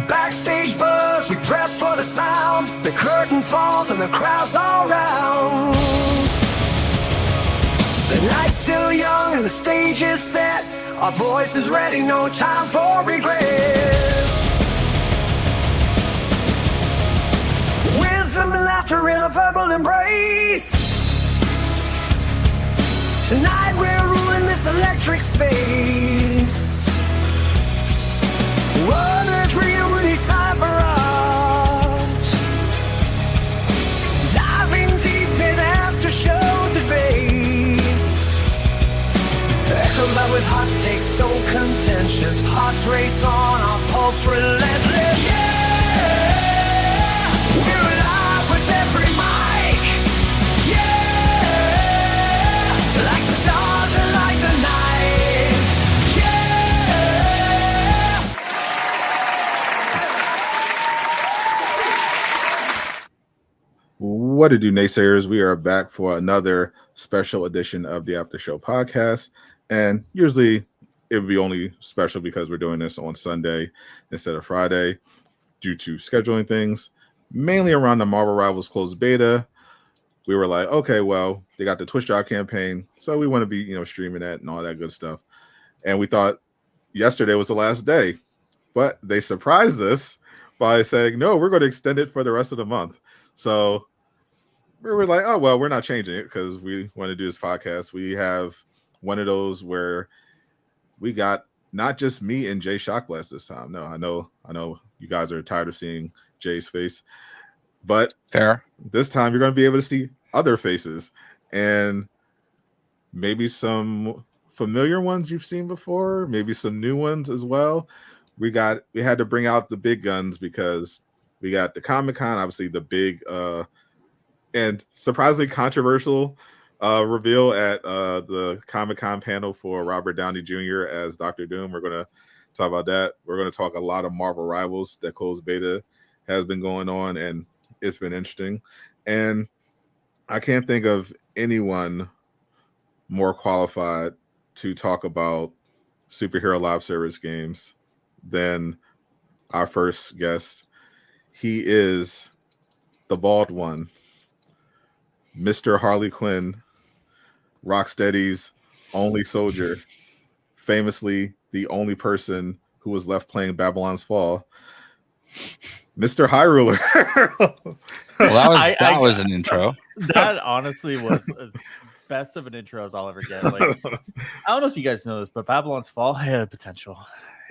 Backstage buzz, we prep for the sound. The curtain falls and the crowd's all round. The night's still young and the stage is set. Our voice is ready, no time for regret. Wisdom and laughter in a verbal embrace. Tonight we're ruling this electric space. One is real when it's time for us. Diving deep in after-show debates. Echoed by with hot takes so contentious. Hearts race on, our pulse relentless. Yeah, we're alive with every mic. Yeah, like the stars and like the night. Yeah. What to do, naysayers? We are back for another special edition of the Aftershow Podcast. And usually it would be only special because we're doing this on Sunday instead of Friday due to scheduling things, mainly around the Marvel Rivals closed beta. We were like, okay, well, they got the Twitch job campaign, so we want to be, streaming that and all that good stuff. And we thought yesterday was the last day, but they surprised us by saying, no, we're going to extend it for the rest of the month. So we were like, oh, well, we're not changing it because we want to do this podcast. We have one of those where we got not just me and Jay Shockblast this time. No, I know you guys are tired of seeing Jay's face, but fair. This time you're going to be able to see other faces and maybe some familiar ones you've seen before, maybe some new ones as well. We had to bring out the big guns because we got the Comic-Con, obviously the big and surprisingly controversial reveal at the Comic-Con panel for Robert Downey Jr. as Dr. Doom. We're going to talk about that. We're going to talk a lot of Marvel Rivals. That closed beta has been going on, and it's been interesting. And I can't think of anyone more qualified to talk about superhero live service games than our first guest. He is the bald one, Mr. Harley Quinn, Rocksteady's only soldier, famously the only person who was left playing Babylon's Fall, Mr. Highruler. Well, that was an intro. That honestly was as best of an intro as I'll ever get. Like, I don't know if you guys know this, but Babylon's Fall had potential.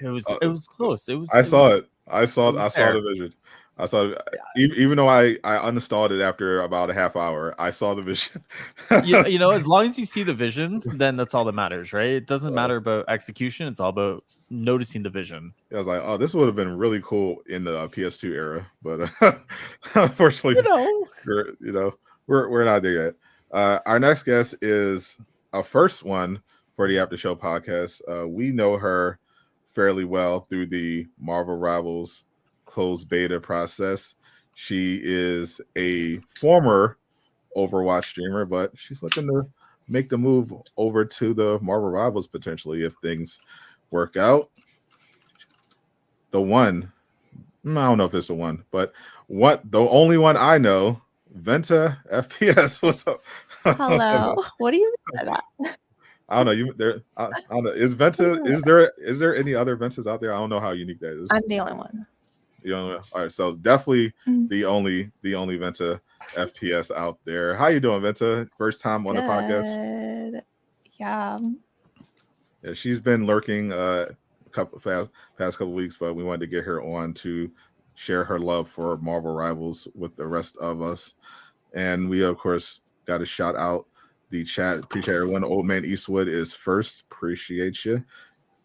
It was close. I saw the vision. I saw it, even though I uninstalled it after about a half hour. I saw the vision. As long as you see the vision, then that's all that matters, right? It doesn't matter about execution. It's all about noticing the vision. I was like, oh, this would have been really cool in the PS2 era, but unfortunately, we're not there yet. Our next guest is a first one for the After Show podcast. We know her fairly well through the Marvel Rivals closed beta process. She is a former Overwatch streamer, but she's looking to make the move over to the Marvel Rivals potentially if things work out. The one, I don't know if it's the one, but the only one I know, Venta FPS. What's up? Hello. What do you mean by that? I don't know. I don't know. Is Venta? Is there any other Ventas out there? I don't know how unique that is. I'm the only one. All right, so definitely the only Venta FPS out there. How you doing, Venta? First time on the podcast. Yeah, she's been lurking past couple weeks, but we wanted to get her on to share her love for Marvel Rivals with the rest of us. And we of course got to shout out the chat. Appreciate everyone. Old Man Eastwood is first. Appreciate you.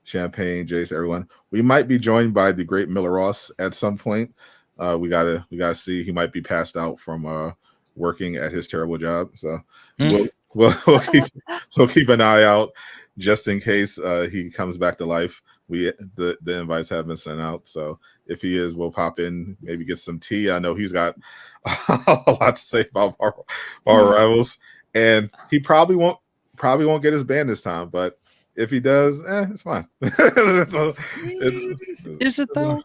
Champagne, Jace, everyone. We might be joined by the great Miller Ross at some point. We gotta see. He might be passed out from working at his terrible job. So we'll keep an eye out just in case he comes back to life. The invites have been sent out. So if he is, we'll pop in, maybe get some tea. I know he's got a lot to say about our Rivals, and he probably won't get his ban this time, but if he does, it's fine. Is it though?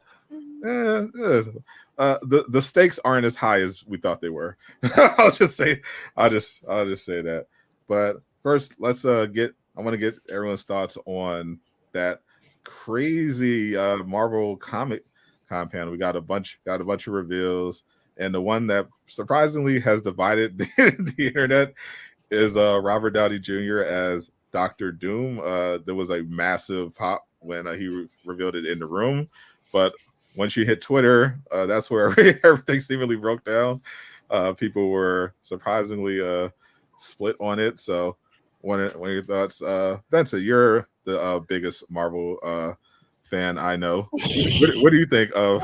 The stakes aren't as high as we thought they were. I'll just say that. But first, let's I want to get everyone's thoughts on that crazy Marvel Comic Con panel. We got a bunch of reveals, and the one that surprisingly has divided the internet is Robert Downey Jr. as Dr. Doom. There was a massive pop when he revealed it in the room, but once you hit Twitter, that's where everything seemingly broke down. People were surprisingly split on it. So, one of your thoughts, Vincent? You're the biggest Marvel fan I know. What do you think of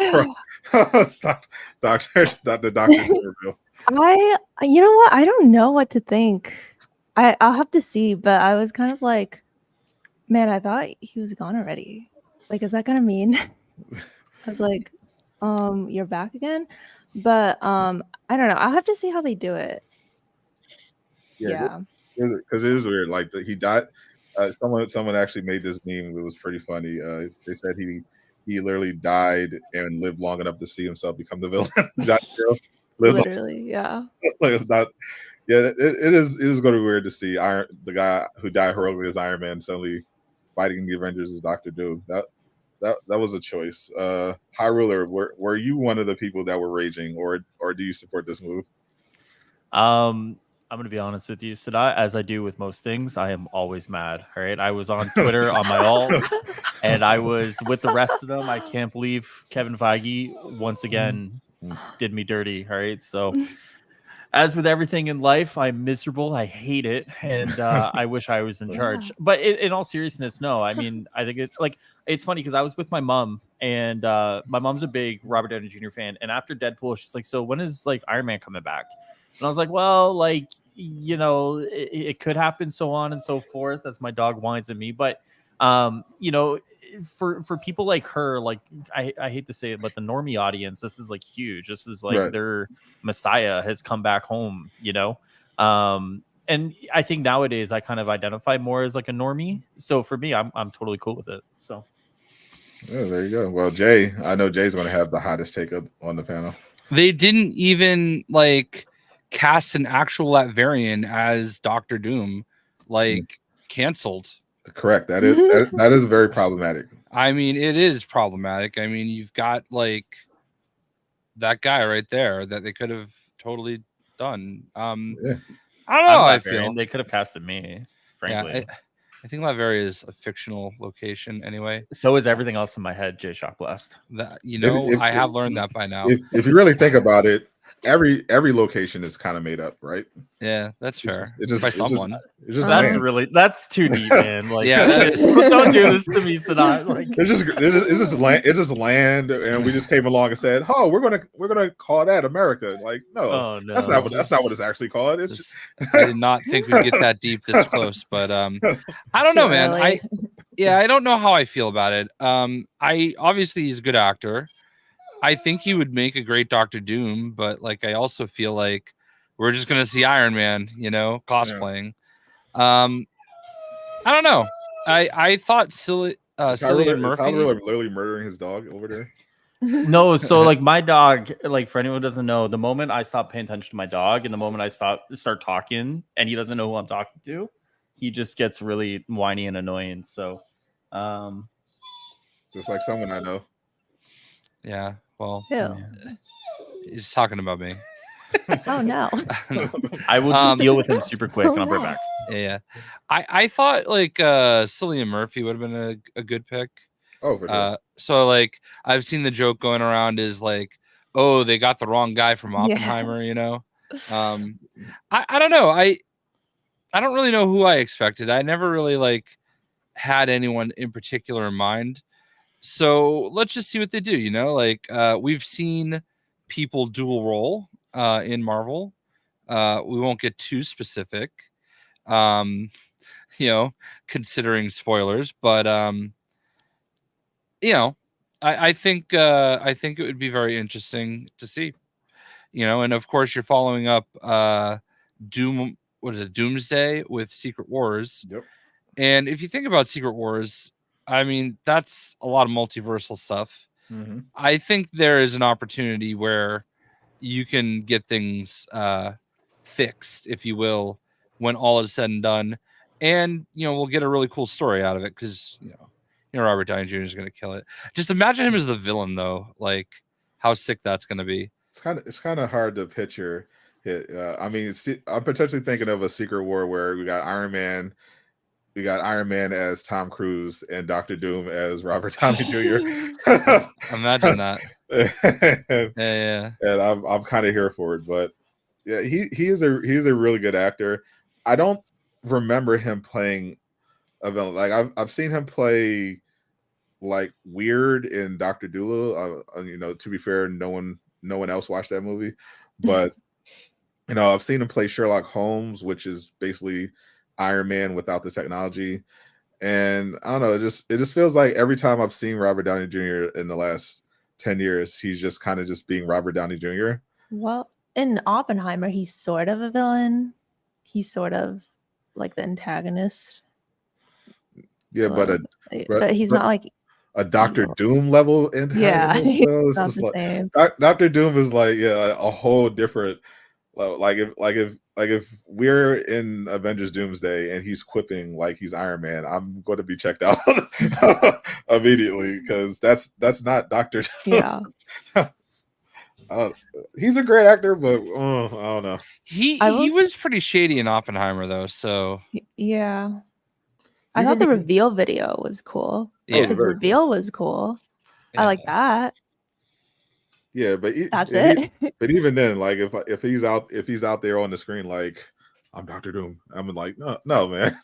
Doctor reveal? You know what? I don't know what to think. I'll have to see, but I was kind of like, man, I thought he was gone already. Like, is that gonna mean? I was like, you're back again? But I don't know. I'll have to see how they do it. Yeah. Because it is weird. Like he died. Someone actually made this meme. It was pretty funny. They said he literally died and lived long enough to see himself become the villain. Literally, yeah. Like it's not. Yeah, it is going to be weird to see the guy who died heroically as Iron Man suddenly fighting the Avengers as Dr. Doom. That was a choice. Highruler, were you one of the people that were raging, or do you support this move? I'm going to be honest with you, Sada. As I do with most things, I am always mad. All right. I was on Twitter on my alt, and I was with the rest of them. I can't believe Kevin Feige once again did me dirty. All right. So, as with everything in life, I'm miserable. I hate it, and I wish I was in charge. But in all seriousness, no. I mean, I think it's funny because I was with my mom, and my mom's a big Robert Downey Jr. fan. And after Deadpool, she's like, "So when is Iron Man coming back?" And I was like, "Well, it could happen, so on and so forth." As my dog whines at me, but for people like her, I hate to say it, but the normie audience, this is huge. This is right. Their Messiah has come back home, and I think nowadays I kind of identify more as a normie. So for me, I'm totally cool with it. So yeah, there you go. Well, Jay, I know Jay's going to have the hottest take on the panel. They didn't even cast an actual Latvian as Dr. Doom, canceled. Correct. That is very problematic. I mean, it is problematic. I mean, you've got that guy right there that they could have totally done. Yeah. I don't know how I feel. They could have casted me, frankly. Yeah, I think Latveria is a fictional location anyway. So is everything else in my head, J Shock Blast. That I have learned that by now. If you really think about it, every location is kind of made up, right? Yeah, that's fair. That's too deep, man. Yeah, don't do this to me, Sanaa. It's just land, and we just came along and said, "Oh, we're gonna call that America." No, that's not what it's actually called. It's I did not think we'd get that deep this close, but I don't know, man. I don't know how I feel about it. I obviously he's a good actor. I think he would make a great Dr. Doom, but I also feel like we're just gonna see Iron Man, cosplaying. Yeah. I don't know. I thought Cillian Murphy literally murdering his dog over there. No, so my dog, for anyone who doesn't know, the moment I stop paying attention to my dog and the moment I start talking and he doesn't know who I'm talking to, he just gets really whiny and annoying. So, just like someone I know. Yeah. Well, Ew. He's talking about me. Oh no! I will just deal with him super quick, and I'll be right back. Yeah, I thought Cillian Murphy would have been a good pick. Oh, for sure. So I've seen the joke going around is oh, they got the wrong guy from Oppenheimer. Yeah. I don't know. I don't really know who I expected. I never really had anyone in particular in mind. So let's just see what they do. We've seen people dual role in Marvel. We won't get too specific, considering spoilers, but I think it would be very interesting to see, and of course you're following up Doomsday with Secret Wars. Yep. And if you think about Secret Wars, I mean, that's a lot of multiversal stuff. I think there is an opportunity where you can get things fixed, if you will, when all is said and done, and we'll get a really cool story out of it because Robert Downey Jr. is going to kill it. Just imagine him as the villain, though. Like how sick that's going to be. It's kind of hard to picture it. I mean, I'm potentially thinking of a Secret War where we got Iron Man as Tom Cruise and Dr. Doom as Robert Downey Jr. Imagine that. Yeah. And I'm kind of here for it, but yeah, he's a really good actor. I don't remember him playing a villain. Like I've seen him play like weird in Dr. Dolittle. To be fair, no one else watched that movie, but I've seen him play Sherlock Holmes, which is basically Iron Man without the technology. And I don't know, it just feels like every time I've seen Robert Downey Jr. in the last 10 years, he's just kind of just being Robert Downey Jr. Well, in Oppenheimer, he's sort of a villain. He's sort of like the antagonist. Yeah, but he's not like a Doctor Doom level antagonist. Yeah, though. not the same. Doctor Doom is like a whole different. Like if we're in Avengers Doomsday and he's quipping like he's Iron Man, I'm going to be checked out immediately because that's not Doctor Doom. Yeah. He's a great actor, but I don't know. He was pretty shady in Oppenheimer though, so yeah. I thought the reveal video was cool. Yeah. His reveal was cool. Yeah. I like that. Yeah, but that's it. But even then, like if he's out there on the screen, like I'm Dr. Doom, I'm like no man.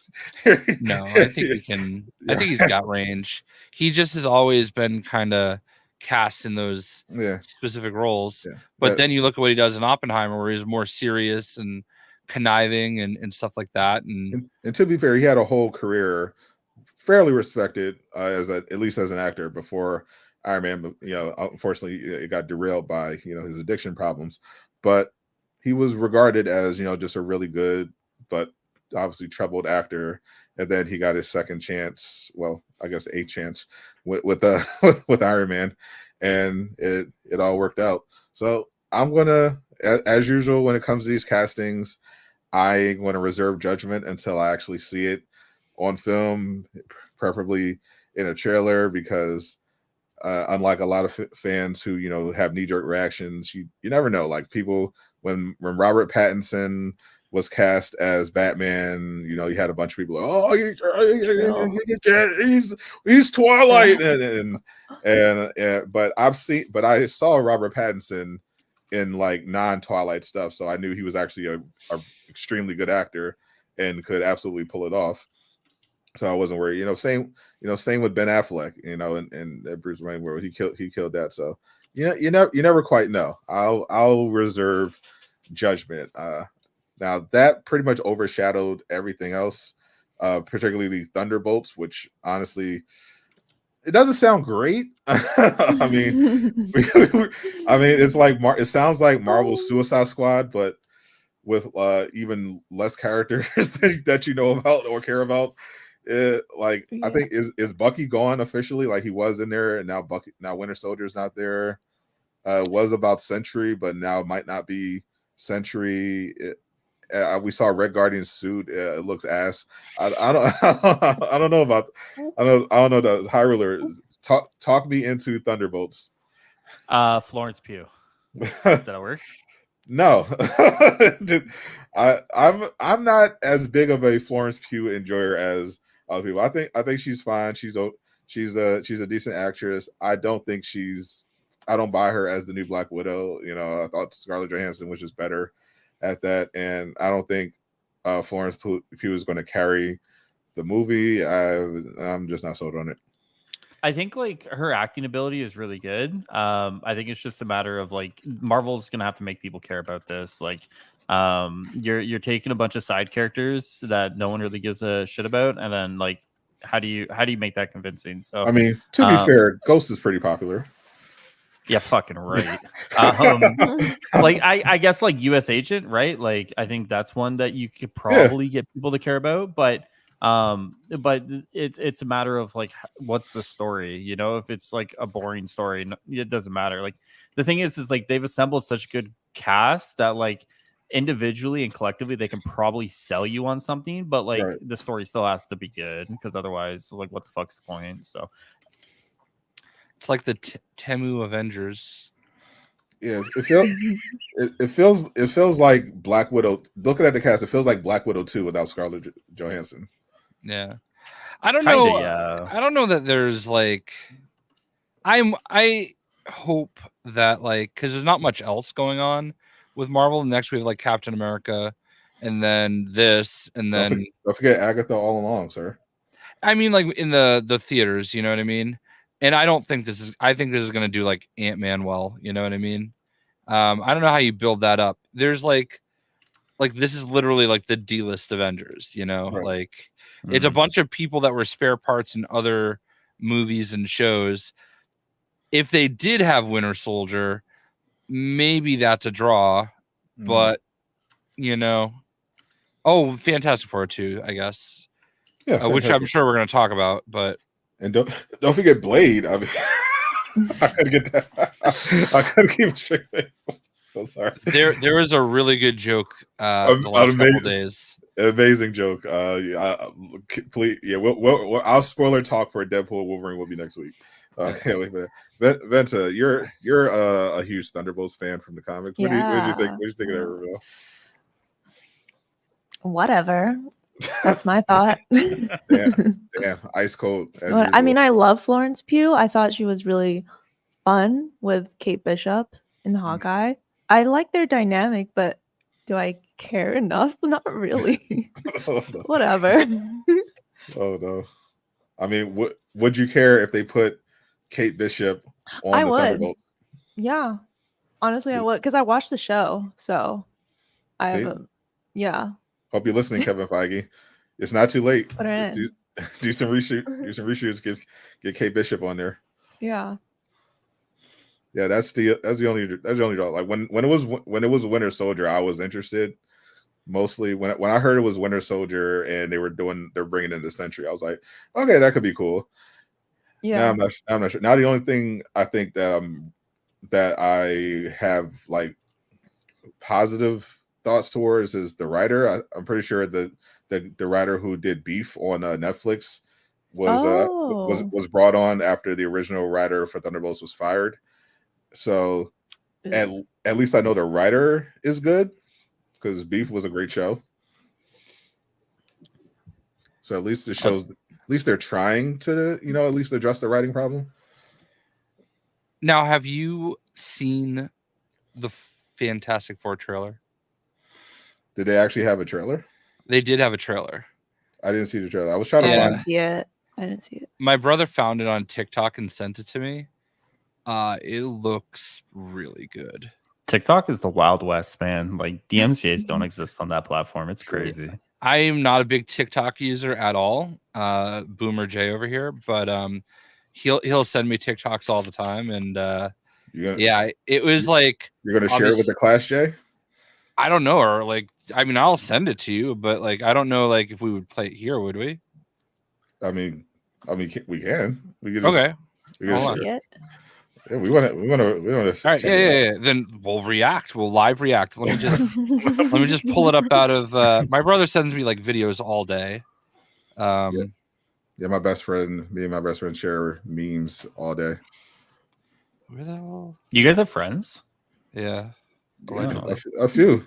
No, I think he can. I think he's got range. He just has always been kind of cast in those specific roles. Yeah. But then you look at what he does in Oppenheimer, where he's more serious and conniving and stuff like that. And to be fair, he had a whole career fairly respected at least as an actor before Iron Man, unfortunately it got derailed by, his addiction problems, but he was regarded as, just a really good, but obviously troubled actor. And then he got his second chance. Well, I guess 8th chance with Iron Man, and it all worked out. So I'm going to, as usual, when it comes to these castings, I'm going to reserve judgment until I actually see it on film, preferably in a trailer, because unlike a lot of fans who have knee-jerk reactions, you never know. Like people, when Robert Pattinson was cast as Batman, you had a bunch of people like, oh, he's Twilight, but I saw Robert Pattinson in like non-Twilight stuff, so I knew he was actually a extremely good actor and could absolutely pull it off. So I wasn't worried. Same with Ben Affleck, and Bruce Wayne, where he killed that. So you never quite know. I'll reserve judgment. Now that pretty much overshadowed everything else, particularly Thunderbolts, which honestly, it doesn't sound great. I mean, it's like it sounds like Marvel's Suicide Squad, but with even less characters that you know about or care about. I think is Bucky gone officially? Like he was in there, and now Winter Soldier's not there. Was about Sentry, but now might not be Sentry. We saw Red Guardian's suit. It looks ass. I don't know about. I don't know the Highruler. Talk me into Thunderbolts. Florence Pugh. Did that work? No, I'm not as big of a Florence Pugh enjoyer as other people. I think she's fine. She's a decent actress. I don't buy her as the new Black Widow. I thought Scarlett Johansson was just better at that, and I don't think Florence Pugh is going to carry the movie. I'm just not sold on it. I think like her acting ability is really good. I think it's just a matter of like Marvel's gonna have to make people care about this. Like, you're taking a bunch of side characters that no one really gives a shit about, and then like, how do you make that convincing? So I mean, to be fair, Ghost is pretty popular. Yeah, fucking right. Like I guess like US Agent, right? Like I think that's one that you could probably get people to care about, but But it's a matter of like, what's the story? You know, if it's like a boring story, it doesn't matter. Like the thing is like they've assembled such a good cast that like individually and collectively they can probably sell you on something, but like the story still has to be good because otherwise, like, what the fuck's the point? So it's like the Temu Avengers. Yeah, it feels like Black Widow. Looking at the cast, it feels like Black Widow 2 without Scarlett Johansson. Yeah, I don't know. I don't know that there's like, I hope that like, because there's not much else going on with Marvel. Next we have like Captain America, and then this, and then don't forget Agatha all along, sir. I mean, like in the theaters, you know what I mean. And I don't think this is. I think this is going to do like Ant-Man well. You know what I mean. I don't know how you build that up. There's like this is literally like the D-list Avengers. You know, like it's a bunch of people that were spare parts in other movies and shows. If they did have Winter Soldier, maybe that's a draw. But you know, Fantastic Four too, I guess. Yeah, which I'm sure we're going to talk about, but. And don't forget Blade. I mean, I couldn't get that. I couldn't keep it straight. I'm sorry. There was a really good joke the last couple days. Amazing joke. Please, we'll I'll spoiler talk for Deadpool and Wolverine will be next week. Can't wait for that. Venta, you're a huge Thunderbolts fan from the comics. What did you think? What did you think of that reveal? Whatever. That's my thought. Damn, ice cold. I mean, I love Florence Pugh. I thought she was really fun with Kate Bishop and Hawkeye. I like their dynamic, but do I care enough? Not really. Oh, no. Whatever. Oh no. I mean, would you care if they put Kate Bishop on the Thunderbolts? Yeah. Honestly, I would, because I watched the show. So I have Hope you're listening, Kevin Feige. It's not too late. Put her in. Do some reshoots. Get Kate Bishop on there. Yeah. Yeah, that's the only draw. Like when it was Winter Soldier, I was interested. Mostly when I heard it was Winter Soldier and they're bringing in the Sentry, I was like, okay, that could be cool. Yeah. Now I'm not sure. Now the only thing I think that I have like positive thoughts towards is the writer. I'm pretty sure the writer who did Beef on Netflix was brought on after the original writer for Thunderbolts was fired. So at least I know the writer is good because Beef was a great show. So at least it shows. At least they're trying to, at least address the writing problem. Now, have you seen the Fantastic Four trailer? Did they actually have a trailer? They did have a trailer. I didn't see the trailer. I was trying to find. Yeah, I didn't see it. My brother found it on TikTok and sent it to me. It looks really good. TikTok is the Wild West, man. Like DMCAs don't exist on that platform. It's crazy. I am not a big TikTok user at all. Boomer J over here, but he'll send me TikToks all the time, and it was like you're gonna share it with the Class J. I don't know, or like, I mean, I'll send it to you, but like, I don't know, like, if we would play it here, would we? I mean, we can. We can just, okay. Yeah, we want to. All right, yeah. Then we'll react. We'll live react. Let me just pull it up out of. My brother sends me like videos all day. Yeah, me and my best friend share memes all day. Where the hell? You guys have friends? Yeah. A few.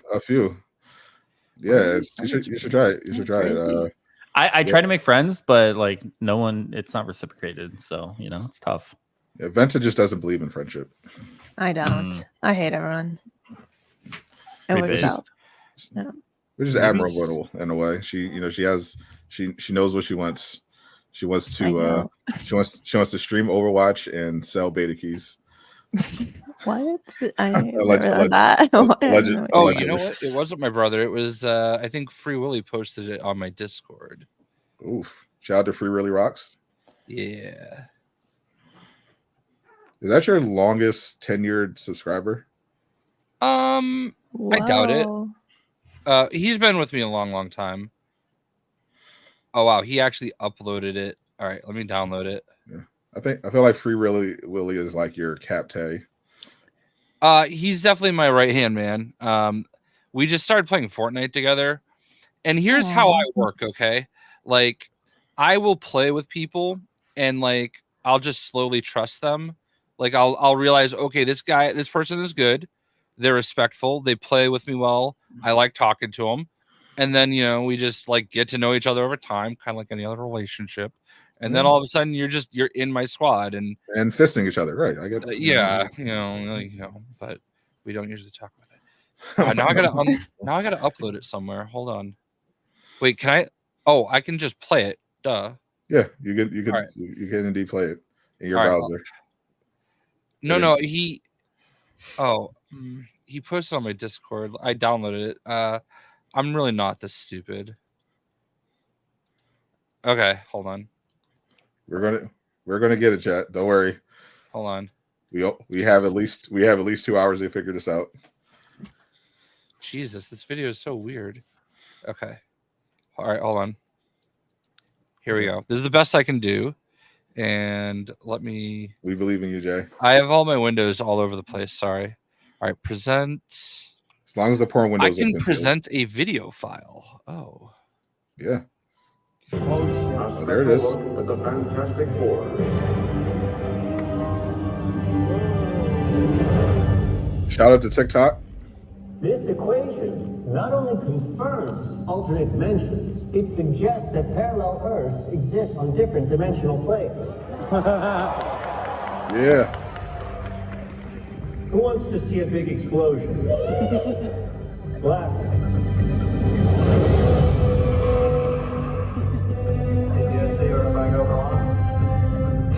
Yeah, you should try it. You should try it. I try to make friends, but like no one, it's not reciprocated. So it's tough. Yeah, Venta just doesn't believe in friendship. I don't. I hate everyone. It works out. Yeah. Which is admirable in a way. She knows what she wants. She wants to stream Overwatch and sell beta keys. What? I never heard that. You know what? It wasn't my brother. It was I think Free Willy posted it on my Discord. Oof! Shout out to Free Willy Rocks. Yeah. Is that your longest tenured subscriber? I doubt it. He's been with me a long, long time. Oh wow, he actually uploaded it. All right, let me download it. Yeah. I feel like Free Willy is like your Captay. He's definitely my right hand man. We just started playing Fortnite together, and here's how I work. Okay, like I will play with people, and like I'll just slowly trust them. Like I'll realize, okay, this person is good. They're respectful. They play with me well. I like talking to them, and then we just like get to know each other over time, kind of like any other relationship. And then all of a sudden, you're in my squad and fisting each other, right? I get but we don't usually talk about it. Now I gotta upload it somewhere. Hold on. Wait, can I? Oh, I can just play it. Duh. Yeah, you can indeed play it in your browser. No, he posted on my Discord. I downloaded it. I'm really not this stupid. Okay, hold on. We're gonna get it, chat. Don't worry. Hold on. We have at least 2 hours to figure this out. Jesus, this video is so weird. Okay. All right, hold on. Here we go. This is the best I can do. And we believe in you, Jay. I have all my windows all over the place. Sorry. All right, present. As long as the porn windows I can present a video file. Oh. Yeah. Oh, there it is. With the Fantastic Four. Shout out to TikTok. This equation not only confirms alternate dimensions, it suggests that parallel Earths exist on different dimensional planes. Yeah. Who wants to see a big explosion? Glasses.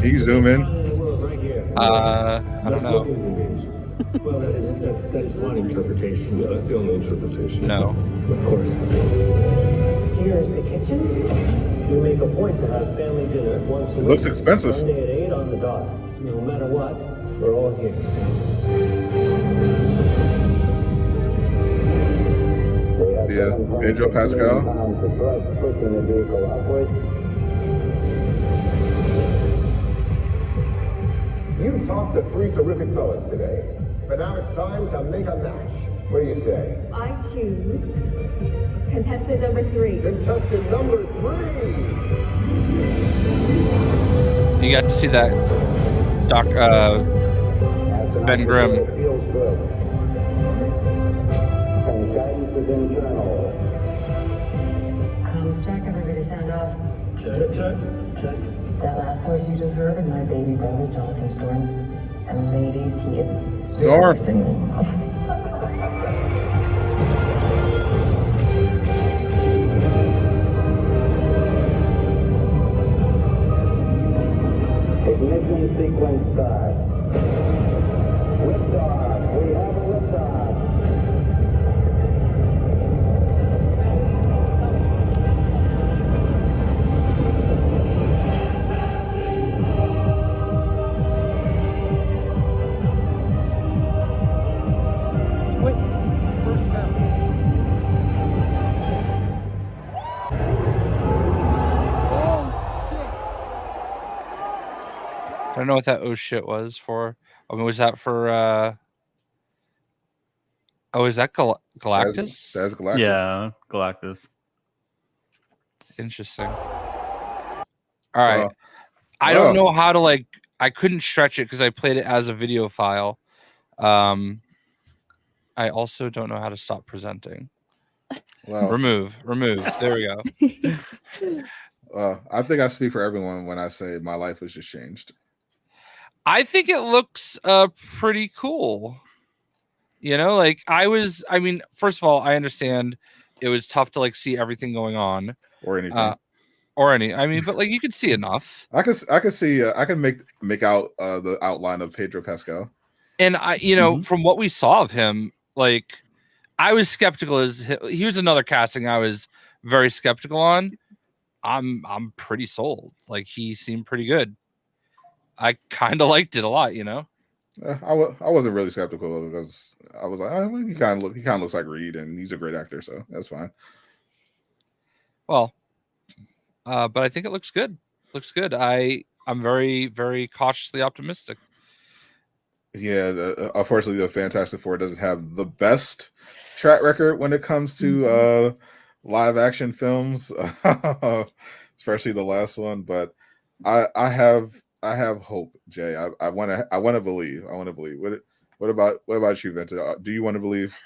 Can you zoom in? I don't know. Well, that's one interpretation. Yeah, that's the only interpretation. No. Of course. Here's the kitchen. We make a point to have family dinner once a week. Looks expensive. Sunday at 8 on the dot. No matter what, we're all here. Yeah, Pedro Pascal. Pushing the vehicle upwards. You talked to 3 terrific fellas today, but now it's time to make a match. What do you say? I choose contestant number 3. Contestant number 3! You got to see that Ben Grimm. It feels good. And guidance is internal. Comms check, everybody stand off. Check. That last voice you just heard is my baby brother, Jonathan Storm. And ladies, he is Storm. very single. Ignition sequence start. Liftoff. We have a liftoff. I don't know what that oh shit was for. I mean, was that for is that Galactus? That's Galactus. Yeah, Galactus. Interesting. All right. I don't know how to I couldn't stretch it because I played it as a video file. I also don't know how to stop presenting. Well, Remove. There we go. I think I speak for everyone when I say my life has just changed. I think it looks pretty cool. I mean, first of all, I understand it was tough to see everything going on Or anything. I mean, but you could see enough. I can see I can make out the outline of Pedro Pascal. And from what we saw of him, I was skeptical he was another casting I was very skeptical on. I'm pretty sold. He seemed pretty good. I kind of liked it a lot, I wasn't really skeptical because I was like, well, he kind of looks like Reed, and he's a great actor, so that's fine. Well, but I think it looks good. Looks good. I'm very, very cautiously optimistic. Yeah, unfortunately, the Fantastic Four doesn't have the best track record when it comes to live action films, especially the last one. But I have hope, Jay. I want to believe. I want to believe. What about you, Venta? Do you want to believe?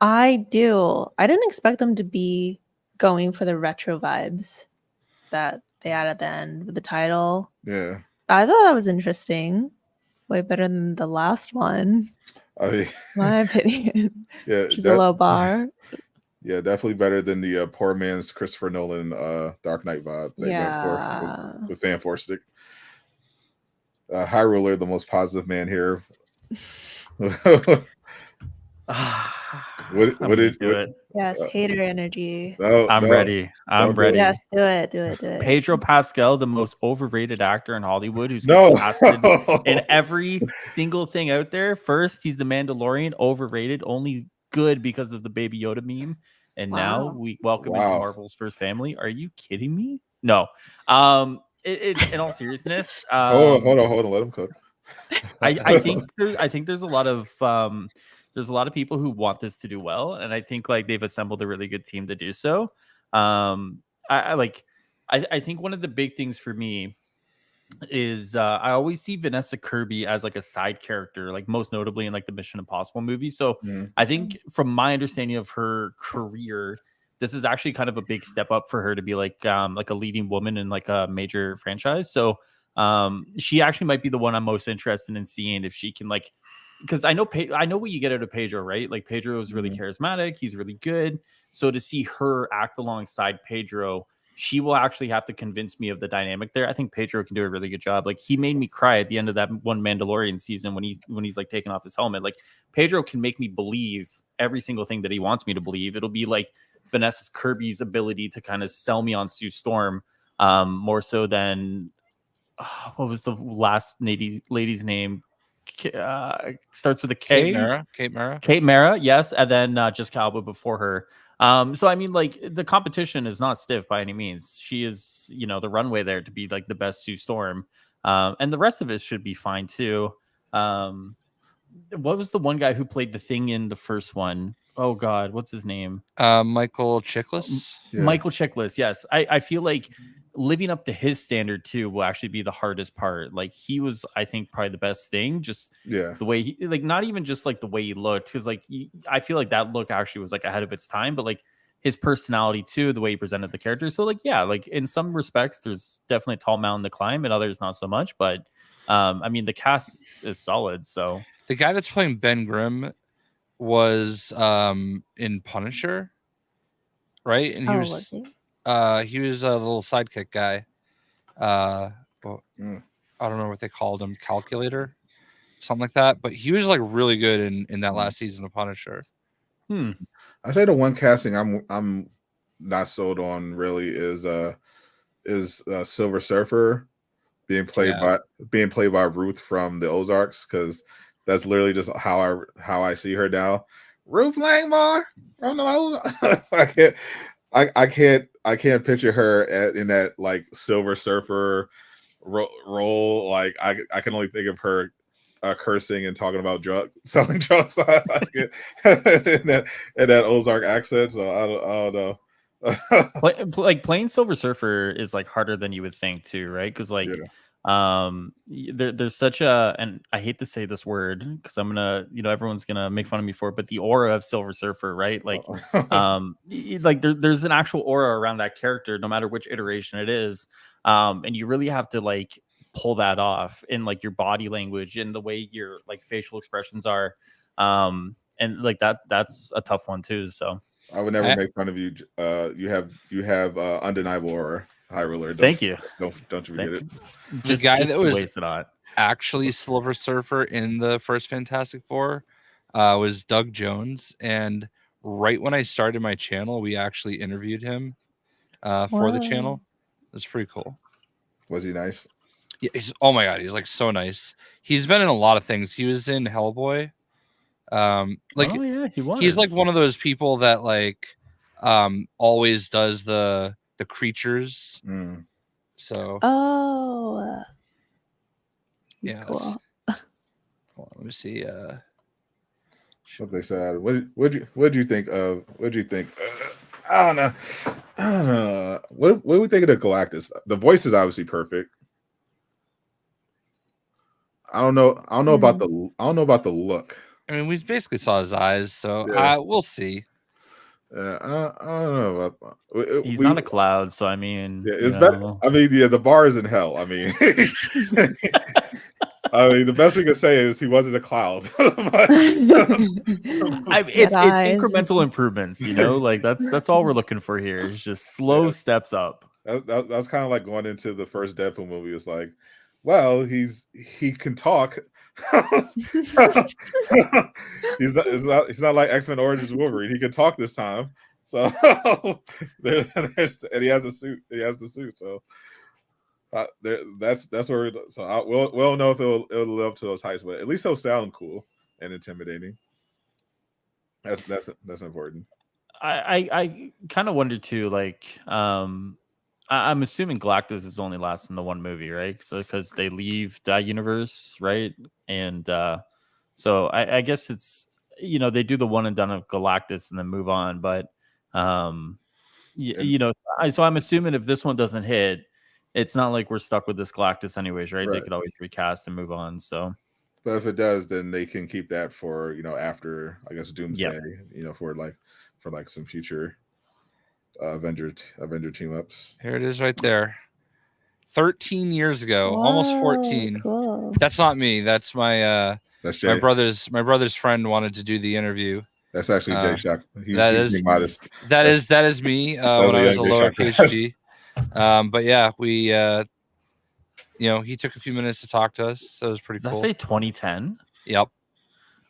I do. I didn't expect them to be going for the retro vibes that they had at the end with the title. Yeah, I thought that was interesting. Way better than the last one, I mean, my opinion. yeah, Which is a low bar. Yeah, definitely better than the poor man's Christopher Nolan Dark Knight vibe they went for with Fan Four Stick. Highruler, the most positive man here. What did it? Yes, hater energy. I'm ready. I'm ready. Yes, do it. Pedro Pascal, the most overrated actor in Hollywood, who's casted in every single thing out there. First, he's the Mandalorian, overrated, only good because of the Baby Yoda meme. And now we welcome him to Marvel's first family. Are you kidding me? No. In all seriousness, hold on, let him cook. I think there's a lot of people who want this to do well, and I think like they've assembled a really good team to do so. I think one of the big things for me is I always see Vanessa Kirby as like a side character, like most notably in like the Mission Impossible movies. So I think from my understanding of her career, this is actually kind of a big step up for her to be like a leading woman in like a major franchise. So she actually might be the one I'm most interested in seeing if she can like, because I know what you get out of Pedro, right? Like Pedro is really charismatic, he's really good. So to see her act alongside Pedro, she will actually have to convince me of the dynamic there. I think Pedro can do a really good job. Like he made me cry at the end of that one Mandalorian season when he's like taking off his helmet. Like Pedro can make me believe every single thing that he wants me to believe. It'll be like Vanessa Kirby's ability to kind of sell me on Sue Storm more so than what was the last lady's name? Starts with a K. Kate Mara, yes, and then Jessica Alba before her. So I mean, like the competition is not stiff by any means. She is, the runway there to be like the best Sue Storm, and the rest of it should be fine too. What was the one guy who played the Thing in the first one? Oh God, what's his name? Michael Chiklis. Yeah. Michael Chiklis. Yes, I feel like living up to his standard too will actually be the hardest part. Like he was, I think, probably the best thing. Just the way he, like, not even just like the way he looked, because like I feel like that look actually was like ahead of its time, but like his personality too, the way he presented the character. So like, yeah, like in some respects, there's definitely a tall mountain to climb, and others not so much. But I mean, the cast is solid. So the guy that's playing Ben Grimm was in Punisher, right? And was he? He was a little sidekick guy. I don't know what they called him, calculator, something like that. But he was like really good in that last season of Punisher. I say the one casting I'm not sold on really is Silver Surfer being played by Ruth from the Ozarks, because that's literally just how I see her now. Ruth Langmore from the Ozarks. I can't picture her in that like Silver Surfer role. Like I can only think of her cursing and talking about selling drugs in that Ozark accent. So I don't know. Like playing Silver Surfer is like harder than you would think too, right? Because like there's such a, and I hate to say this word because I'm gonna, everyone's gonna make fun of me for it, but the aura of Silver Surfer, right? Like like there's an actual aura around that character no matter which iteration it is, and you really have to like pull that off in like your body language and the way your like facial expressions are, and like that's a tough one too. So I would never make fun of you. You have undeniable aura, Highruler. Thank you. Don't you forget it. The guy that was actually Silver Surfer in the first Fantastic Four was Doug Jones, and right when I started my channel, we actually interviewed him for the channel. It was pretty cool. Was he nice? Yeah, oh my god, he's like so nice. He's been in a lot of things. He was in Hellboy. He was. He's like one of those people that like always does the the creatures. Mm. So he's yeah, cool. hold on, let me see. What they said. What'd you think of? What'd you think? I don't know. What do we think of the Galactus? The voice is obviously perfect. I don't know about the look. I mean, we basically saw his eyes, so we'll see. I don't know about that. He's not a cloud, so I mean, yeah, it's better. I mean, yeah, the bar is in hell. I mean, the best we could say is he wasn't a cloud. It's incremental improvements, like that's all we're looking for here. Is just slow steps up. That was kind of like going into the first Deadpool movie. It's like, well, he can talk. he's not like X-Men Origins Wolverine. He can talk this time. So and he has a suit. He has the suit. So that's where. We'll know if it'll live up to those heights, but at least he'll sound cool and intimidating. That's important. I kind of wonder too, like, I'm assuming Galactus is only lasting the one movie, right? So because they leave that universe, right? And so I guess it's they do the one and done of Galactus and then move on. But so I'm assuming if this one doesn't hit, it's not like we're stuck with this Galactus anyways, right? They could always recast and move on. So, but if it does, then they can keep that for after, I guess, Doomsday. For some future Avenger team ups. Here it is right there. 13 years ago, almost 14. Cool. That's not me. That's my that's Jay. my brother's friend wanted to do the interview. That's actually Jay Shock. He's being modest. That is me when I was a lowercase G. But yeah, we he took a few minutes to talk to us. So it was pretty cool. Did I say 2010? Yep.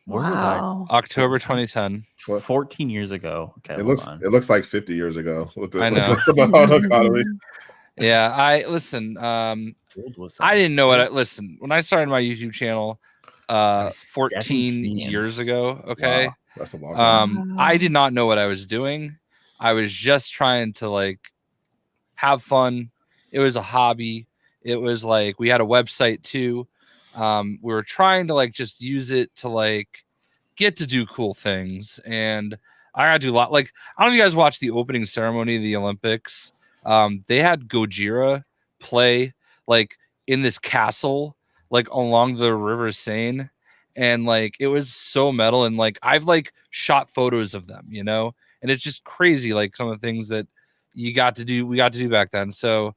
Where was I? October 2010. 14 years ago. Okay. It looks like 50 years ago with the auto economy. Yeah, I listen. I didn't know what listen when I started my YouTube channel 14 years ago. Okay. Wow. That's a long time. I did not know what I was doing. I was just trying to have fun. It was a hobby. It was we had a website too. We were trying to just use it to get to do cool things, and I got to do a lot. I don't know if you guys watched the opening ceremony of the Olympics. They had Gojira play in this castle along the River Seine, and it was so metal, and I've shot photos of them, and it's just crazy some of the things that we got to do back then. So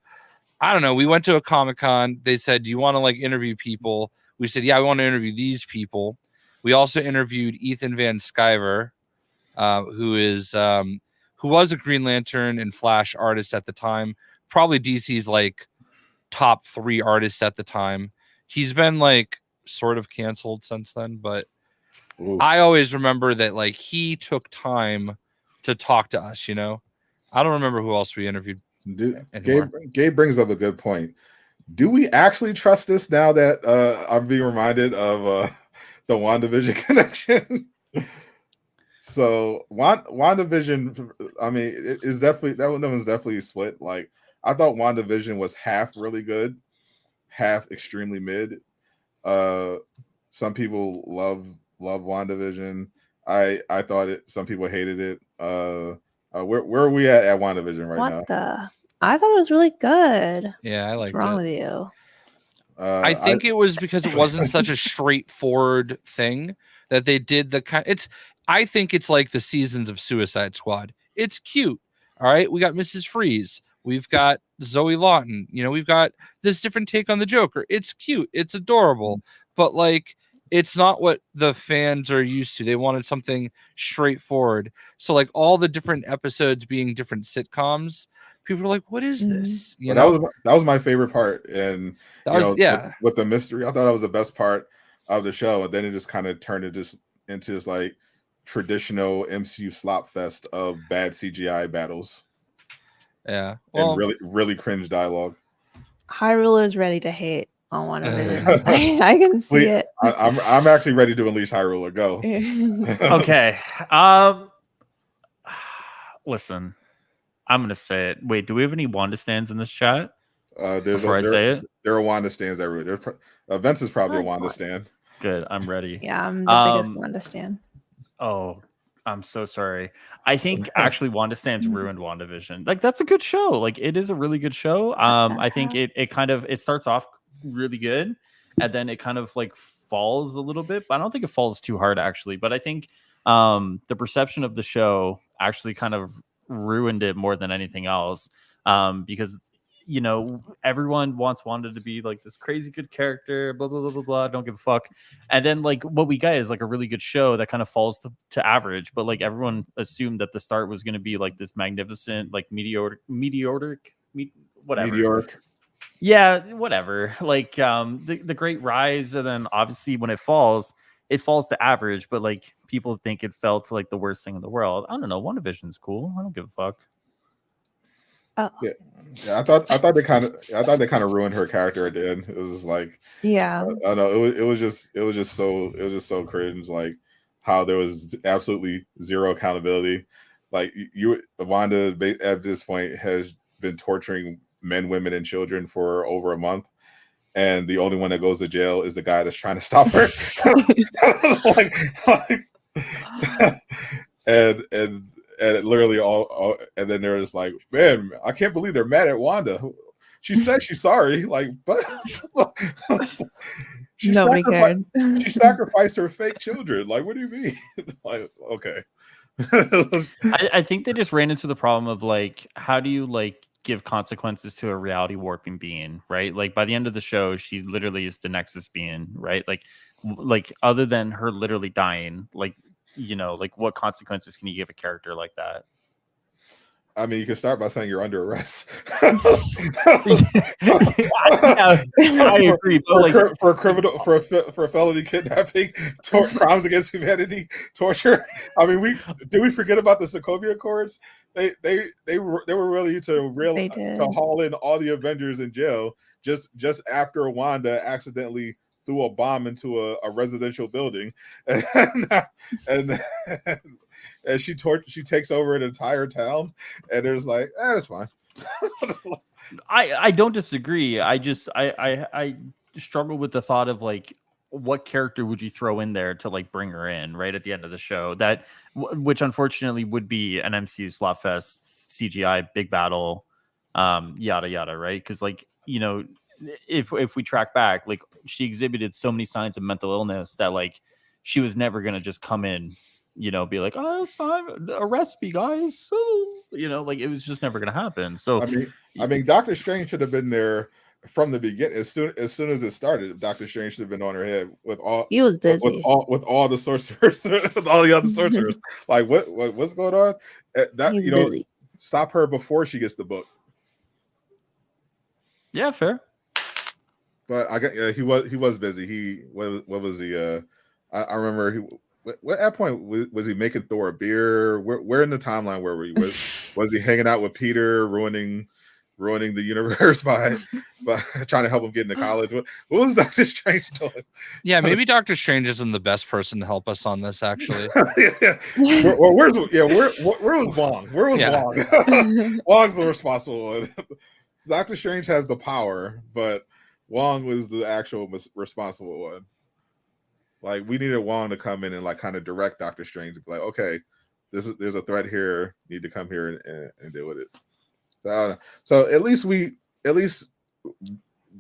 I don't know. We went to a Comic-Con. They said, do you want to interview people? We said, yeah, we want to interview these people. We also interviewed Ethan Van Sciver, who was a Green Lantern and Flash artist at the time. Probably DC's top 3 artists at the time. He's been sort of canceled since then, but ooh. I always remember that he took time to talk to us, I don't remember who else we interviewed. Gabe brings up a good point. Do we actually trust this now that I'm being reminded of the WandaVision connection? So WandaVision, I mean, it is definitely that one's definitely split. I thought WandaVision was half really good, half extremely mid. Some people love WandaVision. I thought it. Some people hated it. Where are we at WandaVision right now? I thought it was really good. Yeah, I like. What's wrong with you? I think it was because it wasn't such a straightforward thing that they did the kind. I think it's like the seasons of Suicide Squad. It's cute. All right, we got Mrs. Freeze. We've got Zoe Lawton. We've got this different take on the Joker. It's cute. It's adorable. But it's not what the fans are used to. They wanted something straightforward. So all the different episodes being different sitcoms, people were like, "What is this?" That was my favorite part, and with the mystery, I thought that was the best part of the show. And then it just kind of turned into this traditional MCU slop fest of bad CGI battles. Yeah, and really cringe dialogue. Highruler is ready to hate on WandaVision. I can see it. I'm actually ready to unleash Highruler. Go. Okay. Listen. I'm gonna say it. Wait, do we have any Wanda stands in this chat? Before I say it, there are Wanda stands everywhere. Vince is probably a like Wanda Wanda. stand. good. I'm ready. Yeah, I'm the biggest Wanda stan. Oh, I'm so sorry. I think actually Wanda stands ruined WandaVision. Like that's a good show. Like it is a really good show. I think it kind of it starts off really good, and then it kind of like falls a little bit. But I don't think it falls too hard actually. But I think the perception of the show actually kind of ruined it more than anything else. Because you know, everyone wants Wanda to be like this crazy good character, blah, blah, blah, blah, blah. Don't give a fuck. And then like what we got is like a really good show that kind of falls to average. But like everyone assumed that the start was going to be like this magnificent, like meteoric, whatever. Meteoric. Yeah, whatever. Like the great rise. And then obviously when it falls to average. But like people think it fell to like the worst thing in the world. I don't know. WandaVision's cool. I don't give a fuck. Oh. Yeah. I thought they kind of ruined her character at the end. It was just like, yeah, I know it was just so cringe, like how there was absolutely zero accountability. Like Wanda at this point has been torturing men, women, and children for over a month, and the only one that goes to jail is the guy that's trying to stop her. And literally all and then they're just like, man, I can't believe they're mad at Wanda. She said she's sorry, like, but nobody cared. She sacrificed her fake children. Like, what do you mean? Like, okay. I think they just ran into the problem of like, how do you like give consequences to a reality warping being, right? Like by the end of the show, she literally is the Nexus being, right? Like other than her literally dying, like, you know, like what consequences can you give a character like that? I mean, you can start by saying you're under arrest. I agree. But for a felony kidnapping, crimes against humanity, torture. I mean, we forget about the Sokovia Accords? They were really to haul in all the Avengers in jail just after Wanda accidentally threw a bomb into a residential building, and she takes over an entire town, and there's like, that's fine. I don't disagree. I struggle with the thought of like, what character would you throw in there to like bring her in right at the end of the show? Which unfortunately would be an MCU slotfest CGI big battle, yada yada, right? Because like, you know, if we track back, like she exhibited so many signs of mental illness that like she was never gonna just come in, you know, be like, oh, it's fine, arrest me, guys. You know, like it was just never gonna happen. So I mean, Doctor Strange should have been there from the beginning. As soon as it started, Doctor Strange should have been on her head with all. He was busy with all the sorcerers, with all the other sorcerers. Like what's going on? He's busy. Stop her before she gets the book. Yeah, fair. But he was busy. What was he? I remember what at point was he making Thor a beer? Where in the timeline were we? Was he hanging out with Peter, ruining the universe by trying to help him get into college? What was Doctor Strange doing? Yeah, maybe Doctor Strange isn't the best person to help us on this, actually. Yeah. Where was Wong? Where was Wong? Wong's the responsible one. Doctor Strange has the power, but Wong was the actual responsible one. Like we needed Wong to come in and like kind of direct Doctor Strange to be like, okay, there's a threat here. You need to come here and deal with it. So I don't know. So at least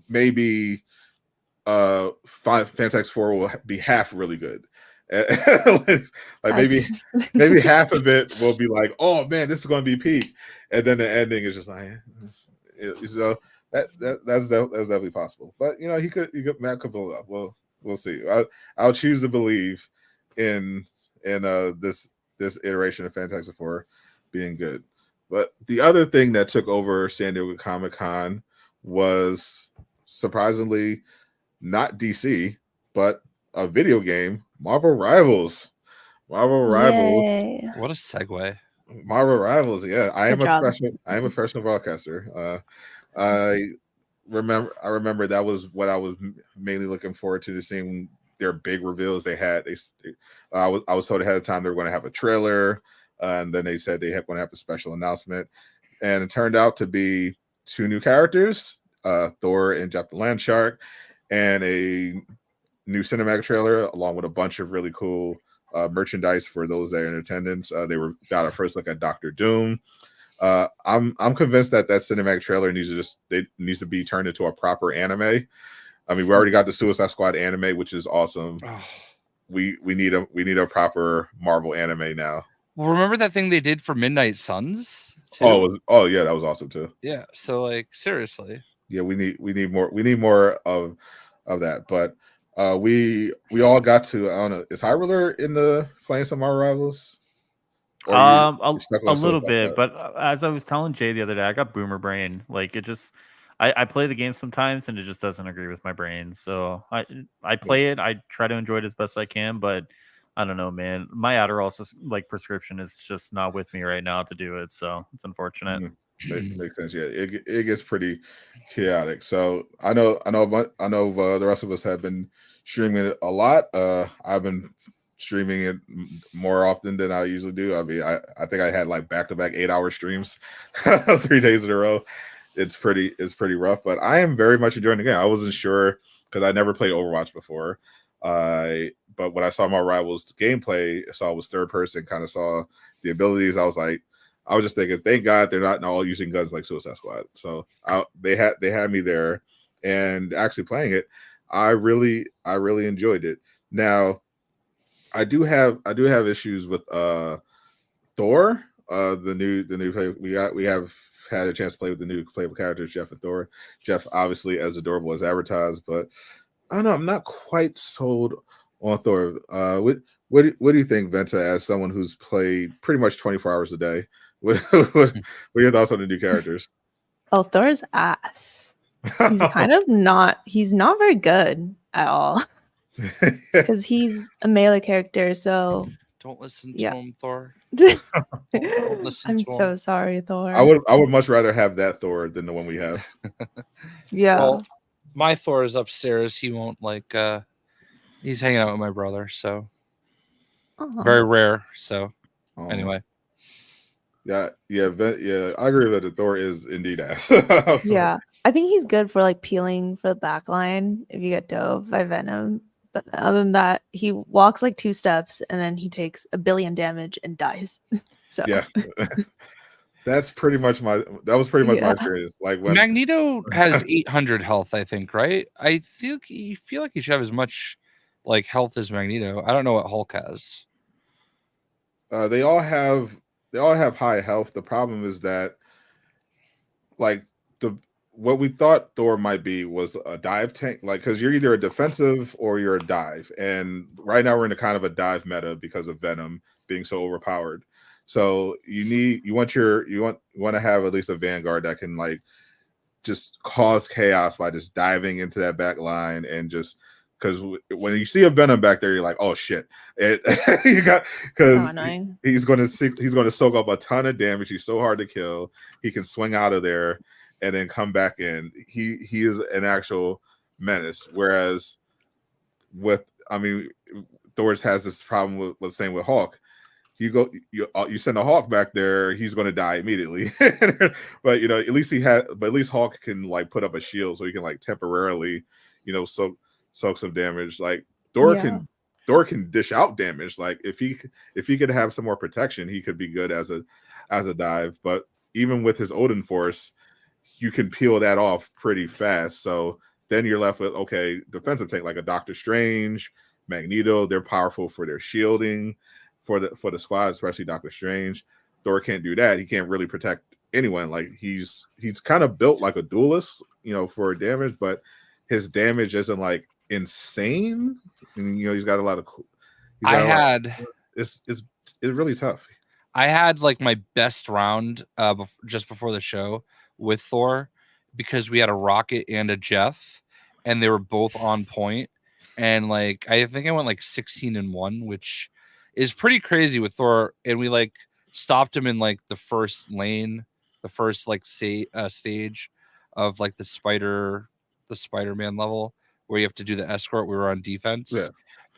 maybe Fantastic Four will be half really good. Like maybe half of it will be like, oh man, this is going to be peak, and then the ending is just like, so that's definitely possible. But you know, Matt could pull it up. Well, we'll see. I'll choose to believe in this iteration of Fantastic Four being good. But the other thing that took over San Diego Comic-Con was surprisingly not DC, but a video game, Marvel Rivals. Yay. What a segue. Marvel Rivals, yeah. I am job. a professional broadcaster. I remember that was what I was mainly looking forward to seeing their big reveals they had. I was told ahead of time they were going to have a trailer, and then they said they were going to have a special announcement. and it turned out to be 2 new characters, Thor and Jeff the Landshark, and a new cinematic trailer along with a bunch of really cool merchandise for those that are in attendance. They got a first look at Doctor Doom. I'm convinced that cinematic trailer needs to be turned into a proper anime. I mean, we already got the Suicide Squad anime, which is awesome. We need a proper Marvel anime now. Well, remember that thing they did for Midnight Suns? Too? Oh yeah, that was awesome too. Yeah. So like seriously. Yeah, we need more of that. But we all got to, I don't know, is Highruler in the playing some Marvel Rivals? A little bit, but as I was telling Jay the other day, I got boomer brain. Like it just, I play the game sometimes and it just doesn't agree with my brain. So I play it. I try to enjoy it as best I can, but I don't know, man. My Adderall like prescription is just not with me right now to do it. So it's unfortunate. Makes sense. Yeah, it gets pretty chaotic. So I know the rest of us have been streaming it a lot. I've been streaming it more often than I usually do. I mean, I think I had like back-to-back 8-hour streams 3 days in a row. It's pretty rough, but I am very much enjoying the game. I wasn't sure because I never played Overwatch before. But when I saw my Rivals gameplay, I saw it was third person, kind of saw the abilities. I was just thinking, thank God they're not all using guns like Suicide Squad. So they had me there, and actually playing it, I really enjoyed it. Now, I do have issues with Thor. The new play we have had a chance to play with the new playable characters, Jeff and Thor. Jeff obviously as adorable as advertised, but I don't know. I'm not quite sold on Thor. What do you think, Venta, as someone who's played pretty much 24 hours a day? What are your thoughts on the new characters? Oh, Thor's ass. He's he's not very good at all. Because he's a melee character, so don't listen to him, Thor. I'm so sorry, Thor. I would much rather have that Thor than the one we have. Yeah. Well, my Thor is upstairs. He won't he's hanging out with my brother, so very rare. So anyway. Yeah, I agree that the Thor is indeed ass. Yeah. I think he's good for like peeling for the back line if you get dove by Venom. But other than that, he walks like 2 steps and then he takes 1 billion damage and dies. So yeah. That's pretty much my experience. Like when Magneto has 800 health, I think, right? I feel like he should have as much like health as Magneto. I don't know what Hulk has. They all have high health. The problem is that like what we thought Thor might be was a dive tank, like because you're either a defensive or you're a dive, and right now we're in a kind of a dive meta because of Venom being so overpowered. So you want to have at least a Vanguard that can like just cause chaos by just diving into that back line, and just because when you see a Venom back there, you're like, oh shit, you got, because he's going to soak up a ton of damage. He's so hard to kill. He can swing out of there and then come back in. He is an actual menace. Whereas Thor has this problem with same with Hulk. You send a Hulk back there, he's going to die immediately. But at least Hulk can like put up a shield so he can like temporarily, soak some damage. Like Thor can dish out damage. Like if he could have some more protection, he could be good as a dive. But even with his Odin Force, you can peel that off pretty fast. So then you're left with defensive tank like a Doctor Strange, Magneto. They're powerful for their shielding for the squad, especially Doctor Strange. Thor can't do that. He can't really protect anyone. Like he's kind of built like a duelist, for damage, but his damage isn't like insane. And he's got a lot of. It's really tough. I had like my best round just before the show with Thor because we had a Rocket and a Jeff, and they were both on point. And like I think I went like 16-1, which is pretty crazy with Thor. And we like stopped him in like the first lane, the first like stage of like the Spider-Man level where you have to do the escort. We were on defense. Yeah.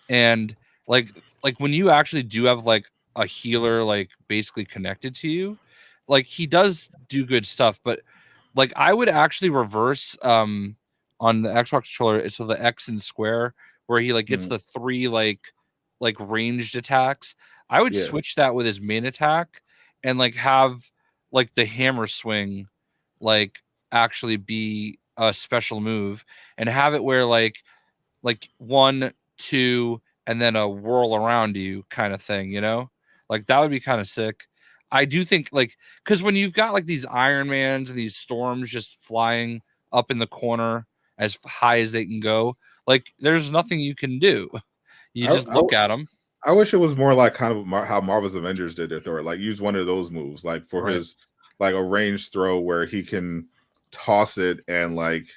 And like when you actually do have like a healer like basically connected to you, like he does do good stuff, but like I would actually reverse on the Xbox controller, so the X and square where he like gets the 3 like ranged attacks. I would switch that with his main attack and like have like the hammer swing like actually be a special move and have it where like 1, 2 and then a whirl around you kind of thing, you know? Like that would be kind of sick. I do think like because when you've got like these Iron Mans and these storms just flying up in the corner as high as they can go, like there's nothing you can do. You just look at them. I wish it was more like kind of how Marvel's Avengers did their Thor. Like use one of those moves, like for his like a ranged throw where he can toss it and like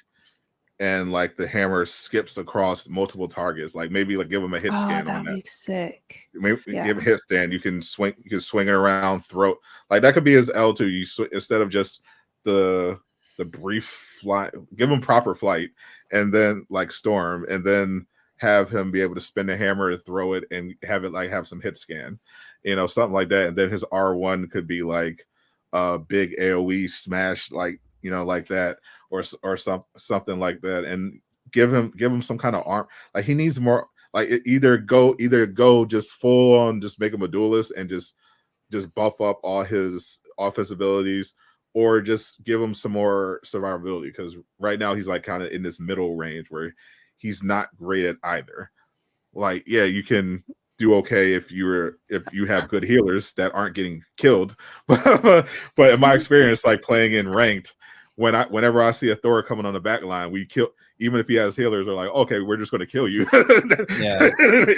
the hammer skips across multiple targets. Like maybe like give him a hit scan on that. That'd be sick. Maybe give him a hit stand. You can swing it around, throw like that could be his L2. You instead of just the brief flight, give him proper flight, and then like storm, and then have him be able to spin the hammer and throw it and have it like have some hit scan, you know, something like that. And then his R1 could be like a big AoE smash, like, you know, like that, or something like that. And give him some kind of arm. Like he needs more, like either go just full on, just make him a duelist and just buff up all his offense abilities, or just give him some more survivability. Because right now he's like kind of in this middle range where he's not great at either. Like, yeah, you can do okay if you have good healers that aren't getting killed. But in my experience, like playing in ranked, whenever I see a Thor coming on the back line, we kill, even if he has healers, are like, okay, we're just going to kill you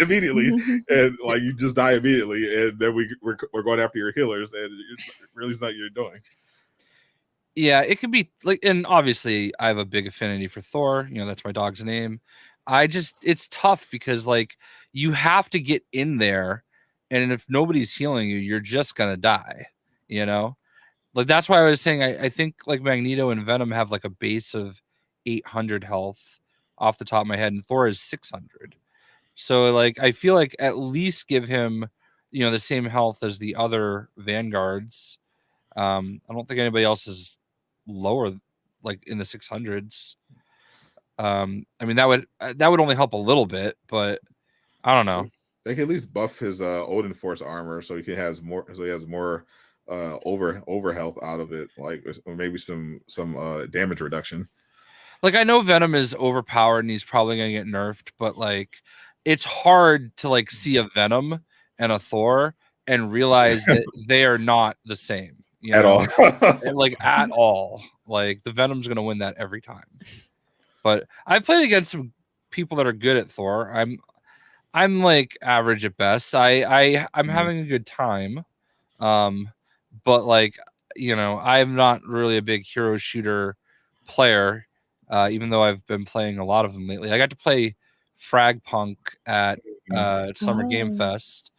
immediately, and like you just die immediately, and then we're going after your healers, and it really is not what you're doing. Yeah, it could be like, and obviously I have a big affinity for Thor. You know, that's my dog's name. It's tough because like you have to get in there, and if nobody's healing you, you're just gonna die. You know, like that's why I was saying I think like Magneto and Venom have like a base of 800 health off the top of my head, and Thor is 600. So like I feel like at least give him, you know, the same health as the other Vanguards. I don't think anybody else is lower, like in the 600s. I mean that would only help a little bit, but I don't know. They can at least buff his Odin Force armor so he has more over health out of it, like, or maybe some damage reduction. Like I know Venom is overpowered and he's probably gonna get nerfed, but like it's hard to like see a Venom and a Thor and realize that they are not the same. At all. Like at all. Like the Venom's gonna win that every time. But I've played against some people that are good at Thor. I'm like average at best. I'm having a good time. But like, you know, I'm not really a big hero shooter player, even though I've been playing a lot of them lately. I got to play Fragpunk at Summer Game Fest,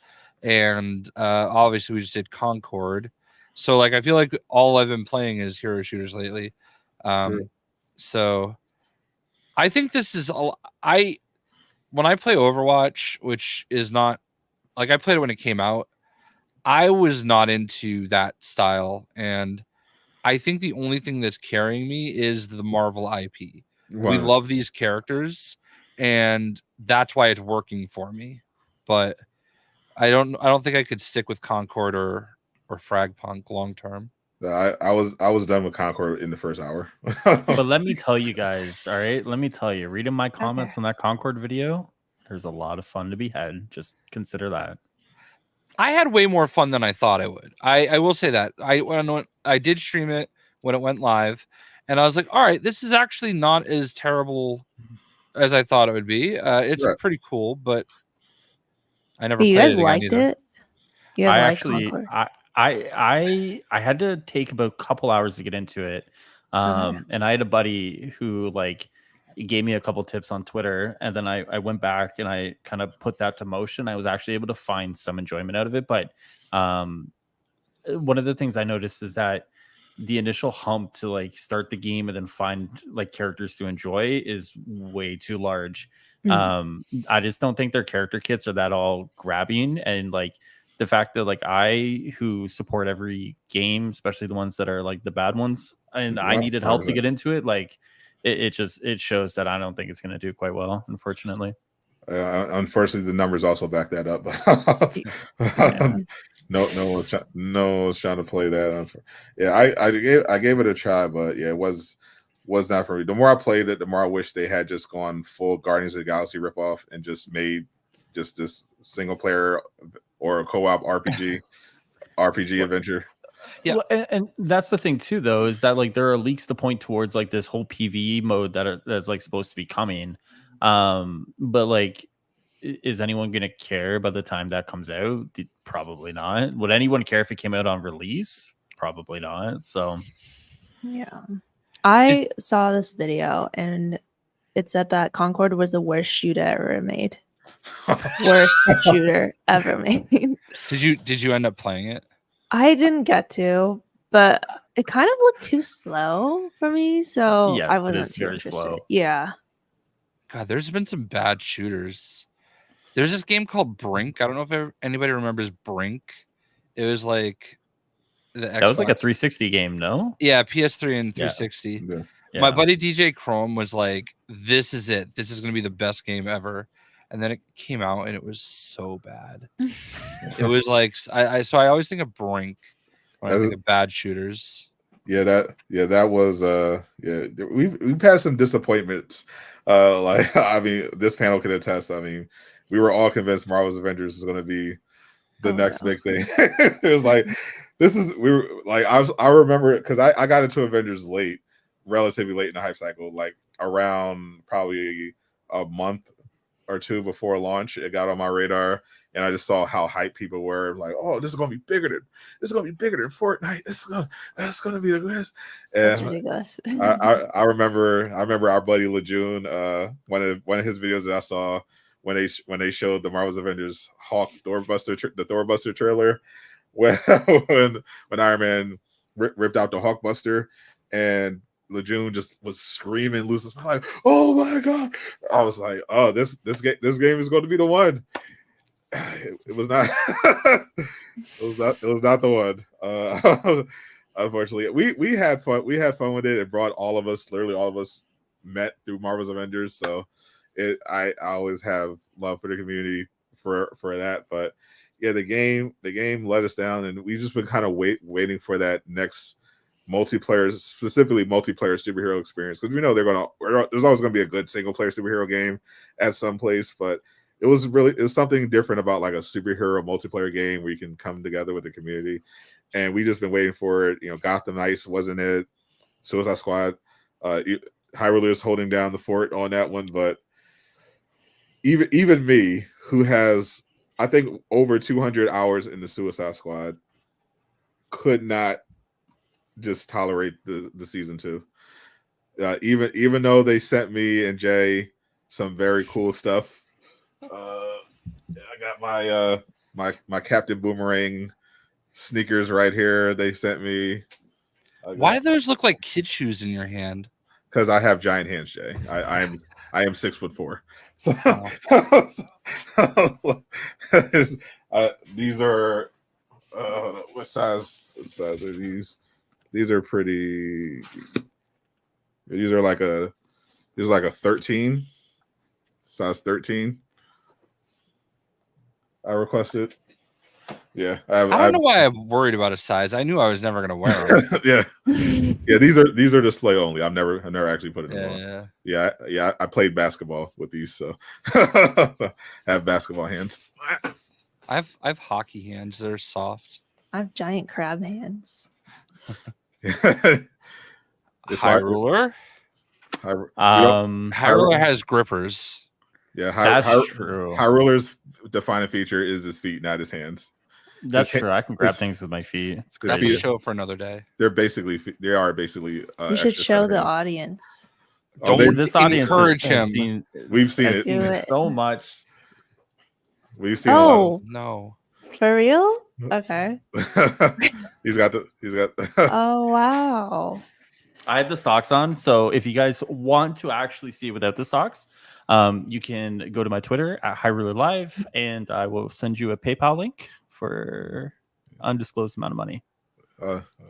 and obviously we just did Concord. So like I feel like all I've been playing is hero shooters lately. So I think this is when I play Overwatch, which is not like I played it when it came out, I was not into that style, and I think the only thing that's carrying me is the Marvel IP. Wow. We love these characters, and that's why it's working for me. But I don't think I could stick with Concord or Fragpunk long term. I was done with Concord in the first hour. But let me tell you guys, all right? Let me tell you, reading my comments on that Concord video, there's a lot of fun to be had. Just consider that. I had way more fun than I thought I would. I will say that. I did stream it when it went live, and I was like, all right, this is actually not as terrible as I thought it would be. It's pretty cool, but I never played it. You guys liked it? You guys liked Concord? I had to take about a couple hours to get into it. And I had a buddy who like gave me a couple tips on Twitter, and then I went back and I kind of put that to motion. I was actually able to find some enjoyment out of it. But one of the things I noticed is that the initial hump to like start the game and then find like characters to enjoy is way too large. I just don't think their character kits are that all grabbing, and like the fact that like I, who support every game, especially the ones that are like the bad ones, and I needed help to get into it, like it shows that I don't think it's going to do quite well, unfortunately. Unfortunately, the numbers also back that up. No one's trying to play that. Yeah, I gave it a try, but yeah, it was not for me. The more I played it, the more I wish they had just gone full Guardians of the Galaxy ripoff and just made just this single player or a co-op RPG adventure. Yeah, well, and that's the thing too, though, is that like there are leaks to point towards like this whole PvE mode that's like supposed to be coming. But like, is anyone gonna care by the time that comes out? Probably not. Would anyone care if it came out on release? Probably not. So yeah, I saw this video and it said that Concord was the worst shooter ever made. Worst shooter ever made. Did you end up playing it? I didn't get to, but it kind of looked too slow for me, so yes, I wasn't it is too very interested. slow. Yeah. God, there's been some bad shooters. There's this game called Brink. I don't know if anybody remembers Brink. It was like that was like a 360 game, no? Yeah, PS3 and 360. Yeah. My buddy DJ Chrome was like, "This is it. This is going to be the best game ever." And then it came out and it was so bad. It was like I always think of Brink when I think of bad shooters. That was we've had some disappointments. Like I mean, this panel can attest. I mean, we were all convinced Marvel's Avengers is going to be the next big thing. It was like I remember it because I got into Avengers relatively late in the hype cycle, like around probably a month or two before launch. It got on my radar, and I just saw how hyped people were. Like, oh, this is gonna be bigger than Fortnite. That's gonna be the best. That's ridiculous. I remember our buddy Lejeune, one of his videos that I saw when they showed the Marvel's Avengers Hulk the Thorbuster trailer, when Iron Man ripped out the Hulkbuster, and Lejeune just was screaming, losing his mind, like, "Oh my god!" I was like, "Oh, this game is going to be the one." It was not. It was not the one. Unfortunately, we had fun. We had fun with it. It brought literally all of us met through Marvel's Avengers. So I always have love for the community for that. But yeah, the game let us down, and we've just been kind of waiting for that next specifically multiplayer superhero experience, because we know there's always going to be a good single player superhero game at some place, but it was something different about like a superhero multiplayer game where you can come together with the community, and we just been waiting for it. You know, Gotham Knights wasn't it, Suicide Squad, Highruler is holding down the fort on that one, but even me, who has I think over 200 hours in the Suicide Squad, could not just tolerate the season 2. Even though they sent me and Jay some very cool stuff. I got my Captain Boomerang sneakers right here. They sent me. Why do those look like kid shoes in your hand? Because I have giant hands, Jay. I am 6'4". So, these are what size are these? These are pretty. These are like a 13, size 13. I requested. Yeah, I don't know why I'm worried about a size. I knew I was never gonna wear them. yeah. These are display only. I've never actually put it on. Yeah. I played basketball with these, so I have basketball hands. I have hockey hands. They're soft. I have giant crab hands. Highruler. Highruler has grippers. Yeah, that's true. Highruler's defining feature is his feet, not his hands. That's true. I can grab things with my feet. It's That's a show for another day. They are basically. You should show the audience. This audience encourage him. We've seen it so much. We've seen. Oh no, for real? Okay. He's got. Oh wow. I have the socks on, so if you guys want to actually see it without the socks, you can go to my Twitter at Highruler Live, and I will send you a PayPal link for undisclosed amount of money.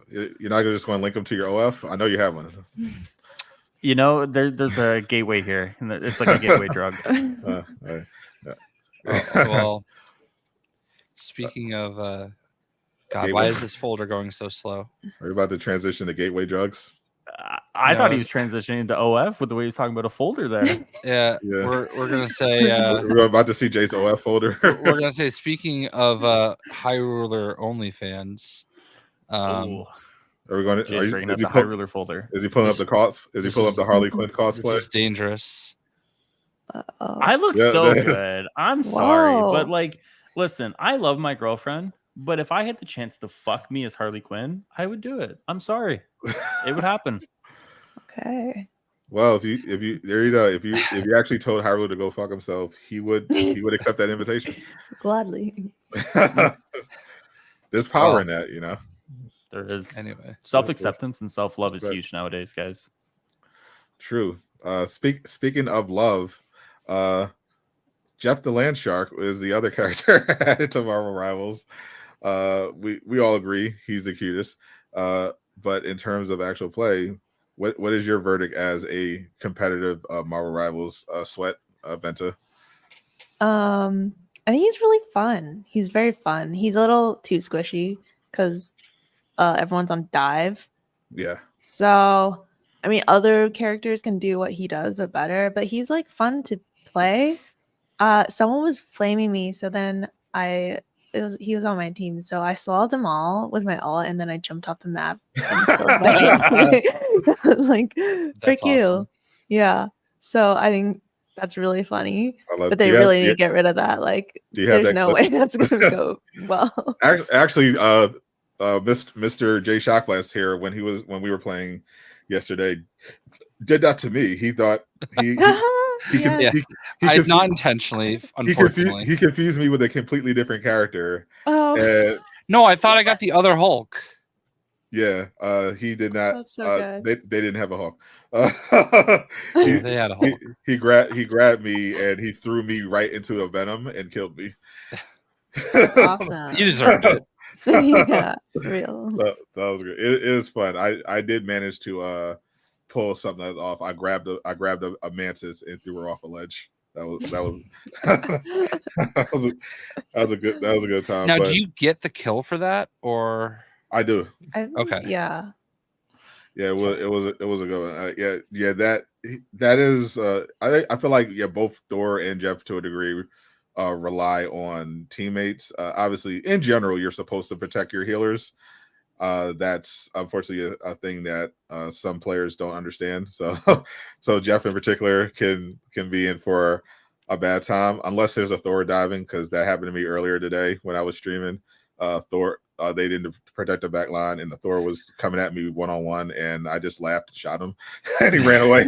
You're not just going to link them to your OF? I know you have one. You know, there's a gateway here, and it's like a gateway drug. Well, speaking of, God, Gateway. why is this folder going so slow? Are you about to transition to gateway drugs? I thought he was transitioning to OF with the way he's talking about a folder there. Yeah. We're gonna say we're about to see Jay's OF folder. we're gonna say, speaking of Highruler OnlyFans. Are we going to? Jay's bringing up the Highruler folder. Is he pulling up the cos? Is he pulling up the Harley Quinn cosplay? This is dangerous. I look so good. I'm sorry, but like, listen, I love my girlfriend, but if I had the chance to fuck me as Harley Quinn, I would do it. I'm sorry, it would happen. Okay. Well, if you there you go. If you actually told Highruler to go fuck himself, he would accept that invitation. Gladly. There's power in that, you know. There is. Anyway, self-acceptance and self-love is huge nowadays, guys. True. Speaking of love, Jeff the Land Shark is the other character added to Marvel Rivals. We all agree he's the cutest. But in terms of actual play, what is your verdict as a competitive Marvel Rivals sweat, Venta? I think he's really fun. He's very fun. He's a little too squishy because everyone's on dive. Yeah. So, I mean, other characters can do what he does, but better. But he's like fun to play. Someone was flaming me, so then he was on my team, so I swallowed them all with my ult, and then I jumped off the map and killed my I was like, frick you. Awesome. Yeah. So I think that's really funny. But they do you really have- need to get rid of that. Like, Do you have there's that no clip? way that's gonna go well. Actually, Mr. Jay Shockblast here, when we were playing yesterday, did that to me. He thought he not intentionally, unfortunately. He confused me with a completely different character. Oh, No, I thought I got the other Hulk. Yeah, he did not. That's so good. They didn't have a Hulk. They had a Hulk. He grabbed me and he threw me right into a Venom and killed me. awesome. You deserved it. Yeah, real. That was good. It was fun. I did manage to pull something off. I grabbed a mantis and threw her off a ledge. That was a good time. Now, but do you get the kill for that, or I do. Okay. Yeah. Yeah, it was a good one. Yeah. That is. I feel like both Thor and Jeff to a degree rely on teammates. Obviously, in general, you're supposed to protect your healers. That's unfortunately a thing that some players don't understand. So Jeff in particular can be in for a bad time unless there's a Thor diving, because that happened to me earlier today when I was streaming. Thor, they didn't protect the back line, and the Thor was coming at me one-on-one, and I just laughed and shot him, and he ran away.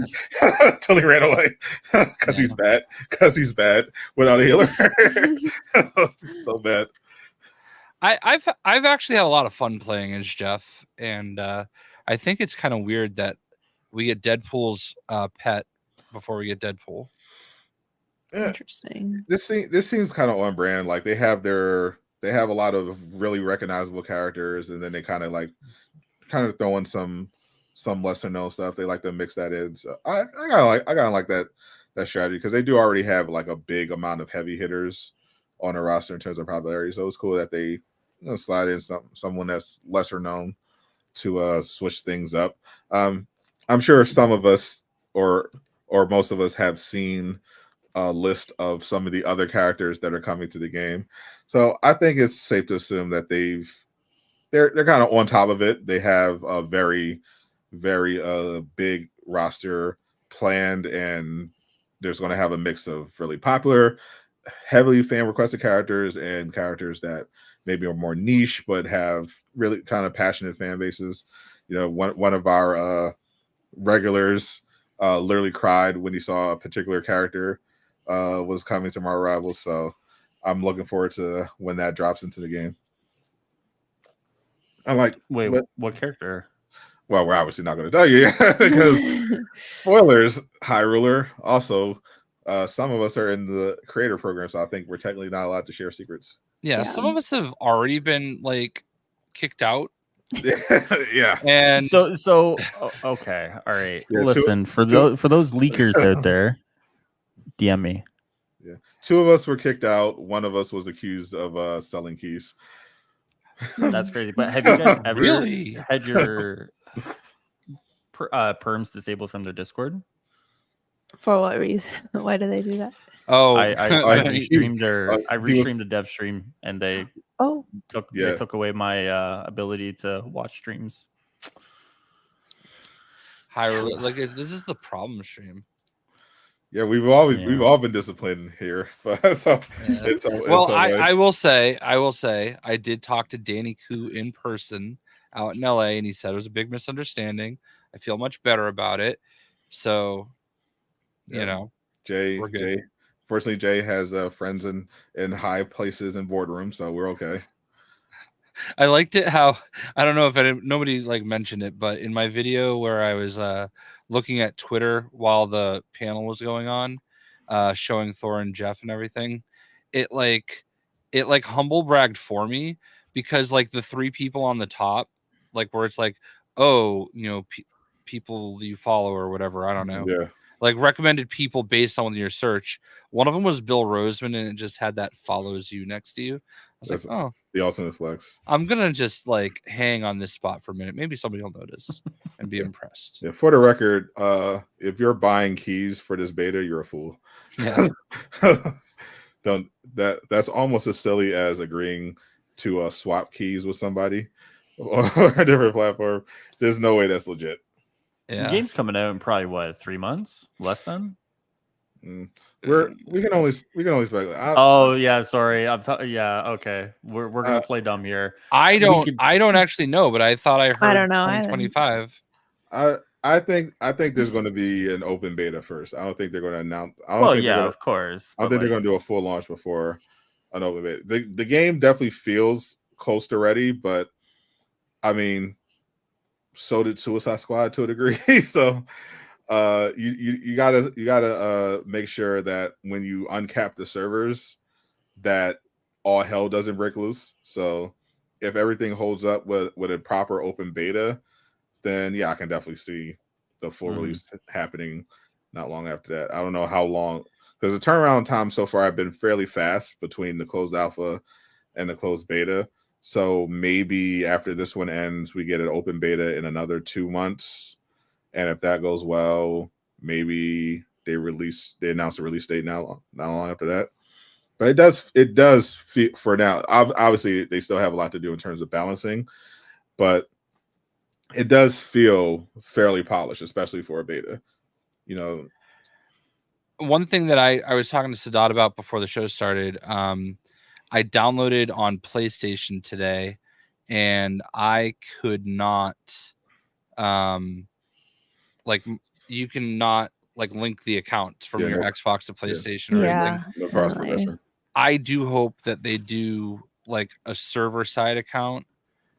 Until he ran away because he's bad without a healer. So bad. I've actually had a lot of fun playing as Jeff, and I think it's kind of weird that we get Deadpool's pet before we get Deadpool. Yeah. Interesting. This seems kind of on brand. Like they have a lot of really recognizable characters, and then they kind of throw in some lesser known stuff. They like to mix that in. So I kind of like that strategy, because they do already have like a big amount of heavy hitters on a roster in terms of popularity. So it's cool that they slide in someone that's lesser known to switch things up. I'm sure some of us or most of us have seen a list of some of the other characters that are coming to the game. So I think it's safe to assume that they're kind of on top of it. They have a very, very big roster planned, and there's going to have a mix of really popular, heavily fan requested characters and characters that maybe are more niche but have really kind of passionate fan bases. You know, one of our regulars literally cried when he saw a particular character was coming to Marvel Rivals. So I'm looking forward to when that drops into the game. I'm like, wait, what character? Well, we're obviously not going to tell you because spoilers. Highruler. Also, some of us are in the creator program, so I think we're technically not allowed to share secrets. Yeah, some of us have already been like kicked out. Yeah. And Okay, all right. Yeah, Listen, for those leakers out there, DM me. Yeah. 2 of us were kicked out. 1 of us was accused of selling keys. That's crazy. But have you guys ever Really? had your perms disabled from their Discord? For what reason? Why do they do that? oh, I restreamed he I was- restreamed the dev stream, and they Oh, took away my ability to watch streams. Highruler, like this is the problem stream. Yeah, we've all been disciplined here. So, Well, I will say, I did talk to Danny Koo in person out in LA, and he said it was a big misunderstanding. I feel much better about it. So, you know, Jay, we're good. fortunately, Jay has friends in high places and boardrooms, so we're okay. I liked it how I don't know if nobody like mentioned it, but in my video where I was looking at Twitter while the panel was going on, showing Thor and Jeff and everything, it humble bragged for me because like the 3 people on the top, like where it's like, oh, you know, people you follow or whatever, I don't know. Yeah. Like recommended people based on your search. One of them was Bill Roseman, and it just had that follows you next to you. I was like, oh, the ultimate flex. I'm gonna just like hang on this spot for a minute. Maybe somebody will notice and be impressed. Yeah, for the record, if you're buying keys for this beta, you're a fool. Yeah. That's almost as silly as agreeing to swap keys with somebody or a different platform. There's no way that's legit. Yeah. The game's coming out in probably 3 months, less than. We can only speculate. Oh yeah, sorry. Okay. We're gonna play dumb here. I don't actually know, but I thought I heard I don't know 2025. I think there's going to be an open beta first. I don't think they're going to announce. Of course. I don't think they're going to do a full launch before an open beta. The game definitely feels close to ready, but I mean, so did Suicide Squad to a degree. So you gotta make sure that when you uncap the servers, that all hell doesn't break loose. So if everything holds up with a proper open beta, then yeah, I can definitely see the full release happening not long after that. I don't know how long, because the turnaround time so far have been fairly fast between the closed alpha and the closed beta. So maybe after this one ends, we get an open beta in another 2 months. And if that goes well, maybe they announce a release date not long after that. But it does feel, for now, obviously they still have a lot to do in terms of balancing, but it does feel fairly polished, especially for a beta. You know, one thing that I was talking to Sadat about before the show started, I downloaded on PlayStation today, and I could not, you cannot link the account from your Xbox to PlayStation or anything. No cross progression. I do hope that they do like a server side account.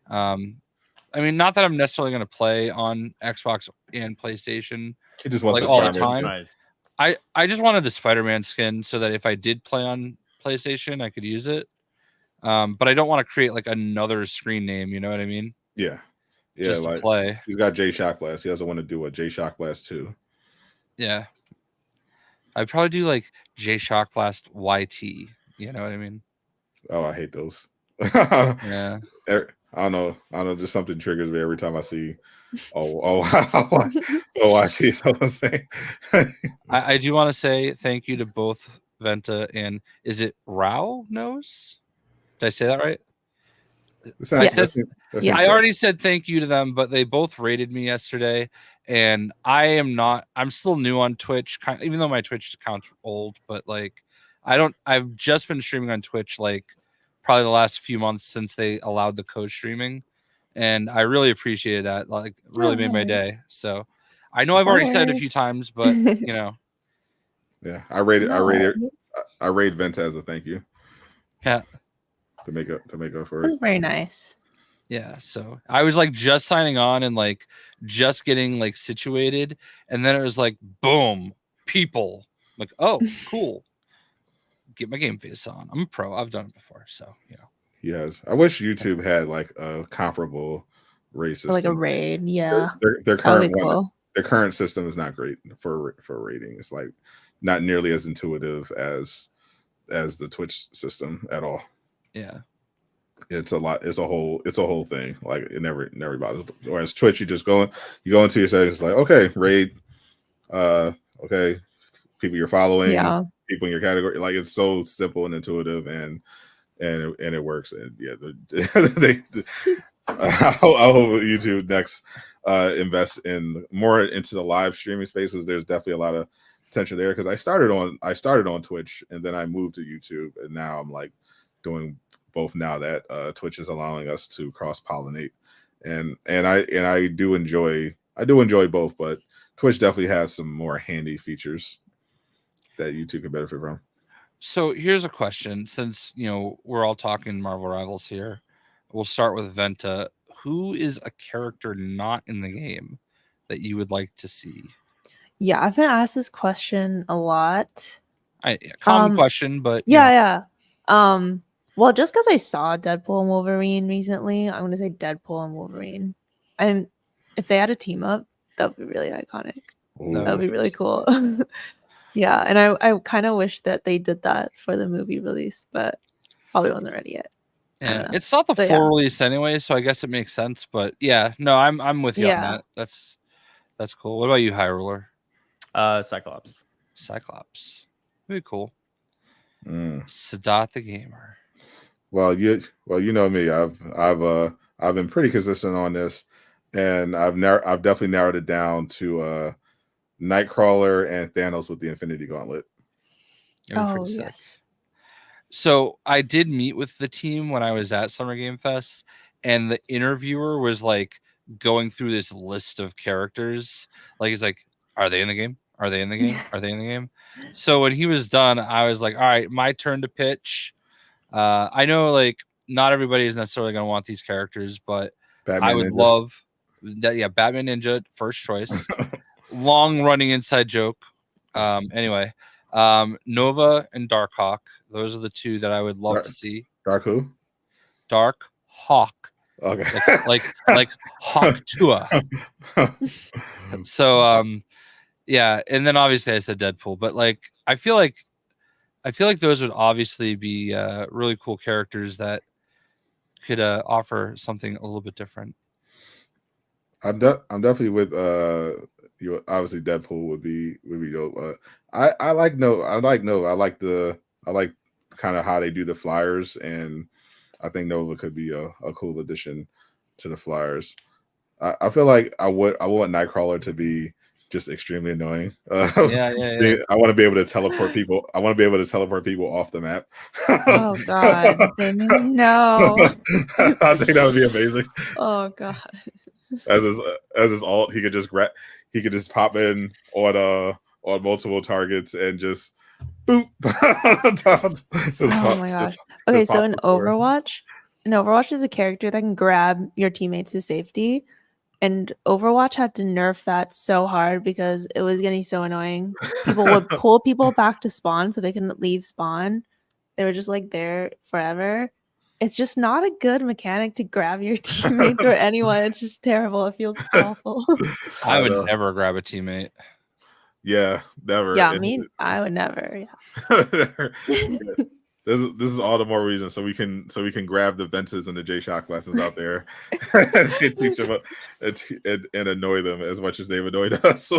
I mean, not that I'm necessarily going to play on Xbox and PlayStation. He just wants all the Spider-Man. time. Nice. I just wanted the Spider-Man skin so that if I did play on PlayStation, I could use it. But I don't want to create like another screen name. You know what I mean? Yeah. Yeah. Just to play. He's got J Shock Blast. He doesn't want to do a J Shock Blast 2. Yeah. I'd probably do like J Shock Blast YT. You know what I mean? Oh, I hate those. Yeah. I don't know. Just something triggers me every time I see. I see someone saying. I do want to say thank you to both Venta and is it Rao Nose? Did I say that right? I already said thank you to them, but they both rated me yesterday, and I'm still new on Twitch, even though my Twitch account's old, but like I've just been streaming on Twitch like probably the last few months since they allowed the co-streaming, and I really appreciated that. Like really made my day. So I know I've already said it a few times, but you know. Yeah, I rated Venta as a thank you. Yeah. To make up for That's it. very nice. Yeah, so I was like just signing on and like just getting like situated, and then it was like boom, people. Like, oh, cool. get my game face on. I'm a pro. I've done it before, so Yes, I wish YouTube had like a comparable race system. Like a raid, yeah. Their That would current be one, cool. their current system is not great for rating. It's like not nearly as intuitive as the Twitch system at all. Yeah. It's a lot. It's a whole thing. Like it never bothers. Whereas Twitch, you go into your settings, like okay, raid, okay, people you're following, Yeah. people in your category. Like it's so simple and intuitive, and it works. And yeah, I hope YouTube next invest more into the live streaming space, because there's definitely a lot of potential there. Because I started on Twitch and then I moved to YouTube, and now I'm like doing both now that Twitch is allowing us to cross pollinate, and I do enjoy both, but Twitch definitely has some more handy features that YouTube can benefit from. So here's a question, since we're all talking Marvel Rivals here. We'll start with Venta. Who is a character not in the game that you would like to see? Yeah, I've been asked this question a lot. Common question, but yeah. Well, just because I saw Deadpool and Wolverine recently, I'm gonna say Deadpool and Wolverine. And if they had a team up, that would be really iconic. That would be really cool. Yeah, and I kind of wish that they did that for the movie release, but probably wasn't ready yet. Yeah, it's not the full release anyway, so I guess it makes sense. But yeah, no, I'm with you on that. That's cool. What about you, Highruler? Cyclops. Very cool. Sadat the gamer. Well, you know me. I've been pretty consistent on this, and I've definitely narrowed it down to Nightcrawler and Thanos with the Infinity Gauntlet. Oh yes. So I did meet with the team when I was at Summer Game Fest, and the interviewer was like going through this list of characters. Like he's like, "Are they in the game? Are they in the game? Are they in the game?" So when he was done, I was like, "All right, my turn to pitch." I know like not everybody is necessarily going to want these characters, but Batman I would Ninja. love that. Yeah, Batman Ninja, first choice. Long running inside joke. Anyway, Nova and Darkhawk. Those are the two that I would love to see. Dark who? Dark Hawk. Okay. like Hawk Tua. So yeah, and then obviously I said Deadpool, but like I feel like those would obviously be really cool characters that could offer something a little bit different. I'm definitely with you. Obviously, Deadpool would be dope. I like Nova. I like kind of how they do the flyers, and I think Nova could be a cool addition to the flyers. I feel like I want Nightcrawler to be just extremely annoying. Yeah. I want to be able to teleport people. I want to be able to teleport people off the map. Oh God, no! I think that would be amazing. Oh God. As his alt, he could just pop in on multiple targets and just boop. Oh my gosh. Okay, so in Overwatch, is a character that can grab your teammates to safety. And Overwatch had to nerf that so hard because it was getting so annoying. People would pull people back to spawn so they couldn't leave spawn. They were just like there forever. It's just not a good mechanic to grab your teammates or anyone. It's just terrible. It feels awful. I would never grab a teammate. Yeah, never. Yeah, I would never. Yeah. This is all the more reason so we can grab the Ventas and the J-Shock classes out there and teach them and annoy them as much as they've annoyed us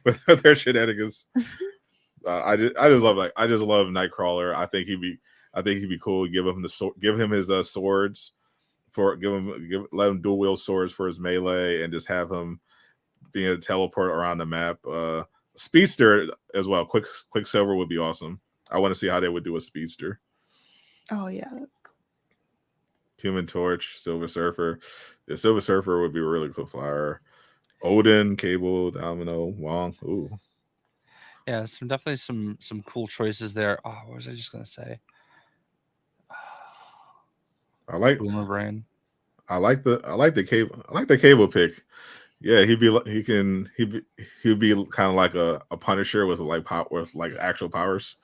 with their shenanigans. I just love Nightcrawler. I think he'd be cool. Give him his swords let him dual wield swords for his melee, and just have him being able to teleport around the map. Speedster as well. Quicksilver would be awesome. I want to see how they would do a speedster. Oh yeah. Human Torch, Silver Surfer. The Silver Surfer would be a really cool flyer. Odin, Cable, Domino, Wong. Ooh. Yeah, definitely some cool choices there. Oh, what was I just gonna say? I like Boomer Brain. I like the Cable. I like the Cable pick. Yeah, he'd be kind of like a Punisher with actual powers.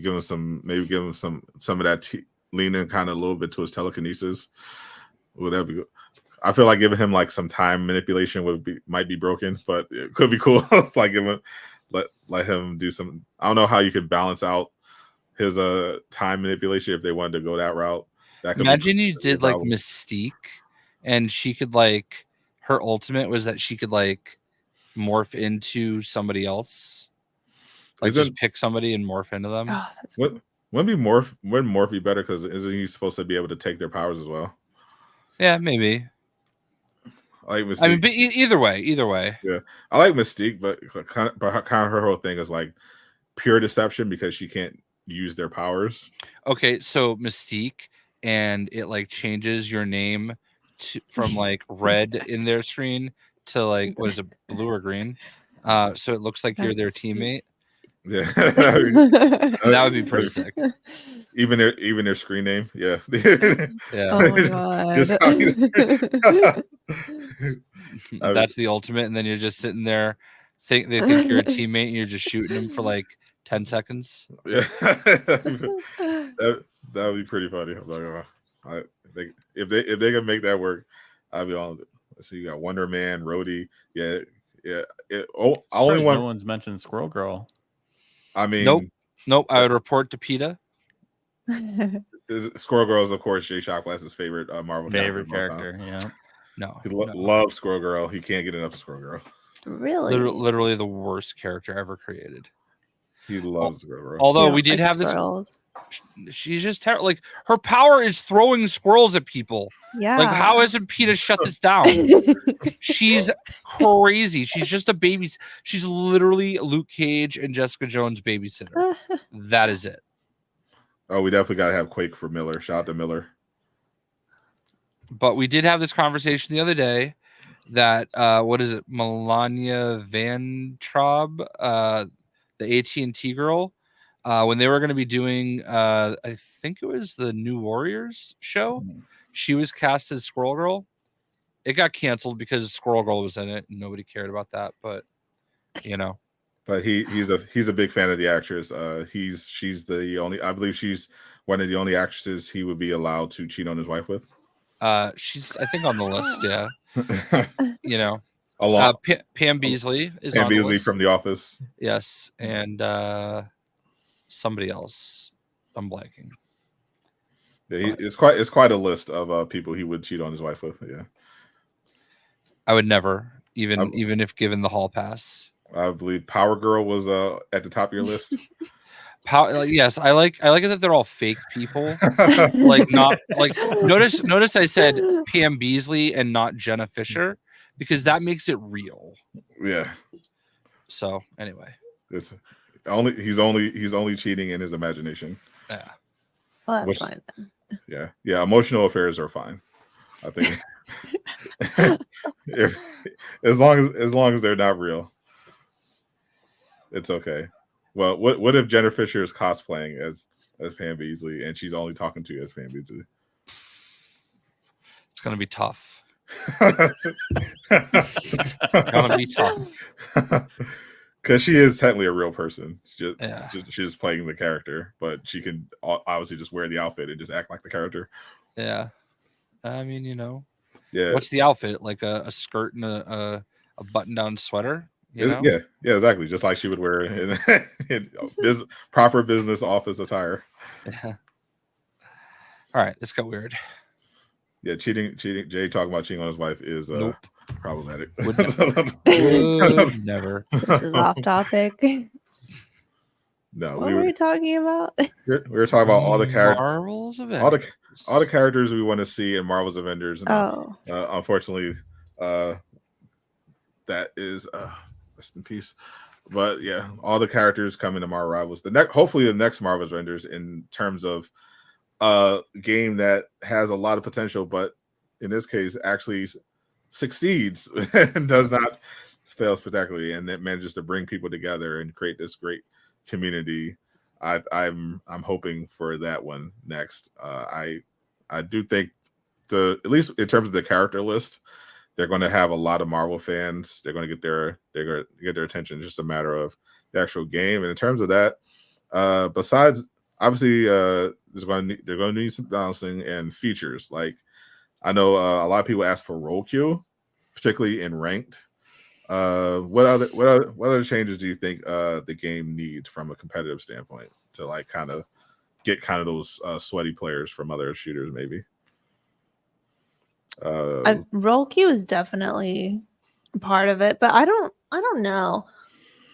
You give him some of that leaning kind of a little bit to his telekinesis. Would that be good? I feel like giving him like some time manipulation might be broken, but it could be cool. Like let him do some. I don't know how you could balance out his time manipulation if they wanted to go that route. Imagine you did like Mystique, and she could like her ultimate was that she could like morph into somebody else. Like just pick somebody and morph into them. Oh, that's cool. Wouldn't morph be better because isn't he supposed to be able to take their powers as well? Yeah, maybe. I like Mystique. I mean, but either way. Yeah, I like Mystique, but kind of her whole thing is like pure deception because she can't use their powers. Okay, so Mystique, and it like changes your name from like red in their screen to like what is it, blue or green? So it looks like you're their teammate. Yeah, that would be pretty sick. Even their screen name, yeah. Yeah. Oh my god. That's the ultimate, and then you're just sitting there. They think you're a teammate, and you're just shooting them for like 10 seconds. Yeah, that would be pretty funny. I'm like, if they can make that work, I'll be on it. Let's see, you got Wonder Man, Rhodey. Yeah. I only want. No one's mentioned Squirrel Girl. I mean, nope. I would report to PETA. Squirrel Girl is, of course, Jay Shockglass's favorite Marvel character. Yeah. No, he loves Squirrel Girl. He can't get enough of Squirrel Girl. Really? Literally the worst character ever created. He loves Squirrel Girl. Although we did have squirrels. This, she's just terrible. Like her power is throwing squirrels at people. Yeah. Like how hasn't PETA shut this down? She's crazy. She's just a baby. She's literally Luke Cage and Jessica Jones' babysitter. That is it. Oh, we definitely gotta have Quake for Miller. Shout out to Miller. But we did have this conversation the other day that what is it, Melania Van Traub, the AT&T girl, when they were going to be doing, I think it was the New Warriors show. She was cast as Squirrel Girl. It got canceled because Squirrel Girl was in it, and nobody cared about that. But you know, but he's a big fan of the actress. She's the only. I believe she's one of the only actresses he would be allowed to cheat on his wife with. She's I think on the list. Yeah, you know. Pam Beesly is Pam on Beesly the list. from The Office. Yes, and somebody else. I'm blanking. Yeah, it's quite a list of people he would cheat on his wife with. Yeah, I would never, even if given the hall pass. I believe Power Girl was at the top of your list. Yes, I like it that they're all fake people. Like not like notice I said Pam Beesly and not Jenna Fisher because that makes it real. Yeah. So anyway, he's only cheating in his imagination. Yeah. Well, that's fine then. Yeah. Emotional affairs are fine. I think as long as they're not real, it's okay. Well, what if Jenna Fisher is cosplaying as Pam Beesly and she's only talking to you as Pam Beesly? It's gonna be tough. Gonna be tough. Because she is technically a real person. She's just playing the character, but she can obviously just wear the outfit and just act like the character. Yeah, I mean, you know. Yeah. What's the outfit? Like a skirt and a button-down sweater? You know? Yeah, exactly. Just like she would wear in proper business office attire. Yeah. All right, this got weird. Yeah, cheating. Jay talking about cheating on his wife is problematic. Would never. This is off topic. No, what were we talking about? We were talking about all the characters, Marvel's Avengers. all the characters we want to see in Marvel's Avengers. And, unfortunately, that is rest in peace. But yeah, all the characters coming to Marvel Rivals. Hopefully, the next Marvel's Avengers in terms of game that has a lot of potential, but in this case, actually succeeds and does not fail spectacularly, and it manages to bring people together and create this great community. I'm hoping for that one next. I do think at least in terms of the character list, they're going to have a lot of Marvel fans. They're going to get their attention. It's just a matter of the actual game. And in terms of that, Besides, obviously, they're going to need some balancing and features. Like, I know a lot of people ask for roll queue, particularly in ranked. What other changes do you think the game needs from a competitive standpoint to like kind of get kind of those sweaty players from other shooters, maybe? Roll queue is definitely part of it, but I don't know.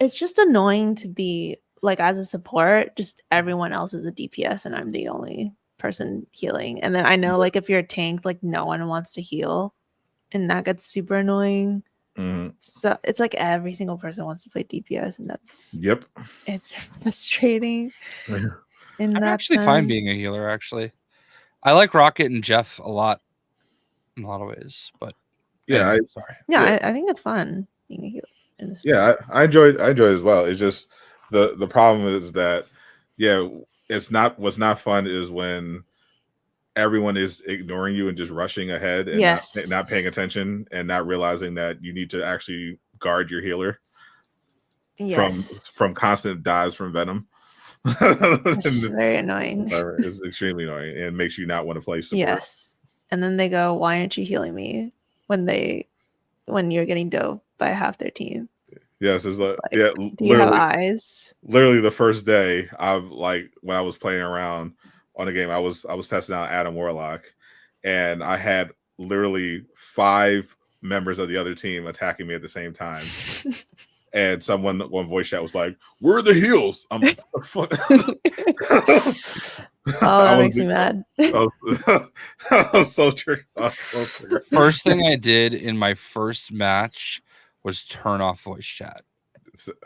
It's just annoying to be like, as a support, just everyone else is a DPS and I'm the only person healing. And then I know like if you're a tank, like no one wants to heal, and that gets super annoying. So it's like every single person wants to play DPS, and that's it's frustrating. I'm actually fine being a healer. Actually, I like Rocket and Jeff a lot in a lot of ways, but I think it's fun being a healer. Yeah, I enjoy it as well. It's just the problem is that it's not what's not fun is when everyone is ignoring you and just rushing ahead and not paying attention and not realizing that you need to actually guard your healer from constant dives from Venom. It's very annoying. It's extremely annoying and makes you not want to play support. Yes. And then they go, "Why aren't you healing me?" when you're getting dove by half their team. Yes, it's like do you have eyes? Literally the first day when I was playing around on a game, I was testing out Adam Warlock, and I had literally 5 members of the other team attacking me at the same time. And one voice chat was like, "Where are the heals?" I'm like, "What the fuck?" That makes me mad. I was so triggered. First thing I did in my first match was turn off voice chat.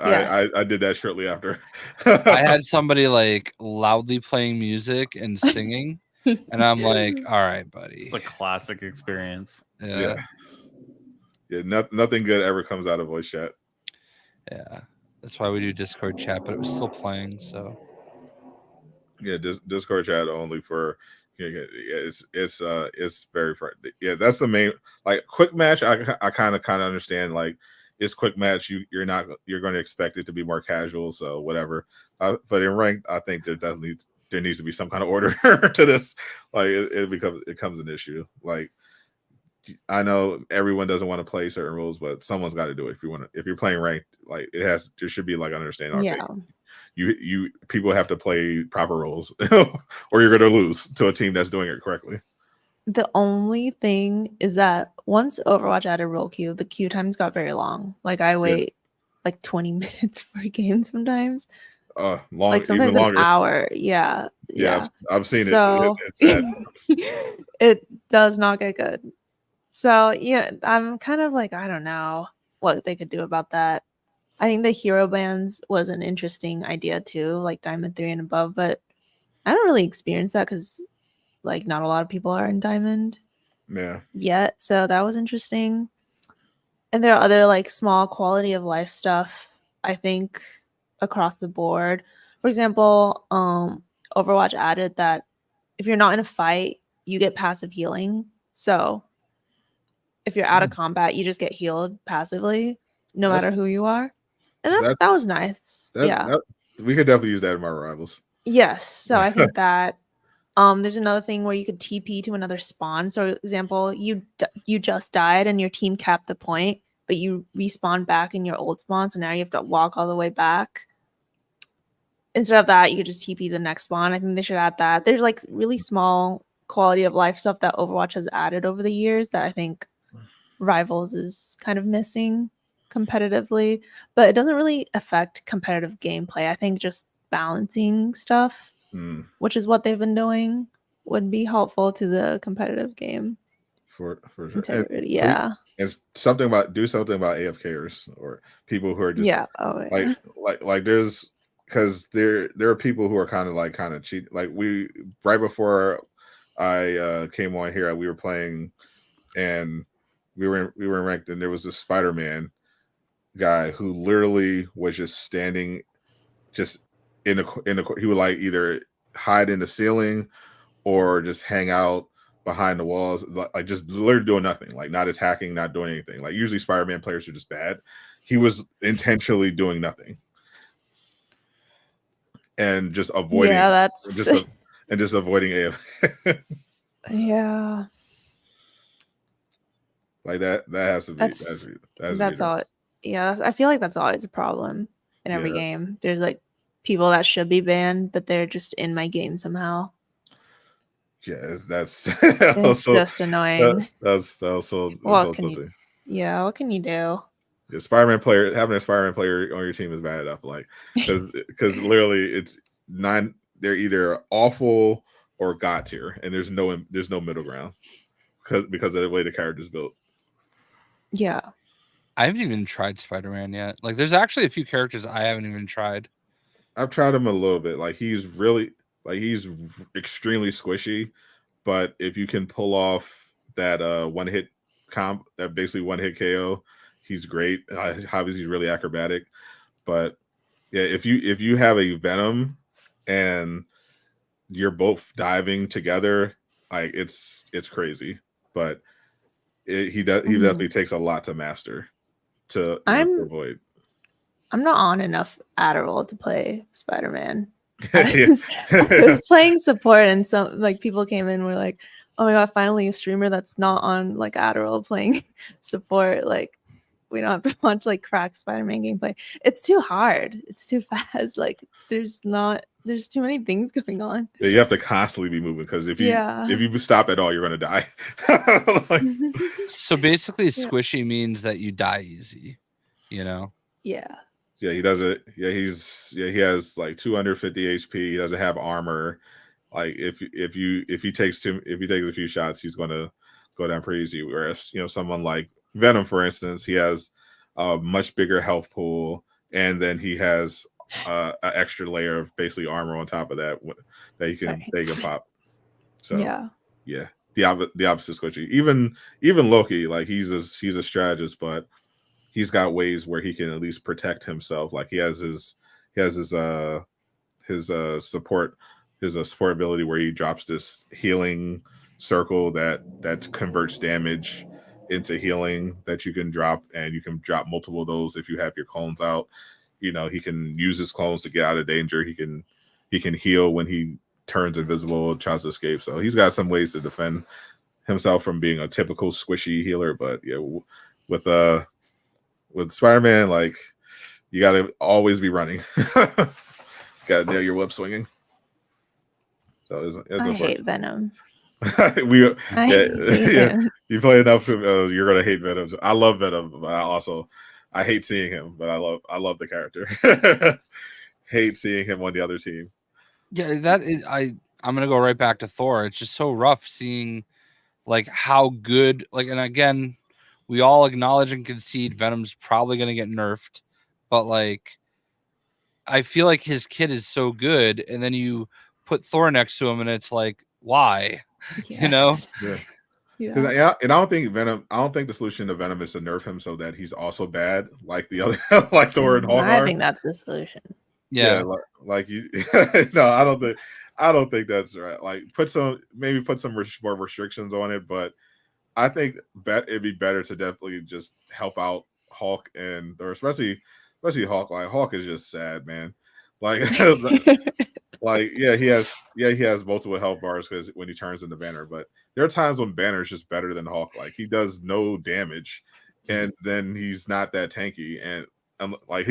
I did that shortly after. I had somebody like loudly playing music and singing, and I'm like, "All right, buddy." It's a classic experience. Yeah. Nothing good ever comes out of voice chat. Yeah, that's why we do Discord chat, but it was still playing. So yeah, Discord chat only for it's very friendly. Yeah, that's the main like quick match. I kind of understand like. It's quick match. You're going to expect it to be more casual, so whatever. But in ranked, I think there needs to be some kind of order to this. Like it becomes an issue. Like I know everyone doesn't want to play certain rules, but someone's got to do it. If you're playing ranked, like there should be like understanding. Okay, you people have to play proper roles, or you're going to lose to a team that's doing it correctly. The only thing is that once Overwatch added roll queue, the queue times got very long. Like I wait like 20 minutes for a game sometimes. Long, like sometimes even longer. An hour. Yeah. I've seen so, it. It does not get good. So yeah, I'm kind of like, I don't know what they could do about that. I think the hero bands was an interesting idea too, like Diamond 3 and above, but I don't really experience that because like not a lot of people are in Diamond yet, so that was interesting. And there are other like small quality of life stuff I think across the board. For example, Overwatch added that if you're not in a fight, you get passive healing. So if you're out of combat, you just get healed passively no matter who you are. And that was nice. We could definitely use that in my rivals. Yes, so I think that there's another thing where you could TP to another spawn. So, for example, you just died and your team capped the point, but you respawn back in your old spawn. So now you have to walk all the way back. Instead of that, you could just TP the next spawn. I think they should add that. There's like really small quality of life stuff that Overwatch has added over the years that I think Rivals is kind of missing competitively, but it doesn't really affect competitive gameplay. I think just balancing stuff, which is what they've been doing, would be helpful to the competitive game. For sure. And it's something about AFKers or people who are just like there's because there are people who are kind of cheat. Like right before I came on here, we were playing and we were in ranked, and there was this Spider-Man guy who literally was just standing just in the he would like either hide in the ceiling or just hang out behind the walls, like just literally doing nothing, like not attacking, not doing anything. Like usually Spider-Man players are just bad. He was intentionally doing nothing. and just avoiding. Yeah, that's just avoiding AF. yeah. Like that has to be That's all. Yeah, I feel like that's always a problem in every game. There's like people that should be banned, but they're just in my game somehow. Yeah, that's It's also just annoying. That's also What can you do? Yeah, Spider-Man player, having a Spider-Man player on your team is bad enough. Like, because literally it's 9. They're either awful or god tier, and there's no middle ground because of the way the character's built. Yeah, I haven't even tried Spider-Man yet. Like, there's actually a few characters I haven't even tried. I've tried him a little bit. Like, he's extremely squishy, but if you can pull off that one hit comp, that basically one hit KO, he's great. Obviously, he's really acrobatic. But yeah, if you have a Venom and you're both diving together, like it's crazy. But he definitely takes a lot to master to avoid. I'm not on enough Adderall to play Spider-Man. I was playing support, and some like people came in and were like, "Oh my god, finally a streamer that's not on like Adderall playing support." Like, we don't have to watch like crack Spider-Man gameplay. It's too hard. It's too fast. Like, there's too many things going on. Yeah, you have to constantly be moving because if you stop at all, you're gonna die. So basically, squishy means that you die easy. You know. Yeah. Yeah, he does it. Yeah, he has like 250 HP. He doesn't have armor. Like if he takes a few shots, he's gonna go down pretty easy. Whereas someone like Venom, for instance, he has a much bigger health pool, and then he has an extra layer of basically armor on top of that they can pop. So yeah, the opposite squishy. Even Loki, like he's a strategist, but he's got ways where he can at least protect himself. Like he has his support ability where he drops this healing circle that converts damage into healing that you can drop, and you can drop multiple of those if you have your clones out. He can use his clones to get out of danger. He can heal when he turns invisible, tries to escape. So he's got some ways to defend himself from being a typical squishy healer. But yeah, with Spider-Man, like you got to always be running. Got to nail your web swinging. So it's I hate Venom. You play enough, you're gonna hate Venom. I love Venom, but I hate seeing him. But I love the character. Hate seeing him on the other team. Yeah, I'm gonna go right back to Thor. It's just so rough seeing like how good, like, and again, we all acknowledge and concede Venom's probably gonna get nerfed, but like I feel like his kid is so good, and then you put Thor next to him, and it's like, why? Yes. Yeah. And I don't think the solution to Venom is to nerf him so that he's also bad like the other like Thor and Hulk. I think that's the solution. Yeah, like you. No, I don't think that's right. Like put some more restrictions on it, but I think it'd be better to definitely just help out Hulk and Thor, especially Hulk. Like Hulk is just sad, man. Like like he has multiple health bars because when he turns into Banner, but there are times when Banner is just better than Hulk. Like he does no damage, and then he's not that tanky. And like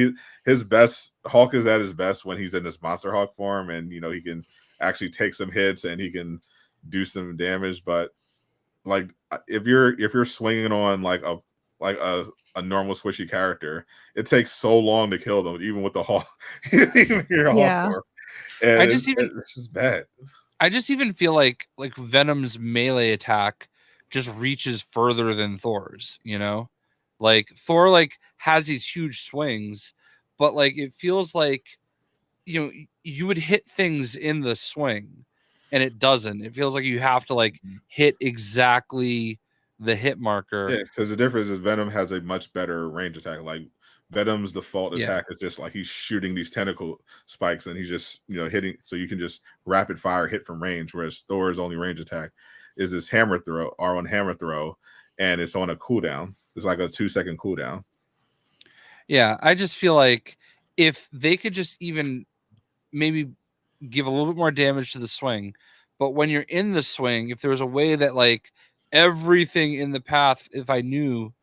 his best Hulk is at his best when he's in this Monster Hulk form, and he can actually take some hits and he can do some damage. But like if you're swinging on like a normal squishy character, it takes so long to kill them, even with the Hulk. Even your Hulk form. And it's just bad. I just even feel like Venom's melee attack just reaches further than Thor's, like Thor like has these huge swings, but like it feels like you would hit things in the swing and it doesn't. It feels like you have to like hit exactly the hit marker. Yeah, because the difference is Venom has a much better range attack. Like Venom's default attack is just like he's shooting these tentacle spikes and he's just hitting, so you can just rapid fire hit from range, whereas Thor's only range attack is this hammer throw, R1 hammer throw, and it's on a cooldown. It's like a 2-second cooldown. Yeah, I just feel like if they could just even maybe give a little bit more damage to the swing. But when you're in the swing, if there was a way that like everything in the path, if I knew,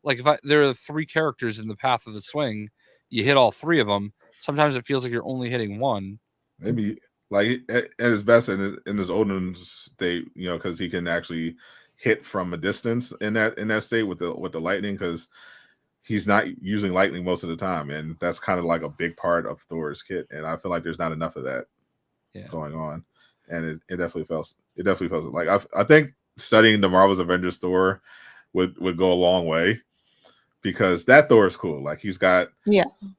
like if there are 3 characters in the path of the swing, you hit all 3 of them. Sometimes it feels like you're only hitting one. Maybe like at his best in his olden state, you know, because he can actually hit from a distance in that state with the lightning, because he's not using lightning most of the time, and that's kind of like a big part of Thor's kit. And I feel like there's not enough of that going on, and it definitely feels like I think studying the Marvel's Avengers Thor would go a long way, because that Thor is cool. Like he's got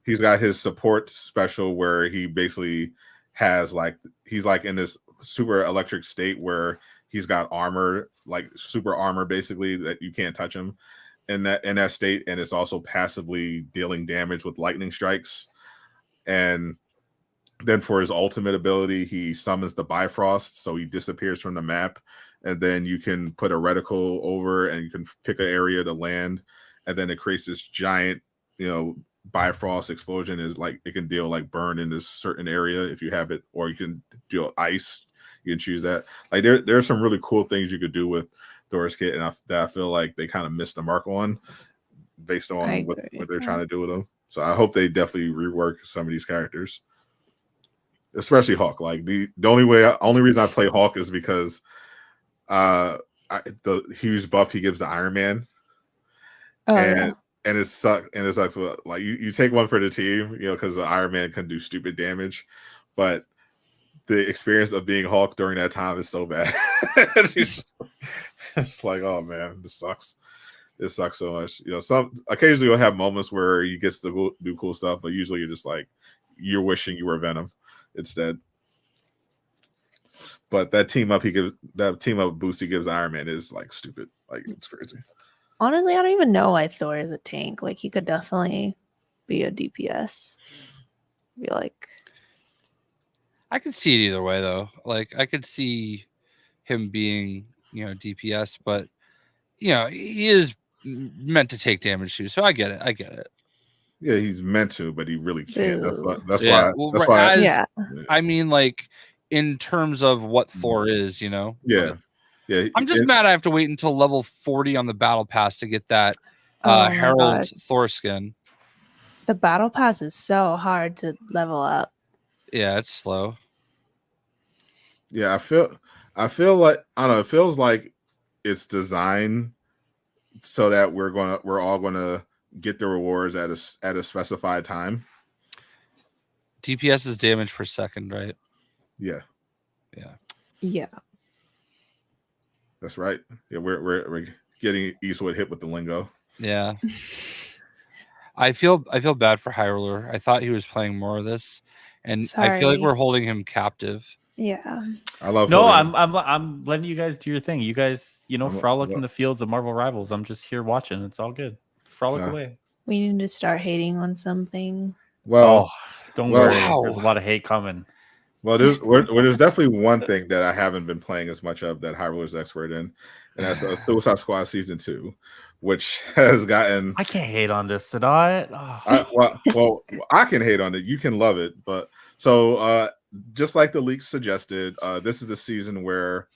his support special where he basically has he's in this super electric state where he's got armor, like super armor, basically that you can't touch him in that state, and it's also passively dealing damage with lightning strikes. And then for his ultimate ability, he summons the Bifrost, so he disappears from the map, and then you can put a reticle over and you can pick an area to land, and then it creates this giant, Bifrost explosion. Is like it can deal like burn in this certain area if you have it, or you can deal ice. You can choose that. Like there are some really cool things you could do with Thor's kit, and I feel like they kind of missed the mark on, based on what they're trying to do with them. So I hope they definitely rework some of these characters, especially Hulk. Like the only reason I play Hulk is because the huge buff he gives to Iron Man. And it sucks. And it sucks. Like you take one for the team, because the Iron Man can do stupid damage, but the experience of being Hulk during that time is so bad. It's like, oh man, this sucks. It sucks so much. Occasionally you'll have moments where he gets to do cool stuff, but usually you're just like, you're wishing you were Venom instead. But that team up boost he gives Iron Man is like stupid. Like it's crazy. Honestly, I don't even know why Thor is a tank. Like he could definitely be a DPS. Be like, I could see it either way though. Like I could see him being, DPS, but he is meant to take damage too. So I get it. Yeah, he's meant to, but he really can't. That's why. Why. I mean, like in terms of what Thor is, Yeah. But yeah. I'm just mad I have to wait until level 40 on the battle pass to get that Herald Thor skin. The battle pass is so hard to level up. Yeah, it's slow. Yeah, I feel like, I don't know, it feels like it's designed so that we're all gonna get the rewards at a specified time. DPS is damage per second, right? Yeah. That's right. Yeah, we're getting Eastwood hit with the lingo. Yeah. I feel bad for Highruler. I thought he was playing more of this, and I feel like we're holding him captive. Yeah. I love. No, I'm letting you guys do your thing. You guys, frolic in the fields of Marvel Rivals. I'm just here watching. It's all good. Frolic away. We need to start hating on something. Well, don't worry. There's a lot of hate coming. Well, there's definitely one thing that I haven't been playing as much of that Highruler's expert in, and that's Suicide Squad Season 2, which has gotten. I can't hate on this, did I? Well, I can hate on it. You can love it, but so just like the leaks suggested, this is the season where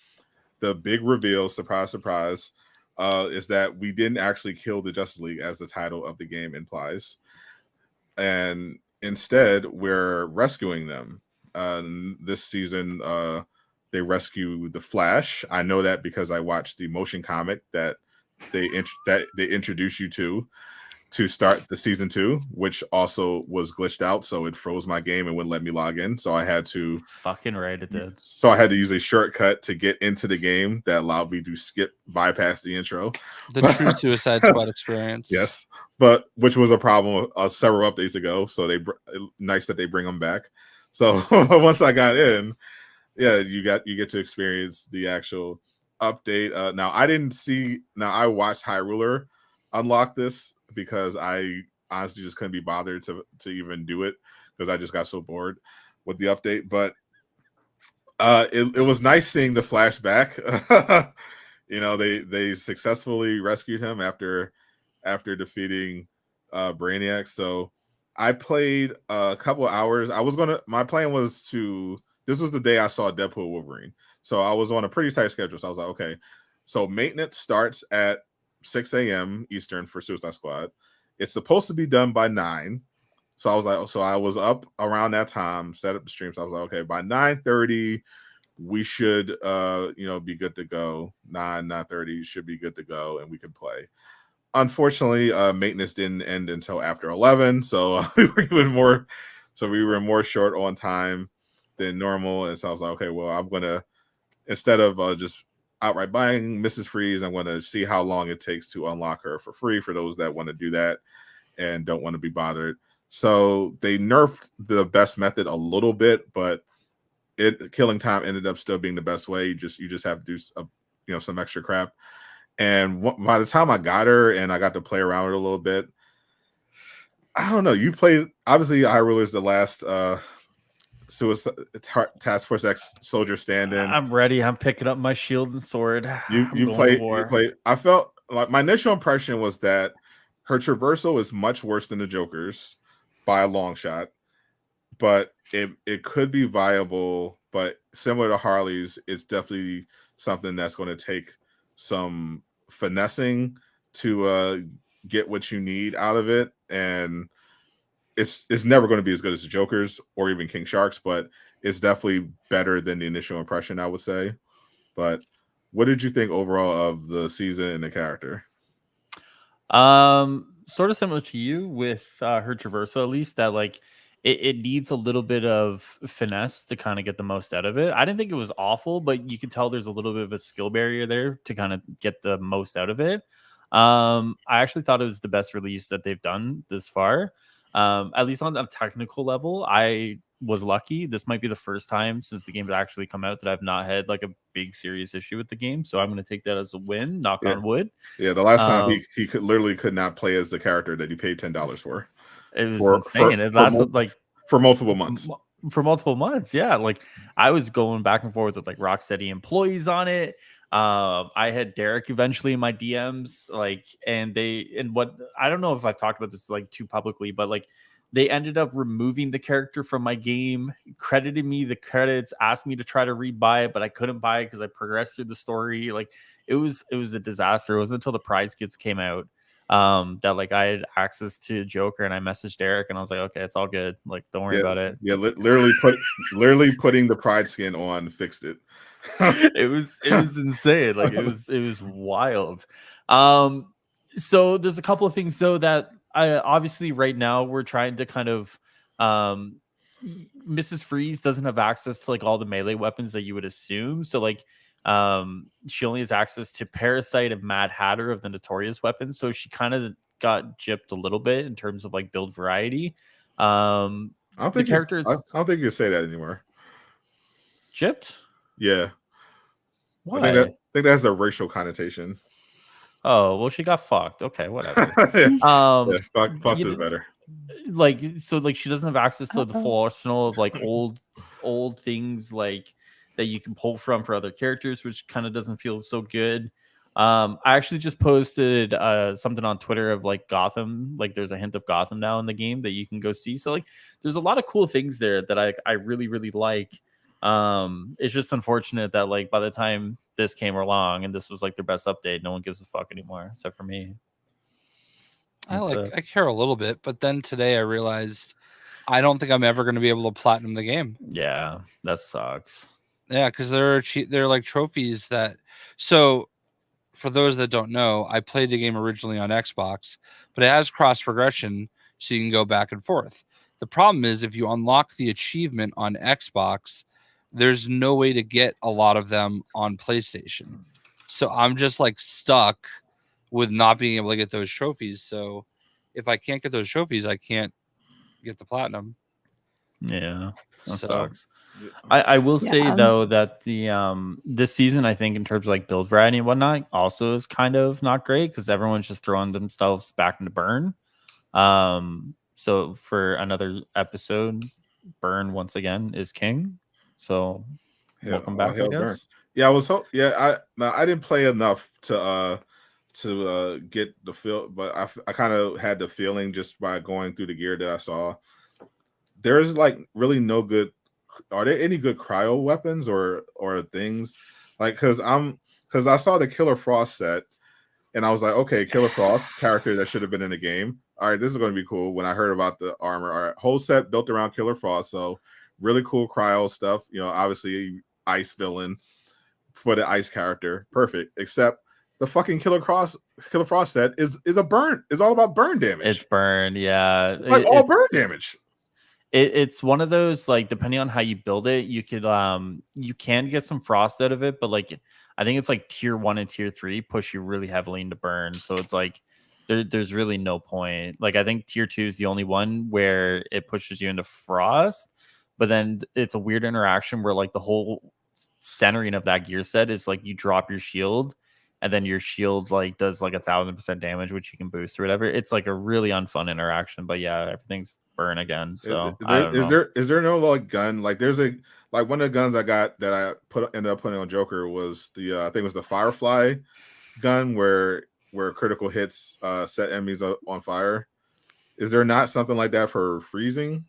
the big reveal, surprise, surprise, is that we didn't actually kill the Justice League, as the title of the game implies, and instead we're rescuing them. This season, they rescue the Flash. I know that because I watched the motion comic that they introduce you to start the season 2, which also was glitched out, so it froze my game and wouldn't let me log in. So I had to fucking right, it did. So I had to use a shortcut to get into the game that allowed me to bypass the intro. The true Suicide Squad experience. Yes, but which was a problem several updates ago. So nice that they bring them back. So once I got in, you get to experience the actual update. Now I watched Highruler unlock this because I honestly just couldn't be bothered to even do it because I just got so bored with the update. But it was nice seeing the flashback. They successfully rescued him after defeating Brainiac. So I played a couple of hours. My plan was this was the day I saw Deadpool and Wolverine. So I was on a pretty tight schedule. So I was like, okay. So maintenance starts at 6 a.m. Eastern for Suicide Squad. It's supposed to be done by 9. So I was like, so I was up around that time, set up the stream. So I was like, okay, by 9:30, we should be good to go. 9:30 should be good to go, and we can play. Unfortunately, maintenance didn't end until after 11, so we were more short on time than normal. And so I was like, okay, well, I'm gonna, instead of just outright buying Mrs. Freeze, I'm gonna see how long it takes to unlock her for free for those that want to do that and don't want to be bothered. So they nerfed the best method a little bit, but killing time ended up still being the best way. You just have to do some extra crap. And by the time I got her and I got to play around with her a little bit, I don't know. You played, obviously, Highruler is the last Suicide Task Force X soldier stand-in. I'm ready. I'm picking up my shield and sword. You played. I felt like my initial impression was that her traversal is much worse than the Joker's by a long shot, but it could be viable. But similar to Harley's, it's definitely something that's going to take some finessing to get what you need out of it, and it's never going to be as good as the Joker's or even King Shark's, but it's definitely better than the initial impression, I would say. But what did you think overall of the season and the character? Sort of similar to you with her traversal, at least, that like it needs a little bit of finesse to kind of get the most out of it. I didn't think it was awful, but you can tell there's a little bit of a skill barrier there to kind of get the most out of it. I actually thought it was the best release that they've done this far. At least on a technical level, I was lucky. This might be the first time since the game has actually come out that I've not had like a big serious issue with the game. So I'm going to take that as a win, knock on wood. Yeah, the last time he could not play as the character that he paid $10 for. It was insane. It lasted for multiple months. For multiple months, yeah. Like I was going back and forth with like Rocksteady employees on it. I had Derek eventually in my DMs, what I don't know if I've talked about this like too publicly, but like they ended up removing the character from my game, credited me the credits, asked me to try to rebuy it, but I couldn't buy it because I progressed through the story. Like it was a disaster. It wasn't until the prize kits came out that like I had access to Joker, and I messaged Derek and I was like, okay, it's all good. Like, don't worry about it. Yeah, literally putting the pride skin on fixed it. it was insane. Like it was wild. So there's a couple of things though that obviously right now we're trying to kind of Mrs. Freeze doesn't have access to like all the melee weapons that you would assume. So like she only has access to Parasite and Mad Hatter of the Notorious weapons. So she kind of got gypped a little bit in terms of like build variety. I don't think you can say that anymore. Gypped? Yeah. Why? I think that's a racial connotation. Oh, well, she got fucked. Okay, whatever. Fucked is better. Like, so like she doesn't have access to the full arsenal of like old things like that you can pull from for other characters, which kind of doesn't feel so good. I actually just posted something on Twitter of like Gotham. Like there's a hint of Gotham now in the game that you can go see. So like there's a lot of cool things there that I really, really like. It's just unfortunate that like by the time this came along and this was like their best update, no one gives a fuck anymore except for me. I care a little bit, but then today I realized I don't think I'm ever going to be able to platinum the game. Yeah, that sucks. Yeah, because they're like trophies that. So for those that don't know, I played the game originally on Xbox, but it has cross progression, so you can go back and forth. The problem is if you unlock the achievement on Xbox, there's no way to get a lot of them on PlayStation. So I'm just like stuck with not being able to get those trophies. So if I can't get those trophies, I can't get the platinum. Yeah, that sucks. I will say though that the this season, I think in terms of like build variety and whatnot, also is kind of not great because everyone's just throwing themselves back into Burn. So for another episode, Burn once again is king. So welcome back, I guess. Burn. Yeah, I didn't play enough to to get the feel, but I kind of had the feeling just by going through the gear that I saw. There's like really no good. Are there any good cryo weapons or things? Like, because I saw the Killer Frost set, and I was like, okay, Killer Frost character that should have been in the game. All right, this is going to be cool. When I heard about the armor, all right, whole set built around Killer Frost, so really cool cryo stuff. You know, obviously ice villain for the ice character, perfect. Except the fucking Killer Frost set is a burn. It's all about burn damage. It's burn, yeah. Like all burn damage. It's one of those, like, depending on how you build it, you could you can get some frost out of it, but like I think it's like tier 1 and tier 3 push you really heavily into burn. So it's like there's really no point. Like I think tier 2 is the only one where it pushes you into frost, but then it's a weird interaction where like the whole centering of that gear set is like you drop your shield and then your shield like does like 1,000% damage, which you can boost or whatever. It's like a really unfun interaction, but yeah, everything's burn again. So is there no like gun? Like there's a like one of the guns I got that I ended up putting on Joker was the I think it was the Firefly gun where critical hits set enemies on fire. Is there not something like that for freezing?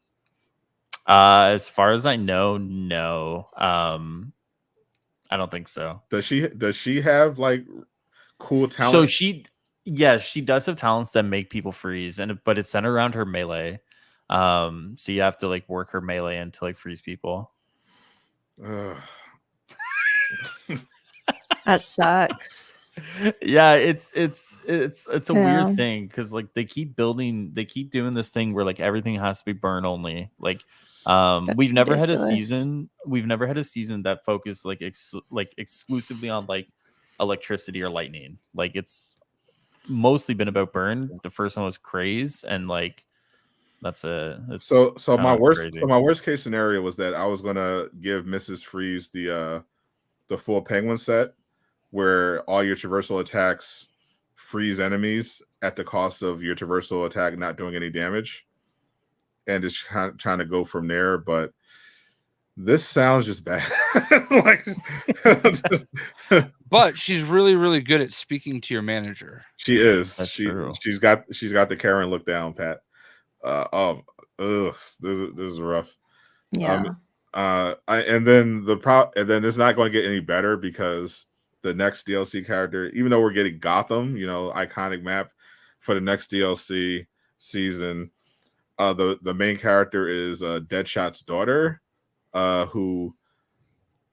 As far as I know, no. I don't think so. Does she have like cool talent? So she does have talents that make people freeze, but it's centered around her melee. So you have to like work her melee in to like freeze people. That sucks. Yeah, it's a weird thing because like they keep doing this thing where like everything has to be burn only. Like we've never had a season that focused like exclusively on like electricity or lightning. Like it's mostly been about burn. The first one was craze, and like that's it. So my worst case scenario was that I was gonna give Mrs. Freeze the full penguin set, where all your traversal attacks freeze enemies at the cost of your traversal attack not doing any damage, and just trying to go from there. But this sounds just bad. But she's really, really good at speaking to your manager. She is. That's true. She's got the Karen look down, Pat. This is rough. Yeah. And then it's not going to get any better because the next DLC character, even though we're getting Gotham, you know, iconic map for the next DLC season, the main character is Deadshot's daughter, who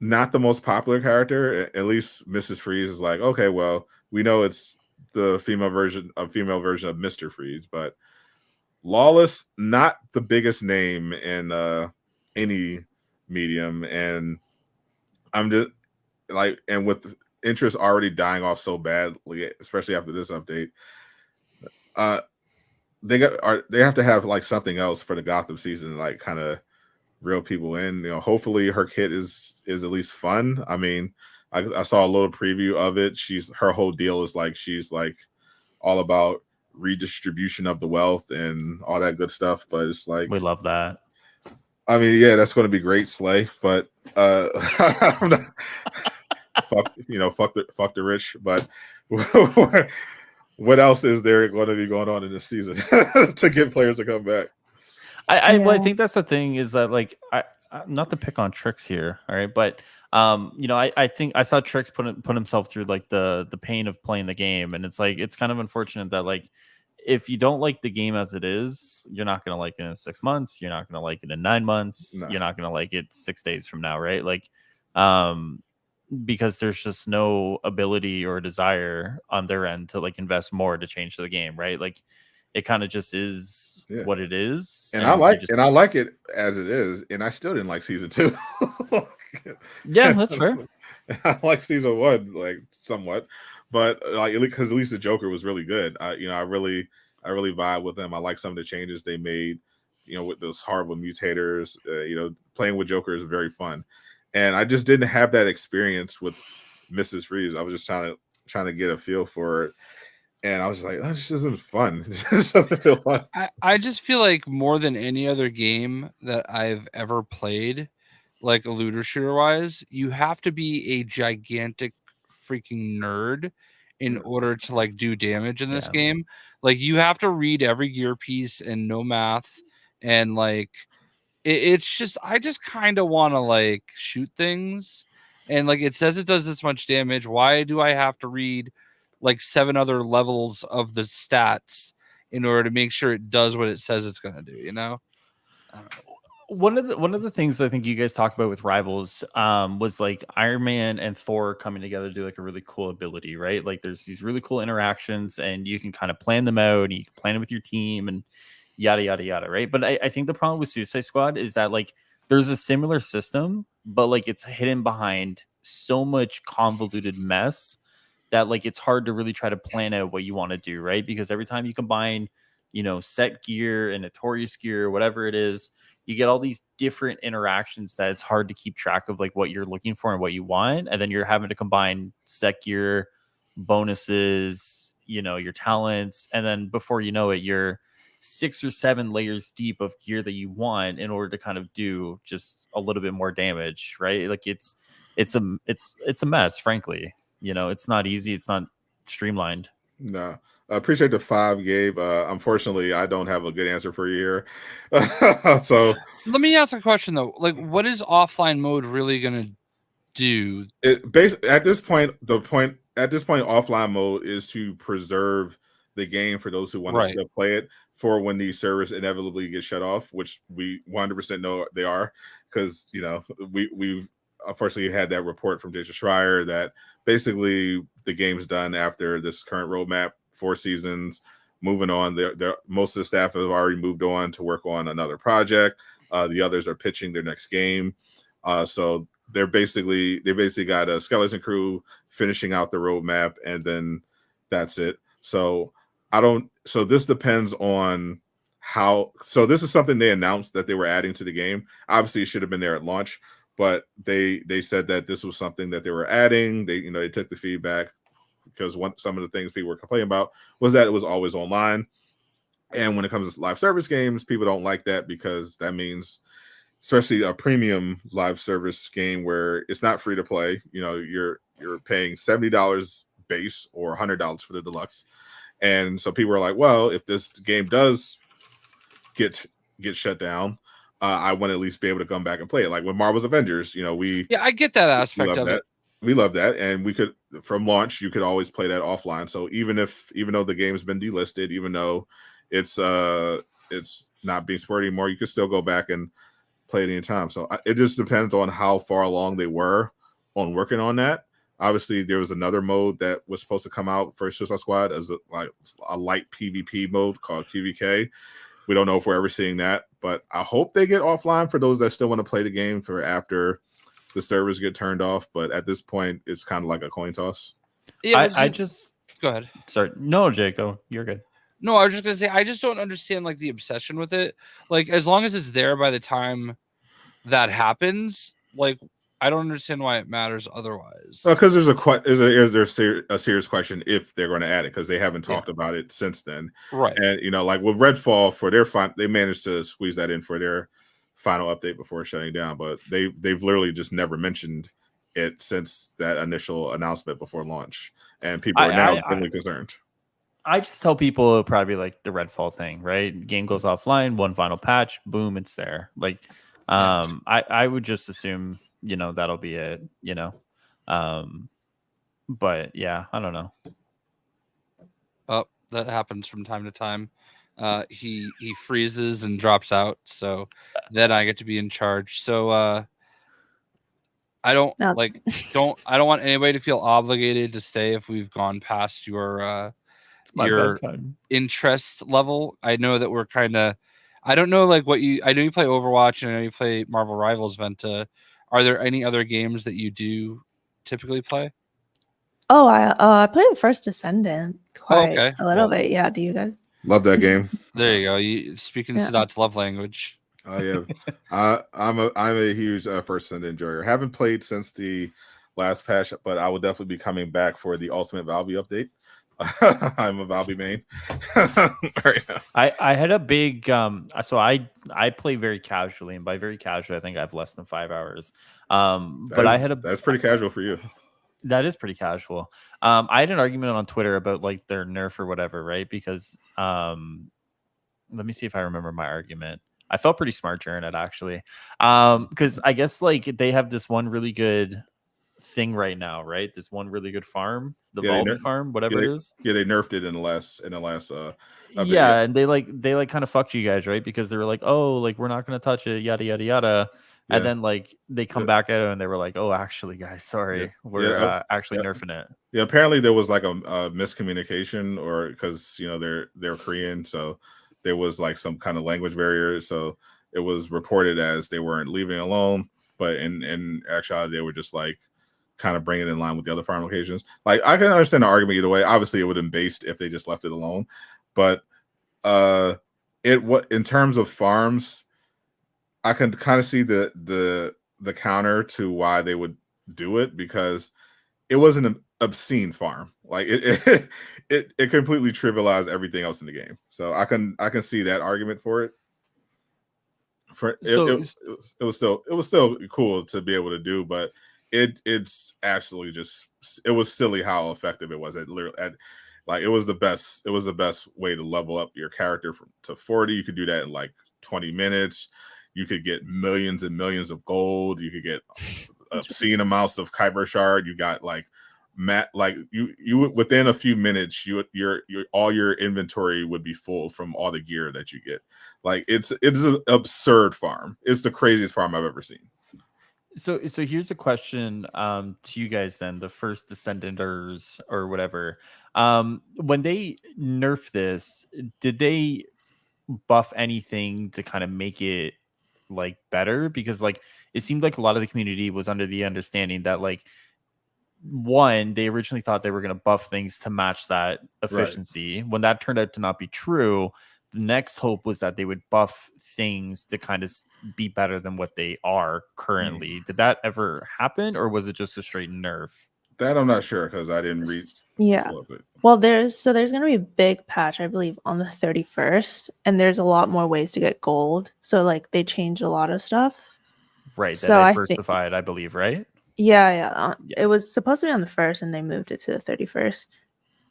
not the most popular character. At least Mrs. Freeze is like, okay, well, we know it's the female version of Mr. Freeze, but Lawless, not the biggest name in any medium, and I'm just like, and with interest already dying off so badly, especially after this update, they have to have like something else for the Gotham season, like kind of reel people in. You know, hopefully her kit is at least fun. I mean, I saw a little preview of it. Her whole deal is like she's like all about redistribution of the wealth and all that good stuff, but it's like we love that. I mean, yeah, that's going to be great, Slay, but fuck the rich. But what else is there going to be going on in this season to get players to come back? I think that's the thing, is that like I not to pick on Trix here, all right, but you know, I think I saw Trix put himself through like the pain of playing the game, and it's like it's kind of unfortunate that like if you don't like the game as it is, you're not going to like it in 6 months, you're not going to like it in 9 months, you're not going to like it 6 days from now, right? Like because there's just no ability or desire on their end to like invest more to change the game, right? Like it kind of just is what it is, and I like it as it is, and I still didn't like season 2. Yeah, that's fair. I like season 1 like somewhat, but like because at least the Joker was really good. I really vibe with them. I like some of the changes they made, you know, with those horrible mutators. You know, playing with Joker is very fun, and I just didn't have that experience with Mrs. Freeze. I was just trying to get a feel for it, and I was like, oh, this isn't fun. This doesn't feel fun. I just feel like more than any other game that I've ever played, like a looter shooter wise, you have to be a gigantic freaking nerd in order to like do damage in this game. Like you have to read every gear piece and know math, and like it's just I just kind of want to like shoot things, and like it says it does this much damage. Why do I have to read like 7 other levels of the stats in order to make sure it does what it says it's gonna do? You know. I don't know. One of the things I think you guys talked about with Rivals was like Iron Man and Thor coming together to do like a really cool ability, right? Like there's these really cool interactions and you can kind of plan them out and you can plan it with your team and yada yada yada, right? But I think the problem with Suicide Squad is that like there's a similar system, but like it's hidden behind so much convoluted mess that like it's hard to really try to plan out what you want to do, right? Because every time you combine, you know, set gear and notorious gear, whatever it is, you get all these different interactions that it's hard to keep track of like what you're looking for and what you want. And then you're having to combine set gear, bonuses, you know, your talents. And then before you know it, you're 6 or 7 layers deep of gear that you want in order to kind of do just a little bit more damage, right? Like it's a mess, frankly. You know, it's not easy. It's not streamlined. No. I appreciate the 5, Gabe. Unfortunately, I don't have a good answer for you here. So let me ask a question though. Like, what is offline mode really gonna do? At this point, offline mode is to preserve the game for those who want to still play it for when these servers inevitably get shut off, which we 100% know they are, because you know we've unfortunately had that report from Jason Schreier that basically the game's done after this current roadmap. 4 seasons, moving on. Most of the staff have already moved on to work on another project. The others are pitching their next game. So they basically got a skeleton crew finishing out the roadmap, and then that's it. So this depends on how. So this is something they announced that they were adding to the game. Obviously, it should have been there at launch, but they said that this was something that they were adding. They took the feedback. Because some of the things people were complaining about was that it was always online. And when it comes to live service games, people don't like that because that means, especially a premium live service game where it's not free to play, you know, you're paying $70 base or $100 for the deluxe. And so people are like, well, if this game does get shut down, I want to at least be able to come back and play it. Like with Marvel's Avengers, you know, I get that aspect of it. We love that, and we could from launch. You could always play that offline. So even though the game's been delisted, even though it's not being supported anymore, you could still go back and play it anytime. So it just depends on how far along they were on working on that. Obviously, there was another mode that was supposed to come out for Suicide Squad as a light PvP mode called QVK. We don't know if we're ever seeing that, but I hope they get offline for those that still want to play the game for after the servers get turned off. But at this point, it's kind of like a coin toss. Yeah, I just go ahead. Sorry, no, Jaco, you're good. No, I was just gonna say I just don't understand like the obsession with it. Like as long as it's there by the time that happens, like I don't understand why it matters otherwise. Because there's a serious question if they're going to add it, because they haven't talked about it since then. Right. And you know, like with Redfall for their they managed to squeeze that in for their final update before shutting down, but they've literally just never mentioned it since that initial announcement before launch, and people are now really concerned. I just tell people it'll probably be like the Redfall thing, right? Game goes offline, one final patch, boom, it's there. Like, I would just assume, you know, that'll be it, you know. But yeah, I don't know. Oh, that happens from time to time. He freezes and drops out, so then I get to be in charge. So I don't want anybody to feel obligated to stay if we've gone past your interest level. I know that we're kind of, I don't know like I know you play Overwatch and I know you play Marvel Rivals, Venta. Are there any other games that you do typically play? Oh, I play the First Descendant quite a little bit. Yeah, do you guys? Love that game. There you go. You speaking Sadat's love language. Oh yeah, I'm a huge First Descendant enjoyer. Haven't played since the last patch, but I will definitely be coming back for the Ultimate Valby update. I'm a Valby main. Right now. I had a big so I play very casually, and by very casually I think I have less than 5 hours. But I had that's pretty casual for you. That is pretty casual. I had an argument on Twitter about like their nerf or whatever, right? Because let me see if I remember my argument. I felt pretty smart during it actually. Because I guess like they have this one really good thing right now, right? This one really good farm, the Valby farm, whatever it is. Yeah, they nerfed it in the last update, yeah, and they kind of fucked you guys, right? Because they were like, oh, like we're not gonna touch it, yada yada yada. Yeah. And then like they come back at it and they were like, oh, actually, guys, sorry, we're actually nerfing it. Yeah, apparently there was like a miscommunication, or because they're Korean, so there was like some kind of language barrier. So it was reported as they weren't leaving alone, but in actuality they were just like kind of bringing it in line with the other farm locations. Like I can understand the argument either way. Obviously, it would have been based if they just left it alone, but in terms of farms, I can kind of see the counter to why they would do it, because it wasn't an obscene farm. Like it completely trivialized everything else in the game. So I can see that argument for it. It was still cool to be able to do, but it's actually just, it was silly how effective it was. It was the best way to level up your character to 40. You could do that in like 20 minutes. You could get millions and millions of gold. You could get obscene amounts of Kyber shard. You got like you within a few minutes, your all your inventory would be full from all the gear that you get. Like it's an absurd farm. It's the craziest farm I've ever seen. So here's a question to you guys then, the First Descendanters or whatever. When they nerf this, did they buff anything to kind of make it like better? Because like it seemed like a lot of the community was under the understanding that like one, they originally thought they were going to buff things to match that efficiency. Right. When that turned out to not be true, the next hope was that they would buff things to kind of be better than what they are currently. Did that ever happen, or was it just a straight nerf? That I'm not sure, because I didn't read. Yeah. Well, there's going to be a big patch, I believe, on the 31st, and there's a lot more ways to get gold. So like they changed a lot of stuff. Right. So that diversified, I believe, right? Yeah. It was supposed to be on the 1st, and they moved it to the 31st.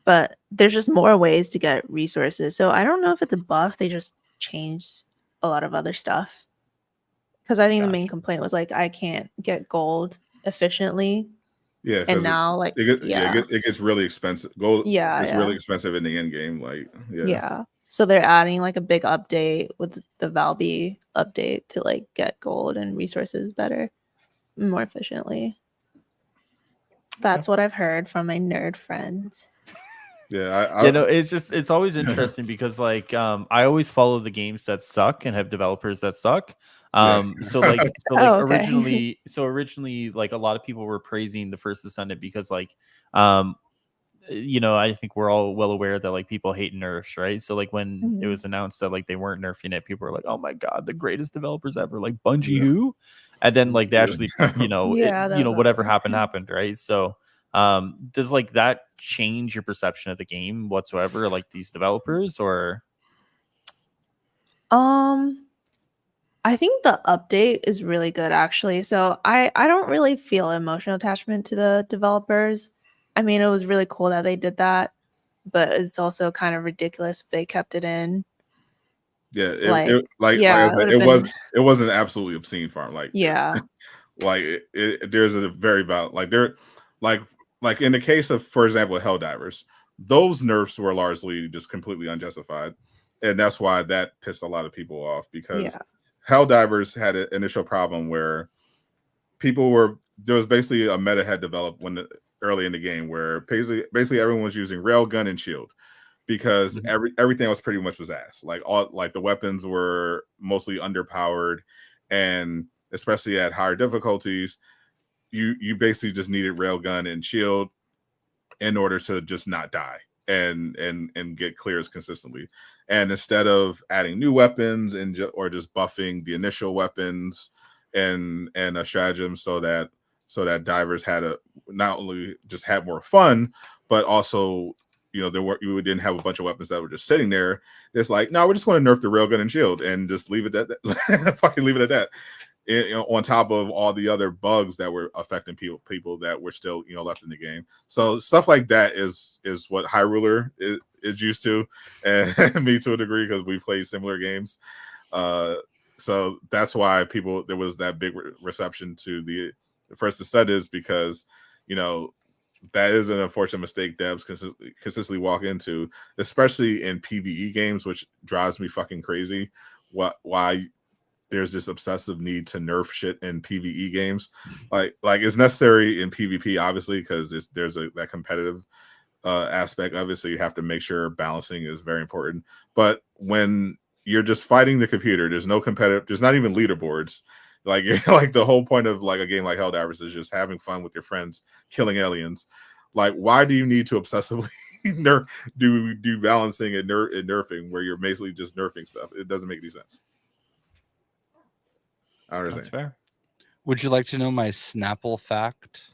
But there's just more ways to get resources. So I don't know if it's a buff. They just changed a lot of other stuff. Because I think the main complaint was like, I can't get gold efficiently. Yeah, and now like it gets really expensive. Gold is really expensive in the end game. Like so they're adding like a big update with the Valby update to like get gold and resources better, more efficiently. That's what I've heard from my nerd friends. Yeah, it's always interesting because like I always follow the games that suck and have developers that suck. Originally like a lot of people were praising the First Descendant because like I think we're all well aware that like people hate nerfs, right? So like when it was announced that like they weren't nerfing it, people were like, oh my god, the greatest developers ever, like Bungie who? And then like they actually whatever happened, right? So does like that change your perception of the game whatsoever, like these developers, or I think the update is really good actually. So I don't really feel emotional attachment to the developers. I mean, it was really cool that they did that, but it's also kind of ridiculous if they kept it in. Yeah, it was an absolutely obscene farm. Like there's a very valid like in the case of, for example, Helldivers, those nerfs were largely just completely unjustified, and that's why that pissed a lot of people off, because Helldivers had an initial problem where there was basically a meta had developed early in the game where basically everyone was using railgun and shield, because everything else pretty much was ass. Like the weapons were mostly underpowered, and especially at higher difficulties, you basically just needed railgun and shield in order to just not die and get clears consistently. And instead of adding new weapons or just buffing the initial weapons and a stratagem so that divers had not only just had more fun, but also you didn't have a bunch of weapons that were just sitting there. It's like, no, we're just going to nerf the railgun and shield and just leave it at that. Fucking leave it at that. on top of all the other bugs that were affecting people that were still left in the game. So stuff like that is what Highruler is used to, and me to a degree, because we played similar games. So that's why there was that big reception to the First Descendant, because that is an unfortunate mistake devs consistently walk into, especially in PvE games, which drives me fucking crazy. Why there's this obsessive need to nerf shit in PvE games. Like it's necessary in PvP, obviously, because there's that competitive aspect of it, so you have to make sure balancing is very important. But when you're just fighting the computer, there's no competitive, there's not even leaderboards. Like the whole point of like a game like Helldivers is just having fun with your friends, killing aliens. Like, why do you need to obsessively do balancing and nerfing where you're basically just nerfing stuff? It doesn't make any sense. I understand. That's fair. Would you like to know my Snapple fact?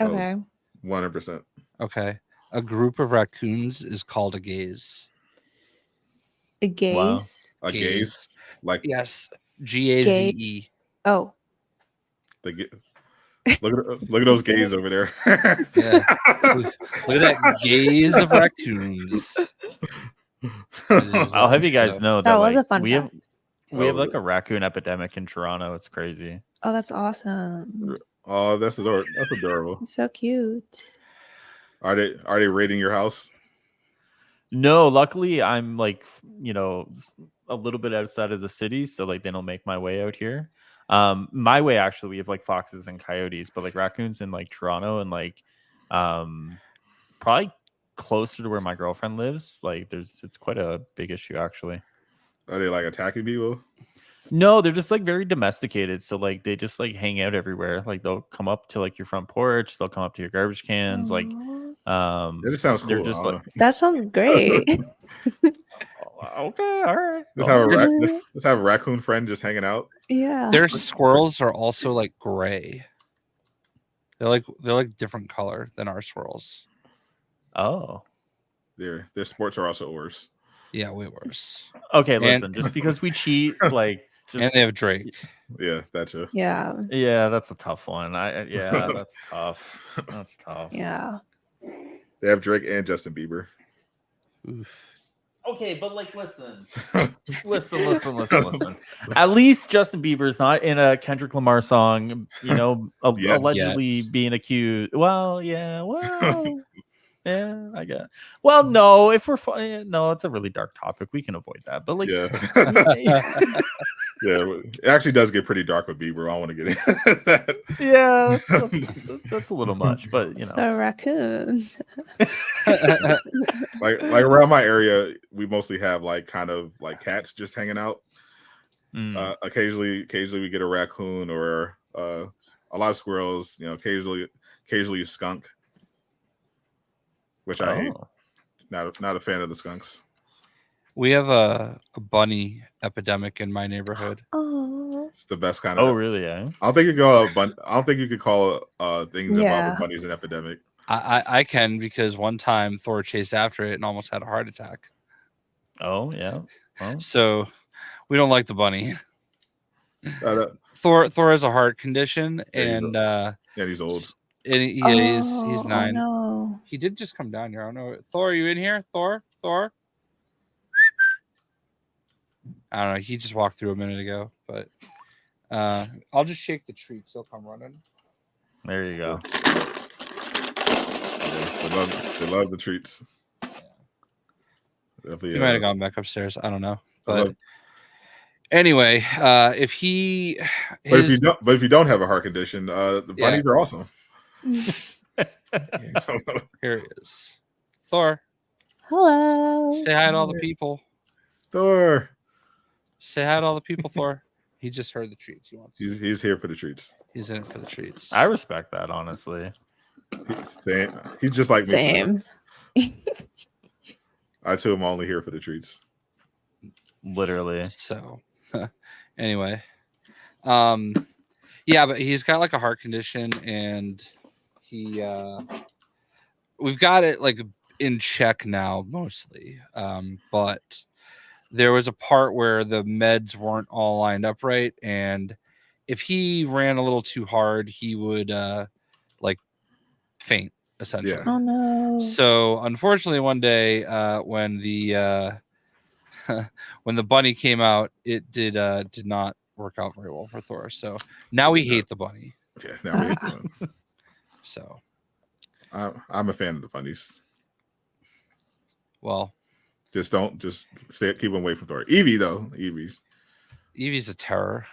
Okay. 100%. Okay. A group of raccoons is called a gaze. A gaze. A gaze? Like, yes. Gaze. Oh. Look at those gays over there. Yeah. Look at that gaze of raccoons. I'll have you guys know That was like, a fun we fact. have like a raccoon epidemic in Toronto. It's crazy. Oh, that's awesome. Oh, that's adorable. So cute. Are they raiding your house? No, luckily I'm like, a little bit outside of the city, so like they don't make my way out here. My way, actually, we have like foxes and coyotes, but like raccoons in like Toronto and like probably closer to where my girlfriend lives. Like it's quite a big issue, actually. Are they like attacking people? No, they're just like very domesticated. So like they just like hang out everywhere. Like they'll come up to like your front porch, they'll come up to your garbage cans. Like It just sounds cool. They're just like, that sounds great. okay, all right. Just have a raccoon friend just hanging out. Yeah. Their squirrels are also like gray. They're like different color than our squirrels. Oh. Their sports are also worse. Yeah, way worse. Okay, listen, just because we cheat, like just... And they have Drake. Yeah, that's it. Yeah. Yeah, that's a tough one. That's tough. That's tough. Yeah. They have Drake and Justin Bieber. Oof. Okay, but like, listen. At least Justin Bieber's not in a Kendrick Lamar song, allegedly being accused. Well, yeah, yeah, I guess. Well, no, if we're no, it's a really dark topic. We can avoid that. But like, yeah, it actually does get pretty dark with Bieber. I want to get into that. Yeah, that's a little much, but So raccoons. like around my area, we mostly have like kind of like cats just hanging out. Occasionally we get a raccoon or a lot of squirrels. Occasionally a skunk. Which I hate. Not a fan of the skunks. We have a bunny epidemic in my neighborhood. Oh, it's the best kind of. Oh, really? Yeah. I don't think you could call things involving bunnies an epidemic. I can, because one time Thor chased after it and almost had a heart attack. Oh yeah. Well. So we don't like the bunny. Thor has a heart condition, and he's old. And he's 9. No. He did just come down here. I don't know. Thor, are you in here? Thor? I don't know. He just walked through a minute ago, but I'll just shake the treats. He'll come running. There you go. They love the treats. He might have gone back upstairs. I don't know. But anyway, if you don't have a heart condition, the bunnies are awesome. Here he is. Thor. Hello. Say hi to all the people. Thor. Say hi to all the people, Thor. He just heard the treats. He's here for the treats. He's in it for the treats. I respect that, honestly. He's just like me. Same. I too am only here for the treats. Literally. So anyway. Yeah, but he's got like a heart condition, and we've got it like in check now mostly. But there was a part where the meds weren't all lined up right, and if he ran a little too hard, he would like faint essentially. Yeah. Oh no. So unfortunately, one day when the when the bunny came out, it did not work out very well for Thor. So now we hate the bunny. Yeah, now we hate the bunnies. So I'm a fan of the bunnies. well, Just keep them away from Thor. Evie's a terror.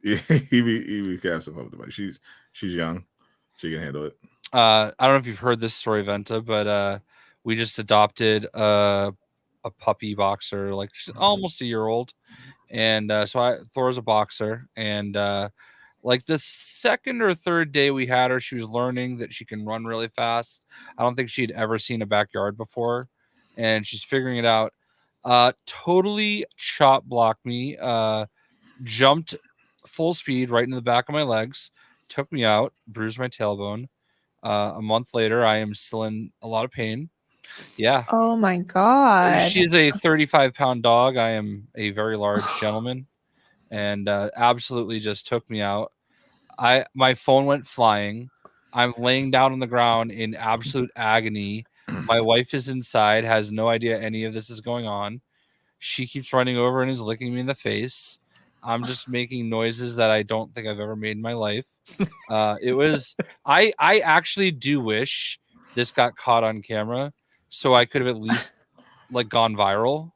Evie can have some fun with the bunny. She's young. She can handle it. I don't know if you've heard this story, Venta, but we just adopted a puppy boxer, like she's almost a year old, and so Thor's a boxer, and like the second or third day we had her, she was learning that she can run really fast. I don't think she'd ever seen a backyard before, and she's figuring it out. Totally chop blocked me, jumped full speed right into the back of my legs, took me out, bruised my tailbone. A month later, I am still in a lot of pain. Yeah. Oh my god. She's a 35-pound dog. I am a very large gentleman, and absolutely just took me out. My phone went flying. I'm laying down on the ground in absolute agony. My wife is inside, has no idea any of this is going on. She keeps running over and is licking me in the face. I'm just making noises that I don't think I've ever made in my life. It was. I actually do wish this got caught on camera, so I could have at least like gone viral.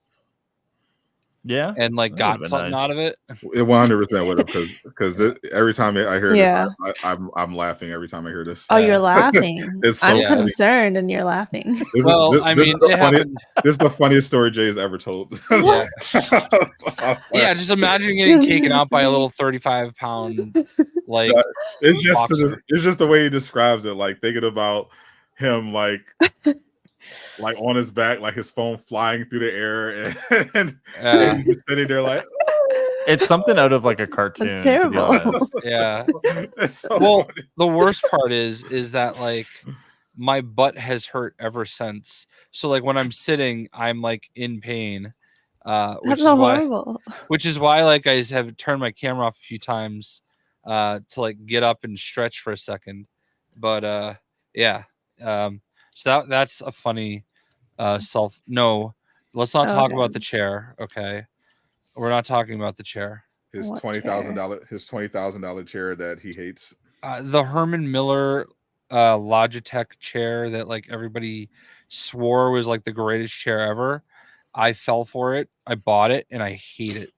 Yeah, and like got something out of it. It 100% would have, because every time I hear Yeah. this, I'm laughing every time I hear this. Oh, you're laughing. It's so I'm funny. concerned, and you're laughing. This is the funniest story Jay has ever told. Yeah. Yeah, just imagine getting taken out by a little 35-pound like. It's just the way he describes it. Like thinking about him, like on his back, like his phone flying through the air, and he's just sitting there like. It's something out of like a cartoon. That's terrible. To be honest. Yeah. It's so Well, funny. the worst part is that like my butt has hurt ever since. So like when I'm sitting, I'm like in pain. Which That's is so why, horrible. which is why like I have turned my camera off a few times to like get up and stretch for a second. But yeah. So that's a funny no, let's not talk Okay. about the chair. Okay. We're not talking about the chair. His What $20,000 chair that he hates. The Herman Miller Logitech chair that like everybody swore was like the greatest chair ever. I fell for it. I bought it and I hate it.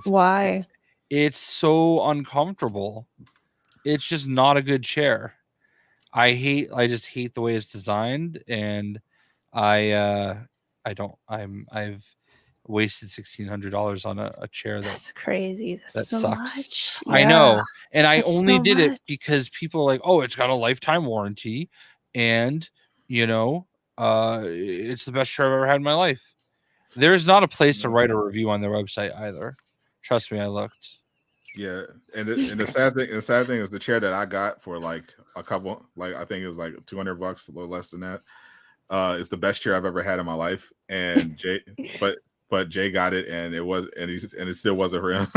Why? It's so uncomfortable. It's just not a good chair. I just hate the way it's designed, and I've wasted $1,600 on a chair That's crazy. That's that so sucks. much. I Yeah. know. And I That's only so did it much. because people are like, oh, it's got a lifetime warranty. And, it's the best chair I've ever had in my life. There's not a place to write a review on their website either. Trust me, I looked. Yeah, and the sad thing is the chair that I got for like a couple, like I think it was like $200, a little less than that. It's the best chair I've ever had in my life. And but Jay got it, and it still wasn't for him.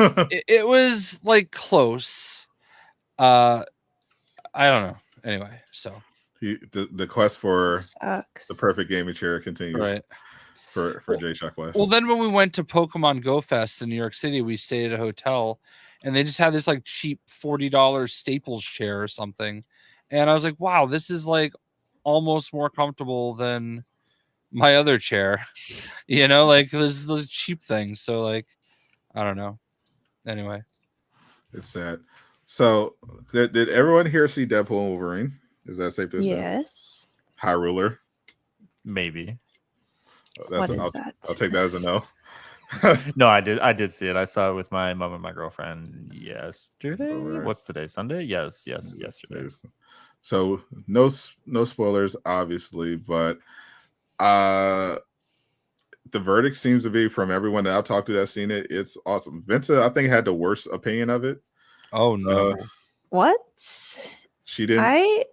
It was like close. I don't know. Anyway, so the quest for Sucks. the perfect gaming chair continues. right. For Jay Chuck West. Well, then when we went to Pokemon Go Fest in New York City, we stayed at a hotel, and they just had this like cheap $40 Staples chair or something, and I was like, wow, this is like almost more comfortable than my other chair. Like it was those cheap things. So like, I don't know. Anyway, It's sad. So did everyone here see Deadpool and Wolverine? Is that safe to say? Yes. Highruler. Maybe. What is that? I'll take that as a no. No, I did see it. I saw it with my mom and my girlfriend yesterday. Alright. What's today? Sunday? Yes, yesterday. So no spoilers, obviously, but the verdict seems to be, from everyone that I've talked to that's seen it, it's awesome. Vincent, I think, had the worst opinion of it. oh no, What? She didn't. I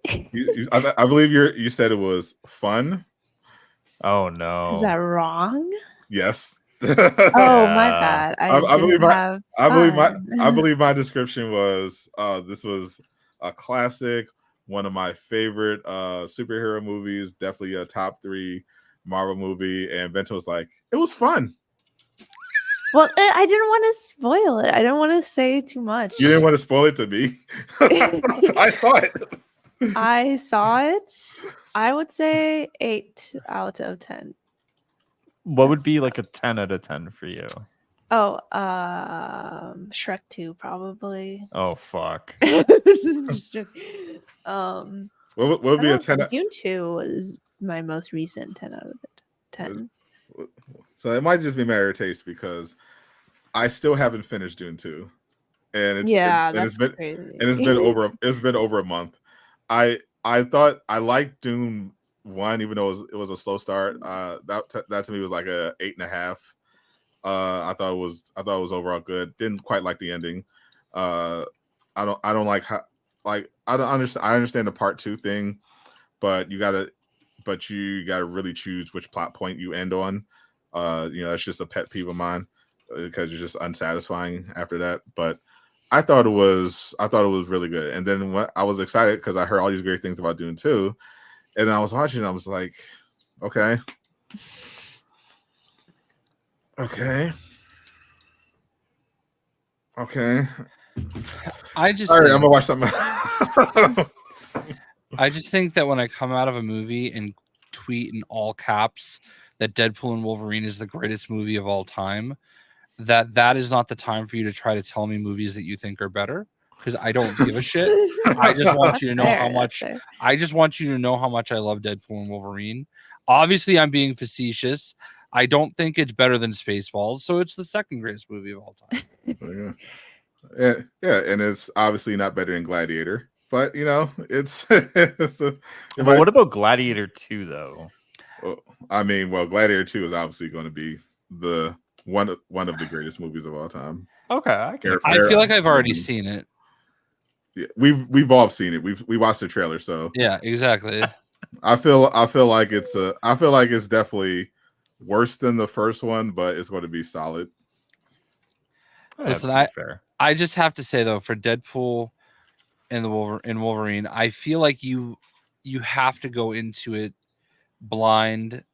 I believe you said it was fun. Oh no. is that wrong? Yes. Oh, my bad. I believe didn't have I believe my description was this was a classic, one of my favorite superhero movies, definitely a top 3 Marvel movie. And Bento was like, it was fun. Well, I didn't want to spoil it. I don't want to say too much. You didn't want to spoil it to me. I saw it. I saw it. I would say 8 out of 10. What would be like a 10 out of 10 for you? Oh, Shrek 2 probably. Oh fuck. What would be a 10? Dune 2 is my most recent 10 out of 10. So it might just be matter of taste because I still haven't finished Dune 2. And it's been crazy. And it's been over a month. I thought I liked Dune 1, even though it was a slow start. That to me was like a 8.5. I thought it was overall good. Didn't quite like the ending. I don't like how, like, I don't understand. I understand the part 2 thing, but you gotta really choose which plot point you end on. That's just a pet peeve of mine because you're just unsatisfying after that. But I thought it was really good. And then I was excited because I heard all these great things about Dune 2. And I was watching it, I was like, okay. I just all right, I'm gonna watch something. I just think that when I come out of a movie and tweet in all caps that Deadpool and Wolverine is the greatest movie of all time, that is not the time for you to try to tell me movies that you think are better, because I don't give a shit. I just want you to know how much I just want you to know how much I love Deadpool and Wolverine. Obviously, I'm being facetious. I don't think it's better than Spaceballs, so it's the second greatest movie of all time. Yeah, and it's obviously not better than Gladiator, but it's. But what about Gladiator 2 though? Well, Gladiator 2 is obviously going to be the one of the greatest movies of all time. Okay, I feel like I've already seen it. Yeah, we've all seen it. We watched the trailer, so yeah, exactly. I feel like it's definitely worse than the first one, but it's going to be solid. Listen, I just have to say though, for Deadpool and Wolverine, I feel like you have to go into it blind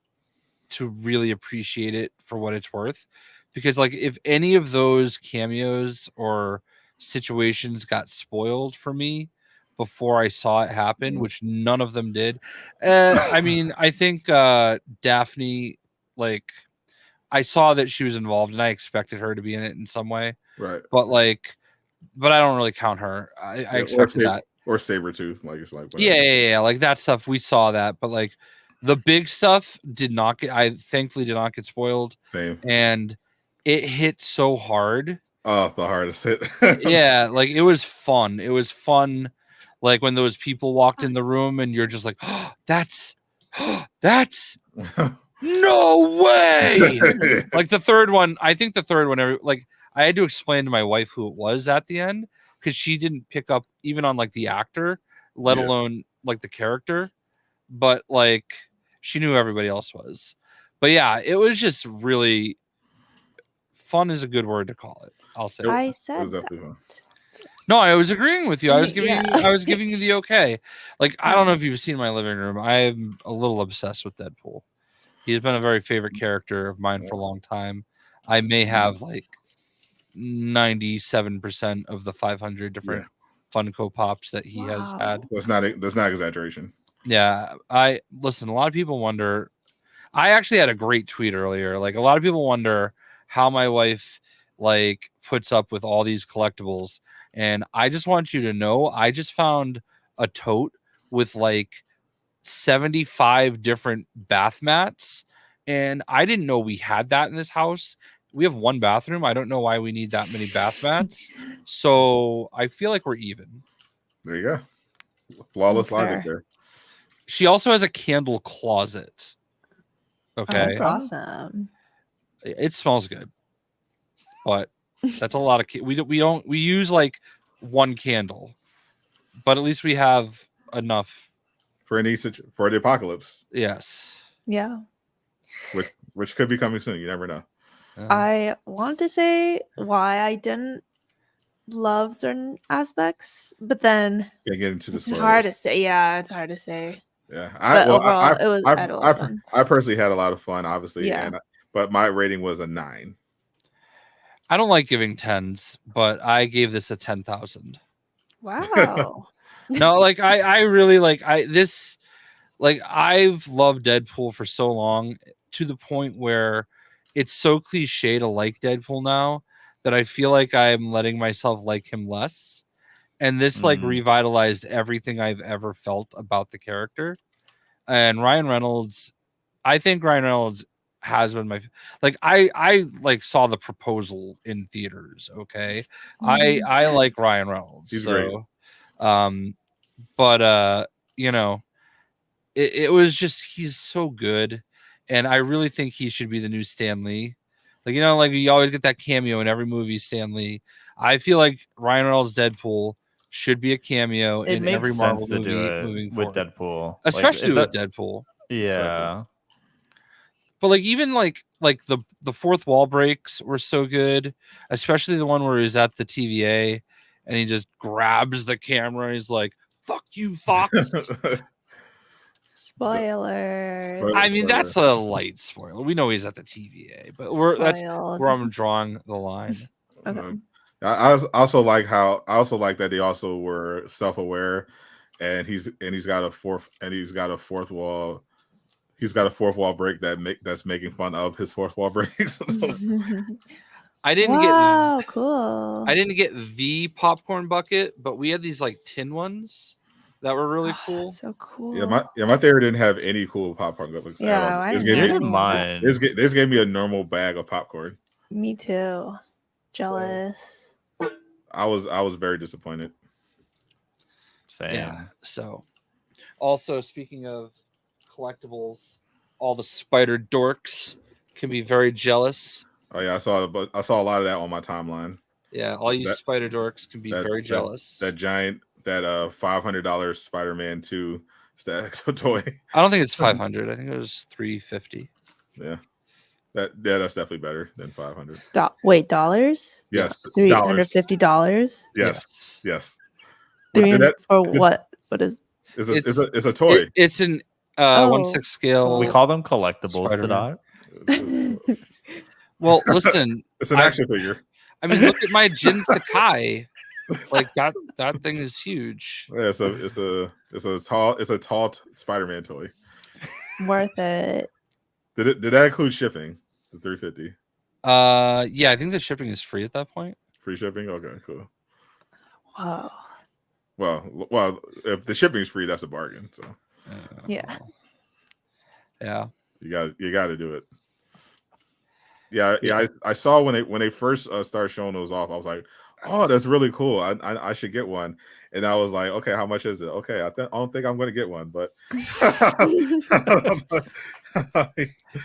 to really appreciate it for what it's worth, because like if any of those cameos or situations got spoiled for me before I saw it happen, which none of them did. I think Daphne, like, I saw that she was involved and I expected her to be in it in some way, right? But I don't really count her. I expected that, or Sabretooth, like it's like yeah, like that stuff we saw that, but like the big stuff thankfully did not get spoiled. Same. And it hit so hard. Oh, the hardest hit. Yeah, like it was fun. It was fun. Like when those people walked in the room and you're just like, oh, that's no way. Like the third one, I think the third one, like I had to explain to my wife who it was at the end because she didn't pick up even on like the actor, let alone like the character. But like she knew everybody else was. But yeah, it was just really fun is a good word to call it. I'll say. I said that. No, I was agreeing with you. I was giving you the okay. Like I don't know if you've seen my living room. I am a little obsessed with Deadpool. He's been a very favorite character of mine for a long time. I may have like 97% of the 500 different Funko Pops that he has had. That's not exaggeration. Yeah, a lot of people wonder. I actually had a great tweet earlier. Like a lot of people wonder how my wife like puts up with all these collectibles. And I just want you to know, I just found a tote with like 75 different bath mats. And I didn't know we had that in this house. We have one bathroom. I don't know why we need that many bath mats. So I feel like we're even. There you go. Flawless logic there. She also has a candle closet. Okay. Oh, that's awesome. It smells good. But that's a lot of we use like one candle. But at least we have enough for for the apocalypse. Yes. Yeah. Which could be coming soon. You never know. I want to say why I didn't love certain aspects, but then Can't get into the it's spoilers. hard to say. Yeah, it's hard to say. Yeah, But overall, I had a lot of fun. I personally had a lot of fun, obviously, Yeah. but my rating was a 9. I don't like giving 10s, but I gave this a 10,000. Wow. No, like I really like this. Like I've loved Deadpool for so long to the point where it's so cliche to like Deadpool now that I feel like I'm letting myself like him less. And this like revitalized everything I've ever felt about the character. And Ryan Reynolds, I think Ryan Reynolds has been my like I like saw The Proposal in theaters. Okay, I like Ryan Reynolds. He's great. But you know, it was just he's so good, and I really think he should be the new Stan Lee. Like, you know, like you always get that cameo in every movie, Stan Lee. I feel like Ryan Reynolds' Deadpool should be a cameo It in makes every sense Marvel to movie do it moving with forward. Deadpool, Especially like, with Deadpool. Yeah. But like even like the fourth wall breaks were so good, especially the one where he's at the TVA and he just grabs the camera and he's like, "Fuck you, Fox." Spoilers. I mean, that's a light spoiler. We know he's at the TVA, but that's where I'm drawing the line. Okay. I also like that they also were self-aware, and he's got a fourth wall. He's got a fourth wall break that's making fun of his fourth wall breaks. I didn't cool. I didn't get the popcorn bucket, but we had these like tin ones that were really cool. That's so cool. Yeah, my theater didn't have any cool popcorn buckets. Yeah, I didn't mind. They just gave me a normal bag of popcorn. Me too. Jealous. I was very disappointed. Same. Yeah. So, also speaking of collectibles, all the spider dorks can be very jealous. Oh yeah, I saw a lot of that on my timeline. Yeah, all you spider dorks can be very jealous. That $500 Spider-Man 2 stack toy. I don't think it's 500. I think it was 350. Yeah. That's definitely better than 500. Wait, dollars? Yes. $350? Yes. For what? What is it's a toy. It's an 1/6 scale. We call them collectibles. Well, listen. It's an action figure. I mean, look at my Jin Sakai. Like that thing is huge. Yeah, so it's a tall Spider-Man toy. Worth it. Did that include shipping? The 350. Yeah, I think the shipping is free at that point. Free shipping? Okay, cool. Wow. Well, if the shipping is free, that's a bargain. So yeah. You got to do it. Yeah. I saw when they first started showing those off, I was like, oh, that's really cool. I should get one. And I was like, okay, how much is it? Okay, I don't think I'm going to get one, but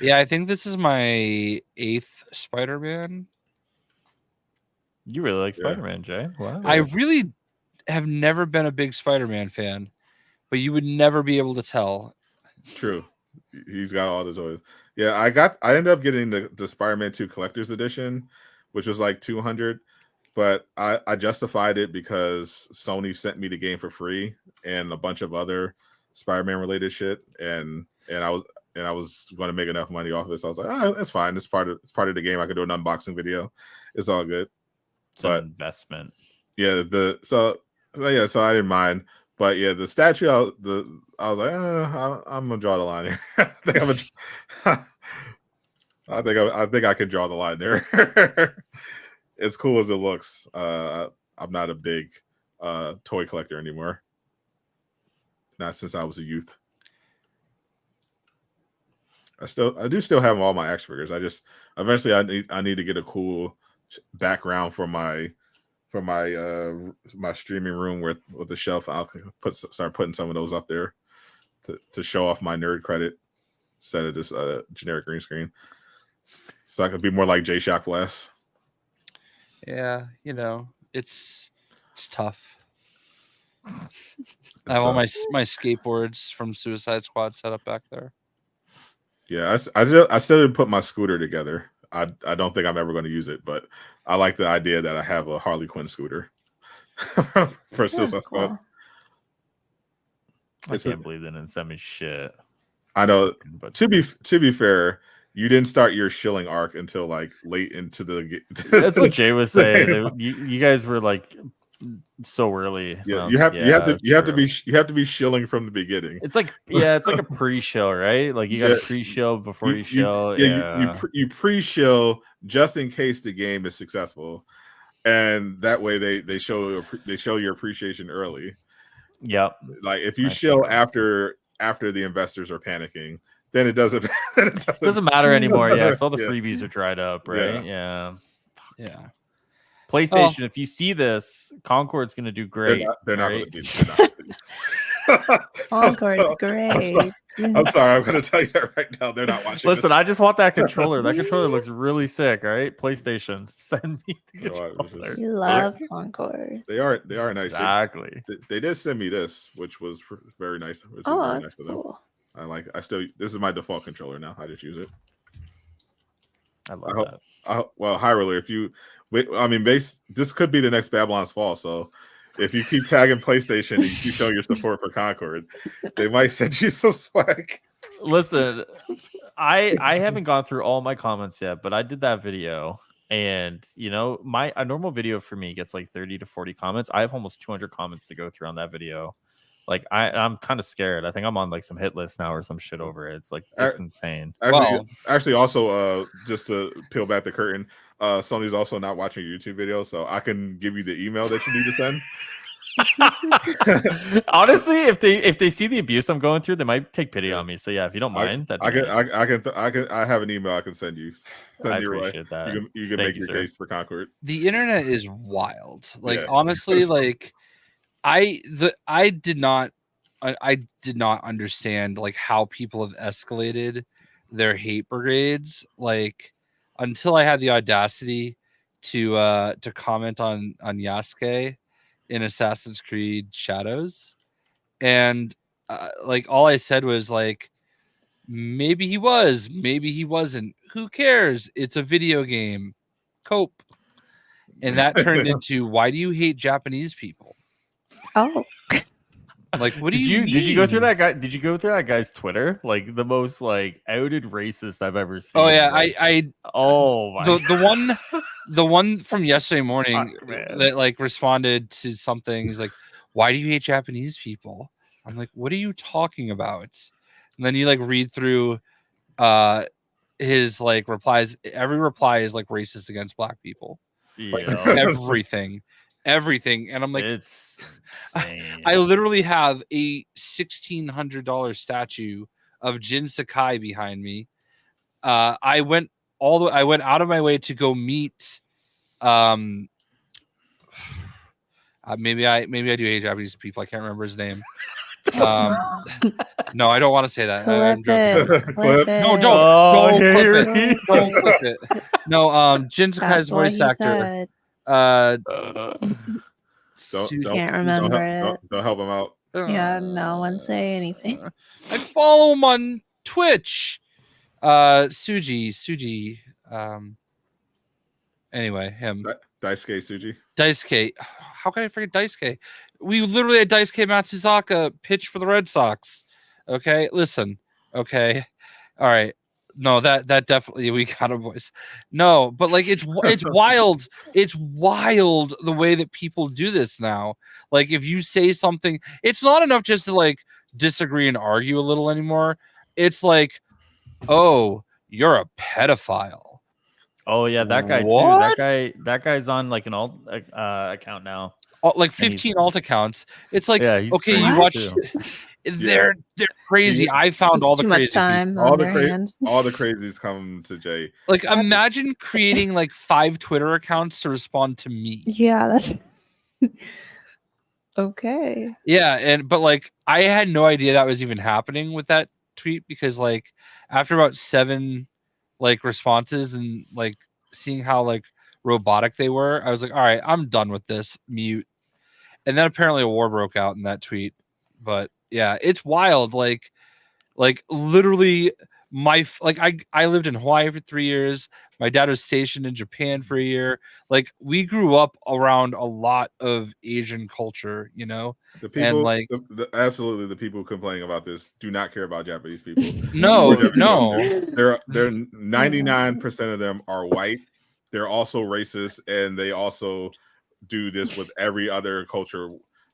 yeah, I think this is my 8th Spider-Man. You really like Spider-Man, Jay? Wow. I really have never been a big Spider-Man fan, but you would never be able to tell. True. He's got all the toys. Yeah, I ended up getting the Spider-Man 2 Collector's Edition, which was like $200, but I justified it because Sony sent me the game for free and a bunch of other Spider-Man related shit, and I was going to make enough money off of it. So I was like, oh, that's fine. It's part of the game. I could do an unboxing video. It's all good. It's an investment. Yeah, so I didn't mind. But yeah, the statue, I was like, I'm gonna draw the line here. I think I can draw the line there. As cool as it looks, I'm not a big toy collector anymore. Not since I was a youth. I do still have all my action figures. I just eventually I need to get a cool background for my streaming room with the shelf. I'll start putting some of those up there to show off my nerd credit instead of this generic green screen, so I could be more like J Shock Blast. Yeah, it's tough. I have all my skateboards from Suicide Squad set up back there. Yeah, I still didn't put my scooter together. I don't think I'm ever going to use it, but I like the idea that I have a Harley Quinn scooter for Suicide Squad. Cool. I can't believe they didn't send me shit. I know. But To be fair, you didn't start your shilling arc until like late into the. that's what Jay was saying. You guys were like so early. Yeah, you have to be shilling from the beginning. It's like it's like a pre-show, right? Like you got a pre-show before you show. You pre-show just in case the game is successful, and that way they show your appreciation early. Yep. Like if you show after the investors are panicking, then it doesn't matter anymore. Yeah, because all the freebies are dried up, right? Yeah. PlayStation, if you see this, Concord's going to do great. They're not right? going to do. Concord's great. I'm sorry. I'm going to tell you that right now. They're not watching. Listen, I just want that controller. That controller looks really sick. All right, PlayStation, send me the controller. You love Concord. They are nice. Exactly. They did send me this, which was very nice. That's cool. This is my default controller now. I just use it. I love that. Well, Highruler, if you wait, I mean, this could be the next Babylon's Fall. So if you keep tagging PlayStation and you keep showing your support for Concord, they might send you some swag. Listen, I haven't gone through all my comments yet, but I did that video, and a normal video for me gets like 30 to 40 comments. I have almost 200 comments to go through on that video. Like I'm kind of scared. I think I'm on like some hit list now or some shit over it. It's like it's insane. Actually, also just to peel back the curtain, Sony's also not watching your YouTube video, so I can give you the email that you need to send. Honestly, if they see the abuse I'm going through, they might take pity on me. So yeah, if you don't mind, I have an email I can send you. I appreciate that. You can make your case for Concord. The internet is wild. Like honestly, like. I did not understand like how people have escalated their hate brigades like until I had the audacity to comment on Yasuke in Assassin's Creed Shadows, and like all I said was like maybe he was, maybe he wasn't. Who cares? It's a video game. Cope. And that turned into why do you hate Japanese people? Oh, like what do you mean? Did you go through that guy? Did you go through that guy's Twitter? Like the most like outed racist I've ever seen. Oh yeah, like, the one from yesterday morning that like responded to something. He's like, "Why do you hate Japanese people?" I'm like, "What are you talking about?" And then you like read through his like replies. Every reply is like racist against black people. Like, everything, and I'm like, it's insane. I literally have a $1,600 statue of Jin Sakai behind me. I went out of my way to go meet. Maybe I do hate Japanese people. I can't remember his name. No, I don't want to say that. Clip it. No, don't clip it. Don't clip it. No, Jin Sakai's voice actor. Can't remember it. Don't help him out. Yeah, no one say anything. I follow him on Twitch. Suji. Anyway, him. Daisuke Suji. Daisuke. How can I forget Daisuke? We literally had Daisuke Matsuzaka pitch for the Red Sox. Okay, listen. Okay, all right. No, that definitely we got a voice. No, but like it's wild. It's wild the way that people do this now. Like if you say something, it's not enough just to like disagree and argue a little anymore. It's like, oh, you're a pedophile. Oh yeah, that guy too. That guy's on like an alt account now. Like 15 alt accounts. It's like okay, crazy. You watch. They're crazy. I found all the too crazy much time. All the crazies come to Jay. Like imagine creating like 5 Twitter accounts to respond to me. Yeah, that's okay. Yeah, but like I had no idea that was even happening with that tweet because like after about 7 like responses and like seeing how like robotic they were, I was like, all right, I'm done with this. Mute. And then apparently a war broke out in that tweet. But yeah, it's wild. Like literally I lived in Hawaii for 3 years. My dad was stationed in Japan for a year. Like, we grew up around a lot of Asian culture, you know. The people, and like, absolutely, the people complaining about this do not care about Japanese people. no. They're 99% of them are white. They're also racist, and they also do this with every other culture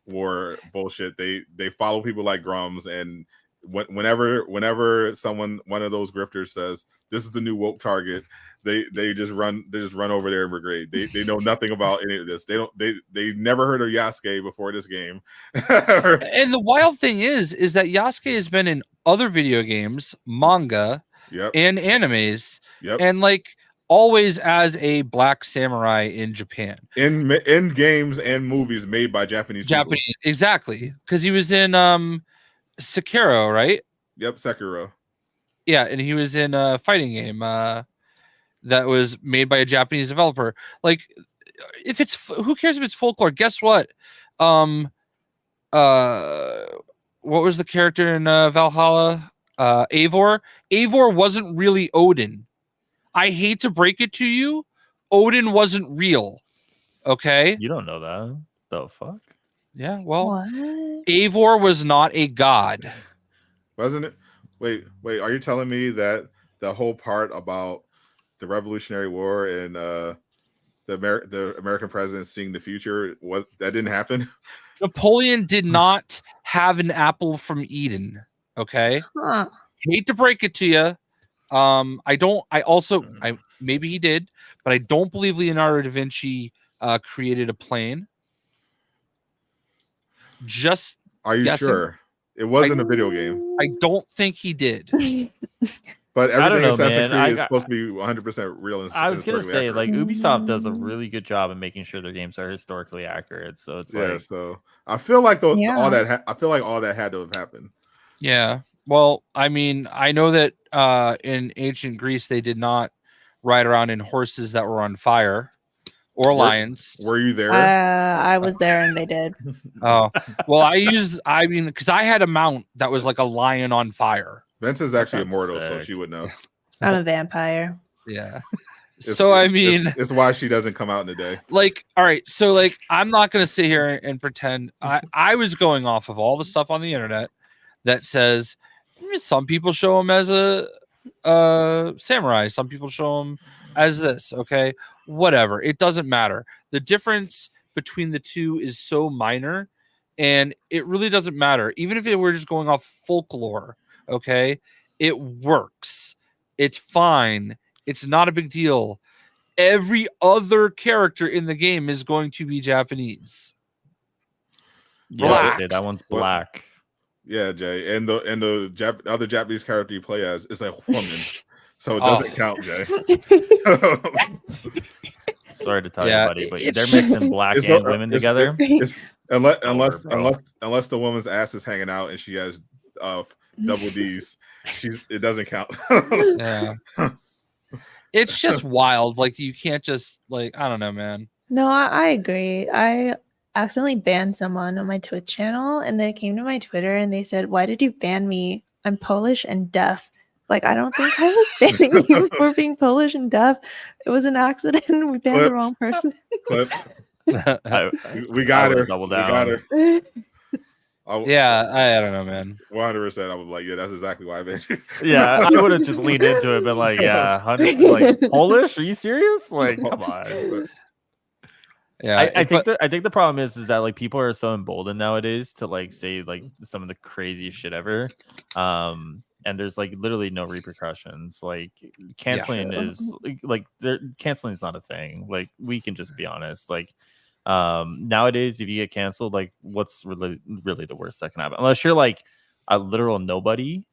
war bullshit. They follow people like Grums, and whenever one of those grifters says this is the new woke target, they just run over there and brigade. They know nothing about any of this. They never heard of Yasuke before this game. And the wild thing is that Yasuke has been in other video games, manga, and animes, and like always as a black samurai in Japan. In games and movies made by Japanese people. Exactly. Because he was in Sekiro, right? Yep, Sekiro. Yeah, and he was in a fighting game that was made by a Japanese developer. Like, who cares if it's folklore? Guess what? What was the character in Valhalla? Eivor. Eivor wasn't really Odin. I hate to break it to you, Odin wasn't real. Okay? You don't know that. The fuck? Yeah, well, What? Eivor was not a god. Wasn't it? Wait, are you telling me that the whole part about the Revolutionary War and the American president seeing the future that didn't happen? Napoleon did not have an apple from Eden. Okay? Huh. Hate to break it to you. Maybe he did, but I don't believe Leonardo da Vinci created a plane. Just are you guessing. Sure? It wasn't a video game. I don't think he did. But everything Assassin's Creed is is supposed to be 100% real. I was gonna say, accurate. like, Ubisoft does a really good job in making sure their games are historically accurate. So it's so I feel like all that had to have happened. Yeah. Well, I mean, I know that in ancient Greece they did not ride around in horses that were on fire or lions. Were you there? I was there and they did. Oh, well, because I had a mount that was like a lion on fire. Vince is actually immortal, so she would know. I'm a vampire. Yeah. So I mean, it's why she doesn't come out in the day. Like, all right, so like, I'm not gonna sit here and pretend. I was going off of all the stuff on the internet that says some people show him as a samurai, some people show him as this. Okay, whatever, it doesn't matter. The difference between the two is so minor, and it really doesn't matter. Even if it were just going off folklore, okay, it works. It's fine. It's not a big deal. Every other character in the game is going to be Japanese. Yeah, that one's black. Yeah, Jay, and the other Japanese character you play as is a woman, so it doesn't count, Jay. Sorry to tell you, buddy, but they're mixing black and women together. Unless the woman's ass is hanging out and she has double D's, it doesn't count. Yeah. It's just wild. Like, you can't just, like, I don't know, man. No, I agree. I accidentally banned someone on my Twitch channel, and they came to my Twitter and they said, "Why did you ban me? I'm Polish and deaf." Like, I don't think I was banning you for being Polish and deaf. It was an accident. We banned the wrong person. Clips. We got her. Double down. We got her. I don't know, man. 100%. I was like, yeah, that's exactly why I banned you. Yeah, I would have just leaned into it, but like, yeah, like Polish? Are you serious? Like, come on. Yeah, I think the problem is that like people are so emboldened nowadays to like say like some of the craziest shit ever, and there's like literally no repercussions. Like canceling is canceling is not a thing. Like, we can just be honest. Like nowadays, if you get canceled, like what's really the worst that can happen? Unless you're like a literal nobody,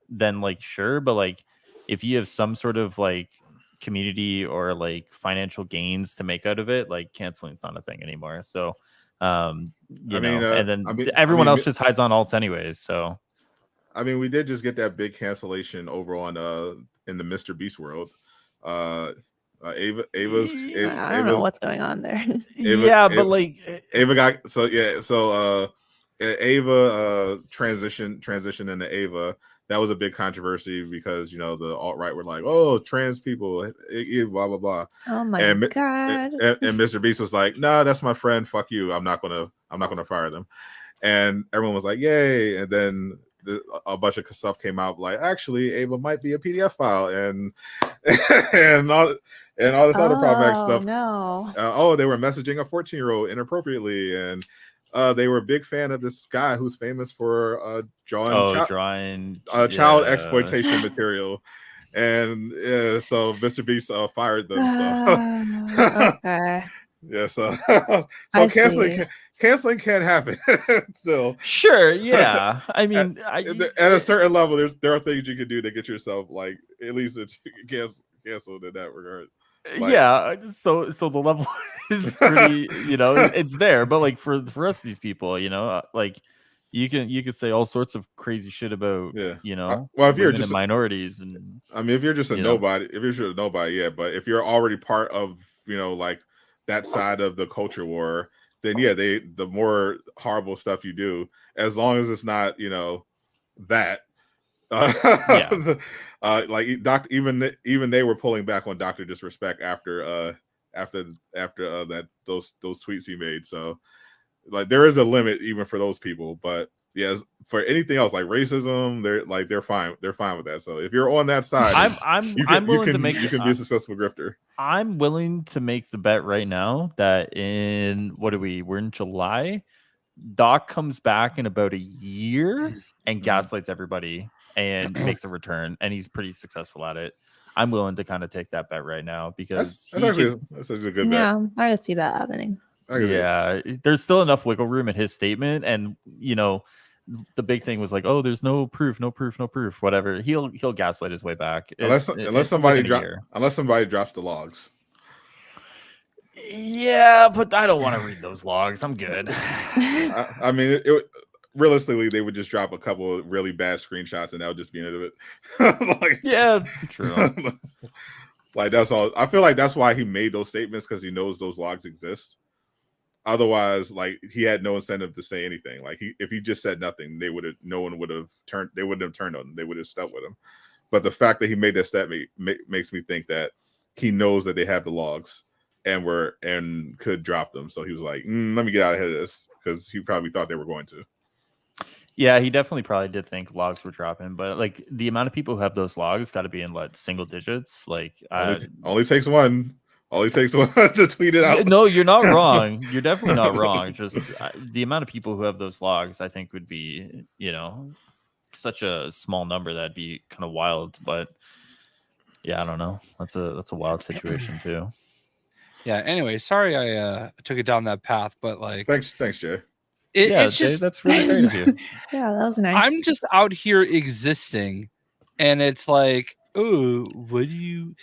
then like sure, but like if you have some sort of like community or like financial gains to make out of it, like canceling is not a thing anymore. So and then everyone else just hides on alts anyways. So I mean, we did just get that big cancellation over on in the Mr. Beast world. Ava's I don't know what's going on there. But like Ava got so Ava transition into Ava. That was a big controversy because the alt-right were like, "Oh, trans people, blah blah blah." Oh my god! And Mr. Beast was like, "No, that's my friend. Fuck you. I'm not gonna fire them." And everyone was like, "Yay!" And then a bunch of stuff came out like, actually, Ava might be a PDF file, and all this other problematic stuff. No. They were messaging a 14-year-old inappropriately, and they were a big fan of this guy who's famous for drawing child exploitation material. And so Mr. Beast fired them. So Okay. yeah, so canceling can't happen still. Sure, yeah. I mean, at a certain level, there are things you can do to get yourself like at least it's canceled in that regard. Like, yeah, so the level is pretty, it's there, but like for the rest of these people, like you can say all sorts of crazy shit about well, if you're just minorities, and I mean, if you're just a nobody, yeah, but if you're already part of like that side of the culture war, then yeah, the more horrible stuff you do, as long as it's not that. Like even they were pulling back on Dr. Disrespect after that those tweets he made. So like there is a limit even for those people, but yes, for anything else like racism, they're fine with that. So if you're on that side, I'm willing to make you can be a successful grifter. I'm willing to make the bet right now that we're in July, Doc comes back in about a year and gaslights everybody and makes a return, and he's pretty successful at it. I'm willing to kind of take that bet right now because that's actually a good bet. Yeah, I could see that happening. Yeah, there's still enough wiggle room in his statement, and the big thing was like, oh, there's no proof, whatever. He'll gaslight his way back unless somebody drops the logs. Yeah, but I don't want to read those logs. I'm good. I mean, realistically, they would just drop a couple of really bad screenshots, and that would just be the end of it. Like, yeah, true. Like that's all. I feel like that's why he made those statements, because he knows those logs exist. Otherwise, like he had no incentive to say anything. Like if he just said nothing, they wouldn't have turned on him. They would have stuck with him. But the fact that he made that statement makes me think that he knows that they have the logs and could drop them. So he was like, let me get out ahead of this, because he probably thought they were going to. Yeah, he definitely probably did think logs were dropping, but like the amount of people who have those logs got to be in single digits. Like only takes one. Only takes one to tweet it out. No, you're not wrong. You're definitely not wrong. Just the amount of people who have those logs, I think, would be such a small number that'd be kind of wild. But yeah, I don't know. That's a wild situation too. Yeah. Anyway, sorry I took it down that path, but like, thanks, Jay. It's Jay, just that's really great of you. Yeah, that was nice. I'm just out here existing, and it's like, oh, what do you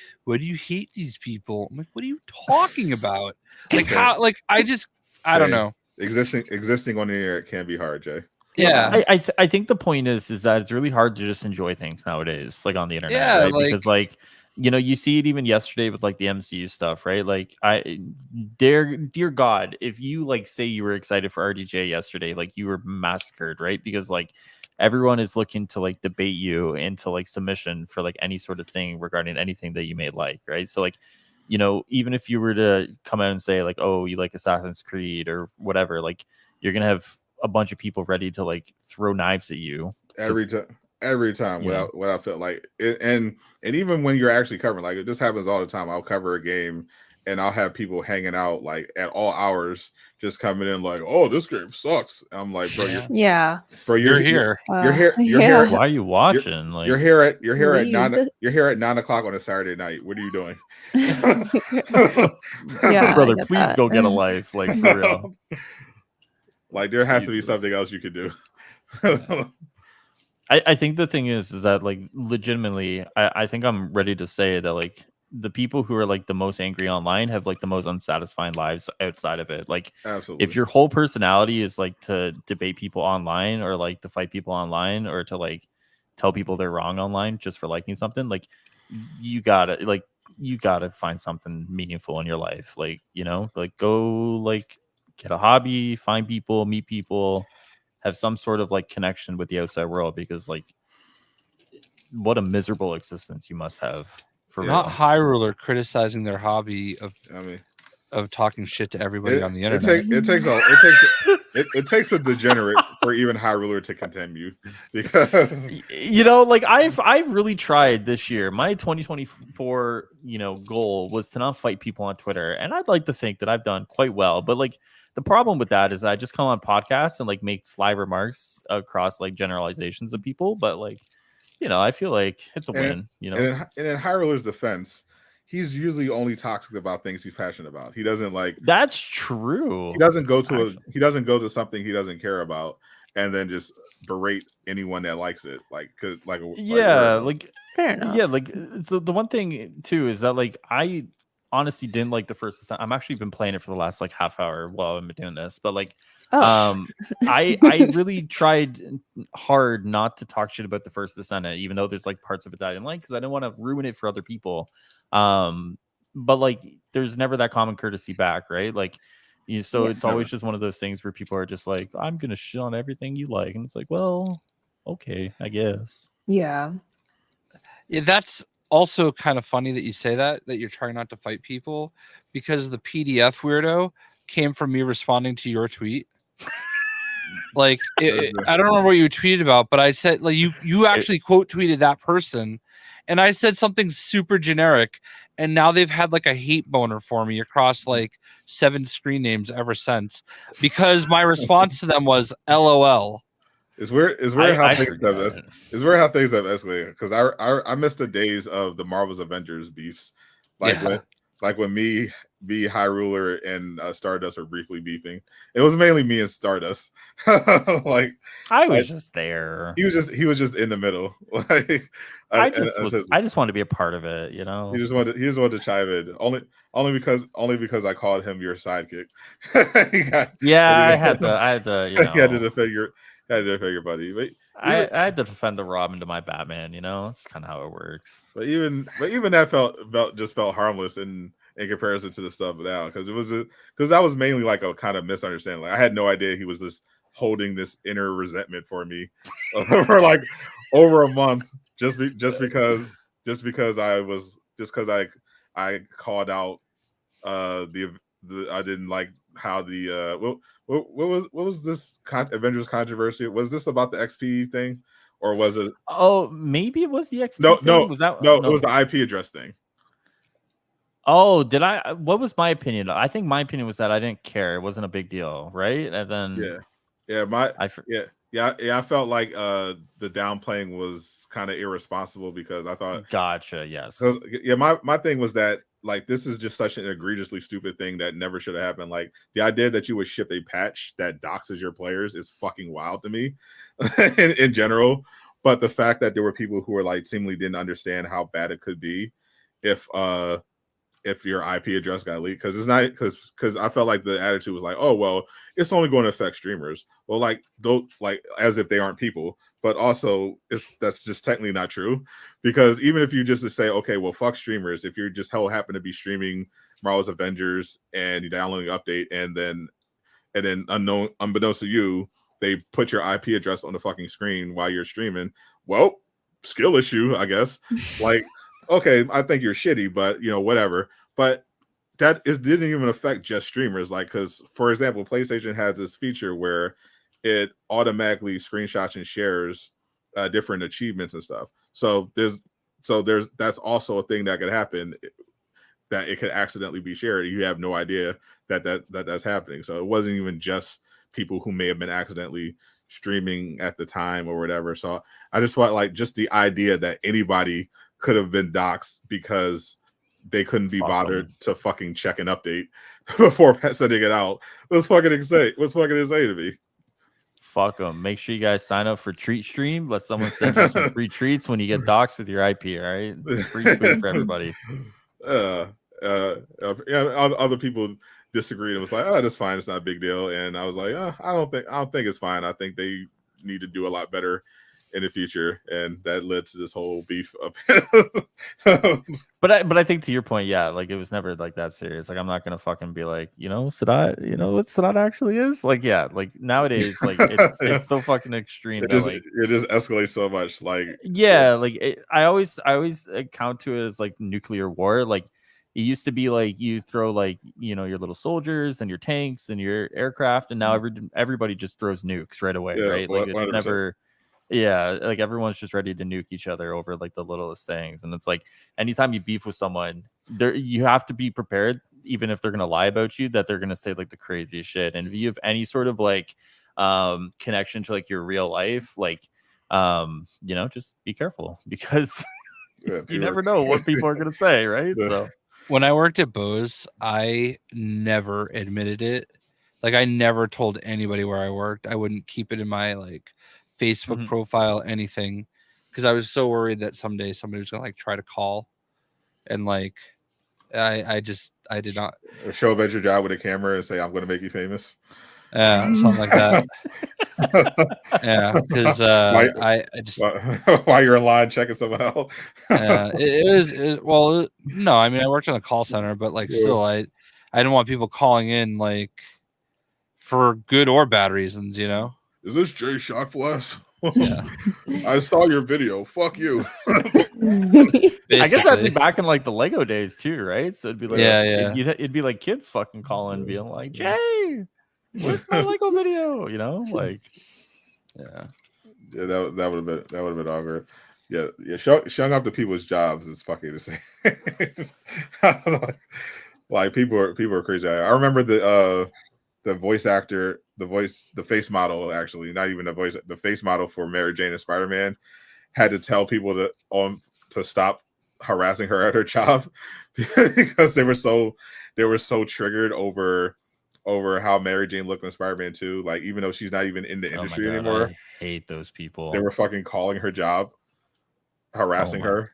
hate these people? I'm like, what are you talking about? Like how? Like I don't know. Existing on the air can be hard, Jay. Yeah, I think the point is that it's really hard to just enjoy things nowadays, like on the internet, yeah, right? Because like you see it even yesterday with like the MCU stuff, right? Like dear God, if you like say you were excited for RDJ yesterday, like you were massacred, right? Because like everyone is looking to like debate you into like submission for like any sort of thing regarding anything that you may like, right? So like, even if you were to come out and say like, oh, you like Assassin's Creed or whatever, like you're gonna have a bunch of people ready to like throw knives at you every time without feel like it, and even when you're actually covering, like this happens all the time. I'll cover a game and I'll have people hanging out like at all hours, just coming in like, oh, this game sucks. I'm like, bro, you're here. You're here. Why are you watching? You're here at 9 o'clock on a Saturday night. What are you doing? Yeah, brother, please go get a life, like for real. Like there has to be something else you could do. I think the thing is that like legitimately, I think I'm ready to say that like the people who are like the most angry online have like the most unsatisfying lives outside of it. Like, absolutely, if your whole personality is like to debate people online or like to fight people online or to like tell people they're wrong online just for liking something, like you gotta find something meaningful in your life. Like, like go like get a hobby, find people, meet people, have some sort of like connection with the outside world, because like what a miserable existence you must have for Not wrestling. Highruler criticizing their hobby of talking shit to everybody on the internet. It takes a degenerate for even Highruler to continue, because like I've really tried this year. My 2024 goal was to not fight people on Twitter, and I'd like to think that I've done quite well. But like the problem with that is I just come on podcasts and like make sly remarks across like generalizations of people. But like I feel like it's a win. And in Highruler's defense, he's usually only toxic about things he's passionate about. He doesn't like. That's true. He doesn't go to something he doesn't care about and then just berate anyone that likes it. Fair enough. Yeah, like the one thing too is that like I honestly didn't like the First Descendant. I'm actually been playing it for the last like half hour while I'm doing this, but like I really tried hard not to talk shit about the First Descendant, even though there's like parts of it that I didn't like, because I didn't want to ruin it for other people. But like there's never that common courtesy back, right? Like it's always just one of those things where people are just like, I'm gonna shit on everything you like, and it's like, well, okay, I guess. Yeah, that's also kind of funny that you say that you're trying not to fight people, because the PDF weirdo came from me responding to your tweet. Like I don't remember what you tweeted about, but I said like you actually quote tweeted that person, and I said something super generic, and now they've had like a hate boner for me across like 7 screen names ever since, because my response to them was LOL. It's weird how things have escalated, because I missed the days of the Marvel's Avengers beefs, when me, Highruler, and Stardust were briefly beefing. It was mainly me and Stardust. Like I was just there. He was just in the middle. Like I just wanted to be a part of it, He just wanted to chime in only because I called him your sidekick. I had to. You had to defend your buddy. But I had to defend the Robin to my Batman. It's kind of how it works. But even that felt harmless in comparison to the stuff now, because that was mainly like a kind of misunderstanding. Like I had no idea he was just holding this inner resentment for me for like over a month just because I called out the I didn't like how the what was this Avengers controversy? Was this about the XP thing, or was it? Oh, maybe it was the XP. No, thing? It was the IP address thing. Oh, did I? What was my opinion? I think my opinion was that I didn't care. It wasn't a big deal, right? And then I felt like the downplaying was kind of irresponsible, because I thought. Gotcha. Yes. My thing was that like this is just such an egregiously stupid thing that never should have happened. Like the idea that you would ship a patch that doxes your players is fucking wild to me, in general. But the fact that there were people who were like seemingly didn't understand how bad it could be if your IP address got leaked, because it's not because I felt like the attitude was like, oh well, it's only going to affect streamers. Well, like as if they aren't people, but also that's just technically not true, because even if you just say, okay, well fuck streamers, if you just happen to be streaming Marvel's Avengers and you download an update and then unbeknownst to you, they put your IP address on the fucking screen while you're streaming. Well, skill issue, I guess. Like. Okay, I think you're shitty, but whatever. But didn't even affect just streamers. Like, because for example, PlayStation has this feature where it automatically screenshots and shares different achievements and stuff. So that's also a thing that could happen, that it could accidentally be shared. You have no idea that's happening. So it wasn't even just people who may have been accidentally streaming at the time or whatever. So I just felt like just the idea that anybody could have been doxxed because they couldn't be bothered to fucking check an update before sending it out. What's fucking insane to me. Fuck them. Make sure you guys sign up for Treat Stream. Let someone send you some free treats when you get doxxed with your IP. All right, free food for everybody. Other people disagreed and was like, "Oh, that's fine. It's not a big deal." And I was like, "I don't think it's fine. I think they need to do a lot better in the future, and that led to this whole beef of But I think to your point, yeah, like it was never like that serious. Like I'm not gonna fucking be like, Sadat, you know what Sadat actually is? Like, yeah, like nowadays, like it's so fucking extreme it that just escalates so much. Like I always account to it as like nuclear war. Like it used to be like you throw like your little soldiers and your tanks and your aircraft, and now everybody just throws nukes right away, right? Like 100%. it's never. Yeah, like everyone's just ready to nuke each other over like the littlest things, and it's like anytime you beef with someone, you have to be prepared, even if they're gonna lie about you, that they're gonna say like the craziest shit. And if you have any sort of like connection to like your real life, like just be careful because you never know what people are gonna say, right? Yeah. So when I worked at Bose, I never admitted it. Like I never told anybody where I worked. I wouldn't keep it in my like Facebook profile, anything, because I was so worried that someday somebody was gonna like try to call, and like I did not show up at your job with a camera and say, "I'm going to make you famous." Something like that. Yeah, because I just while you're in line checking someone out. it was no, I mean I worked in a call center, but like still I didn't want people calling in like for good or bad reasons, Is this Jay Shockflash? Yeah. I saw your video. Fuck you. I guess that'd be back in like the Lego days too, right? So it'd be like, it'd be like kids fucking calling, being like, "Jay, where's my Lego video?" Like, yeah, that would have been awkward. Yeah, showing up to people's jobs is fucking insane. like people are crazy. I remember the voice actor, the face model, actually, not even the face model for Mary Jane and Spider-Man had to tell people to stop harassing her at her job because they were so triggered over how Mary Jane looked in Spider-Man 2. Like, even though she's not even in the industry anymore, I hate those people. They were fucking calling her job, harassing her.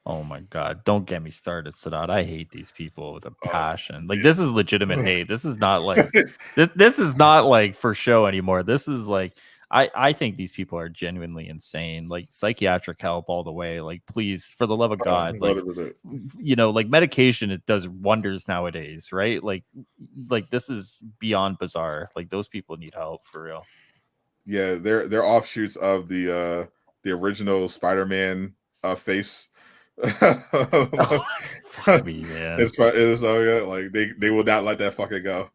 Oh my God. Don't get me started, Sadat. I hate these people with a passion. Like, this is legitimate hate. This is not like this is not like for show anymore. This is like I think these people are genuinely insane. Like psychiatric help all the way. Like, please, for the love of God, like like medication, it does wonders nowadays, right? Like this is beyond bizarre. Like, those people need help for real. Yeah, they're offshoots of the original Spider-Man face. Fuck me, man. It's like they will not let that fucking go.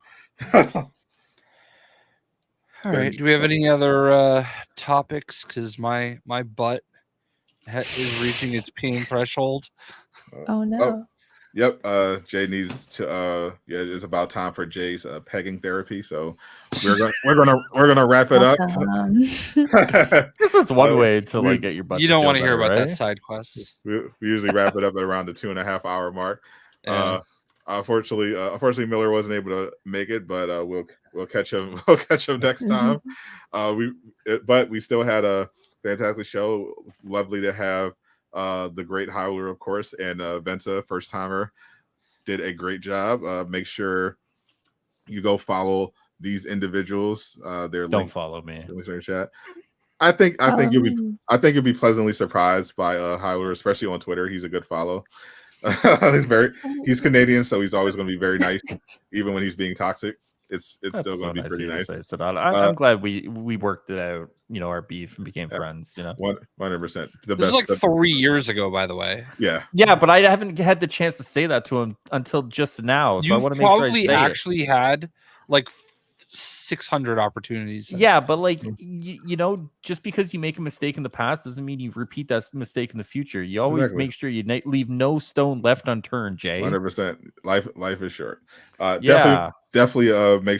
All right. Do we have any other topics? Because my butt is reaching its pain threshold. Oh no. Yep. Jay needs to. It's about time for Jay's pegging therapy. So we're gonna wrap it up. This is one way to like get your butt. You don't want to hear about right? that side quest. We usually wrap it up at around the 2.5 hour mark. Yeah. Unfortunately, Miller wasn't able to make it, but we'll catch him. We'll catch him next time. But we still had a fantastic show. Lovely to have the great Highruler, of course, and Venta, first timer, did a great job. Make sure you go follow these individuals. Don't follow me. Chat. I think you'll be pleasantly surprised by Highruler, especially on Twitter. He's a good follow. He's Canadian, so he's always going to be very nice, even when he's being toxic. It's still going to be pretty nice. So I'm glad we worked it out. Our beef and became friends. 100%. This was like 3 years ago, by the way. Yeah, but I haven't had the chance to say that to him until just now. So I want to make sure I say actually had like 600 opportunities. Yeah, but like just because you make a mistake in the past doesn't mean you repeat that mistake in the future. You always make sure you leave no stone left unturned, Jay. 100%. Life is short. Definitely make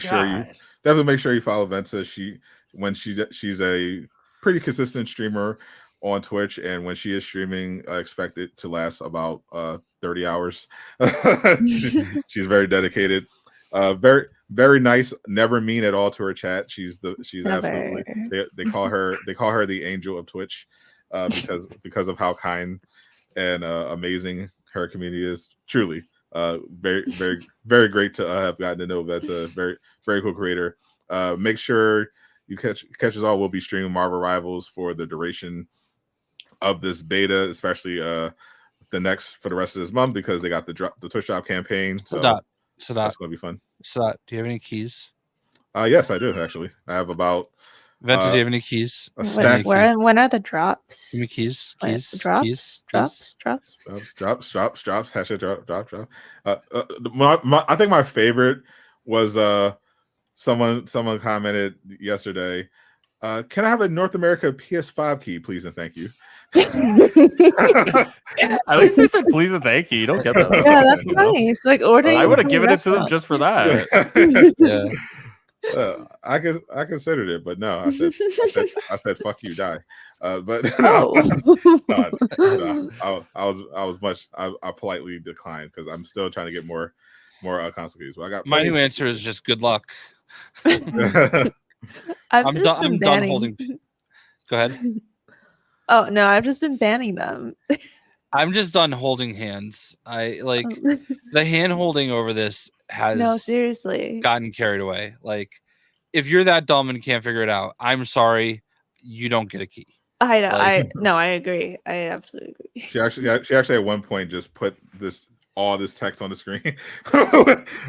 sure you follow Venta. She's a pretty consistent streamer on Twitch, and when she is streaming, I expect it to last about 30 hours. She's very dedicated. Very, very nice. Never mean at all to her chat. She's absolutely. They call her the angel of Twitch, because of how kind and amazing her community is. Truly, very, very, very great to have gotten to know. That's a very, very cool creator. Make sure you catch us all, we'll be streaming Marvel Rivals for the duration of this beta, especially for the rest of this month, because they got the Twitch Drop campaign. So that's gonna be fun. So do you have any keys? Yes, I do actually. I have about. Venta, do you have any keys? A stack. When are the drops? Give me keys. Drops. Hashtag drop. I think my favorite was someone commented yesterday. Can I have a North America PS5 key, please and thank you? At least they said please and thank you. You don't get that. Yeah, that's nice. Like ordering. I would have given it to them just for that. Yeah. I considered it, but no. I said fuck you, die. But I politely declined because I'm still trying to get more console keys. But I got my new answer is just good luck. I'm done holding. Go ahead. Oh no, I've just been banning them. I'm just done holding hands. I like the hand holding over this has seriously gotten carried away. Like, if you're that dumb and can't figure it out, I'm sorry, you don't get a key. I know. Like, I agree. I absolutely agree. She actually at one point just put all this text on the screen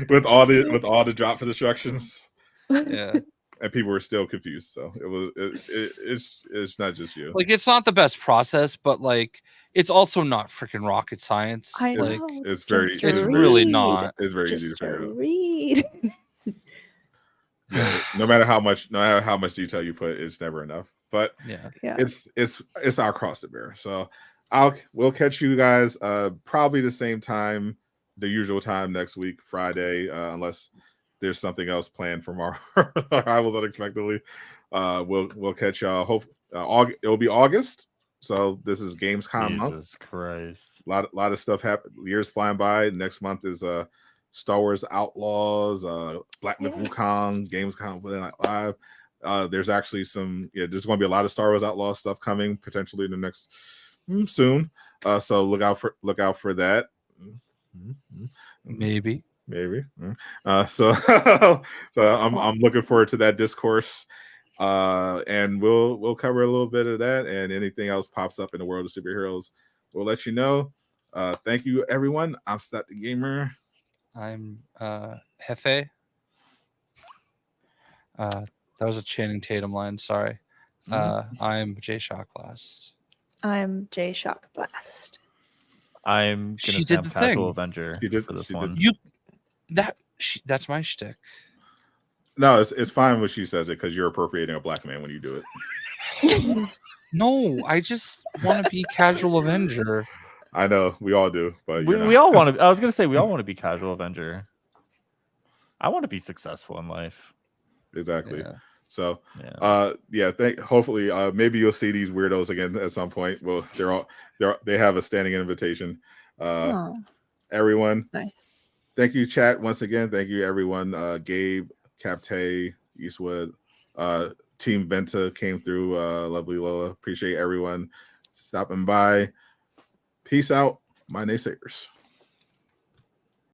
with all the drop instructions. Yeah. And people were still confused. So it's not just you. Like, it's not the best process, but like it's also not freaking rocket science. I know. Like, it's really not. It's very easy to figure out. Read. Yeah, no matter how much detail you put, it's never enough. But yeah, it's our cross to bear. So we'll catch you guys probably the same time, the usual time next week, Friday, unless there's something else planned from our rivals unexpectedly. We'll catch y'all. Hope it'll be August. So this is Gamescom month. Jesus Christ! A lot of stuff happened. Years flying by. Next month is Star Wars Outlaws, Black Myth Wukong, Gamescom Live. There's actually there's going to be a lot of Star Wars Outlaws stuff coming potentially in the next soon. So look out for that. Maybe. So I'm looking forward to that discourse. And we'll cover a little bit of that, and anything else pops up in the world of superheroes, we'll let you know. Thank you, everyone. I'm Stat the Gamer. I'm Hefe. That was a Channing Tatum line. Sorry. I'm J Shock Blast. I'm J Shock Blast. I'm gonna stamp Casual Avenger for this one. That's my shtick. No, it's fine when she says it because you're appropriating a black man when you do it. No, I just want to be Casual Avenger. I know we all do, but we all want to. I was gonna say we all want to be Casual Avenger. I want to be successful in life. Exactly. Yeah. So, hopefully, maybe you'll see these weirdos again at some point. Well, they have a standing invitation. Everyone, nice. Thank you, chat, once again. Thank you, everyone. Gabe, Capte, Eastwood, Team Venta came through. Lovely Lola. Appreciate everyone stopping by. Peace out, my naysayers.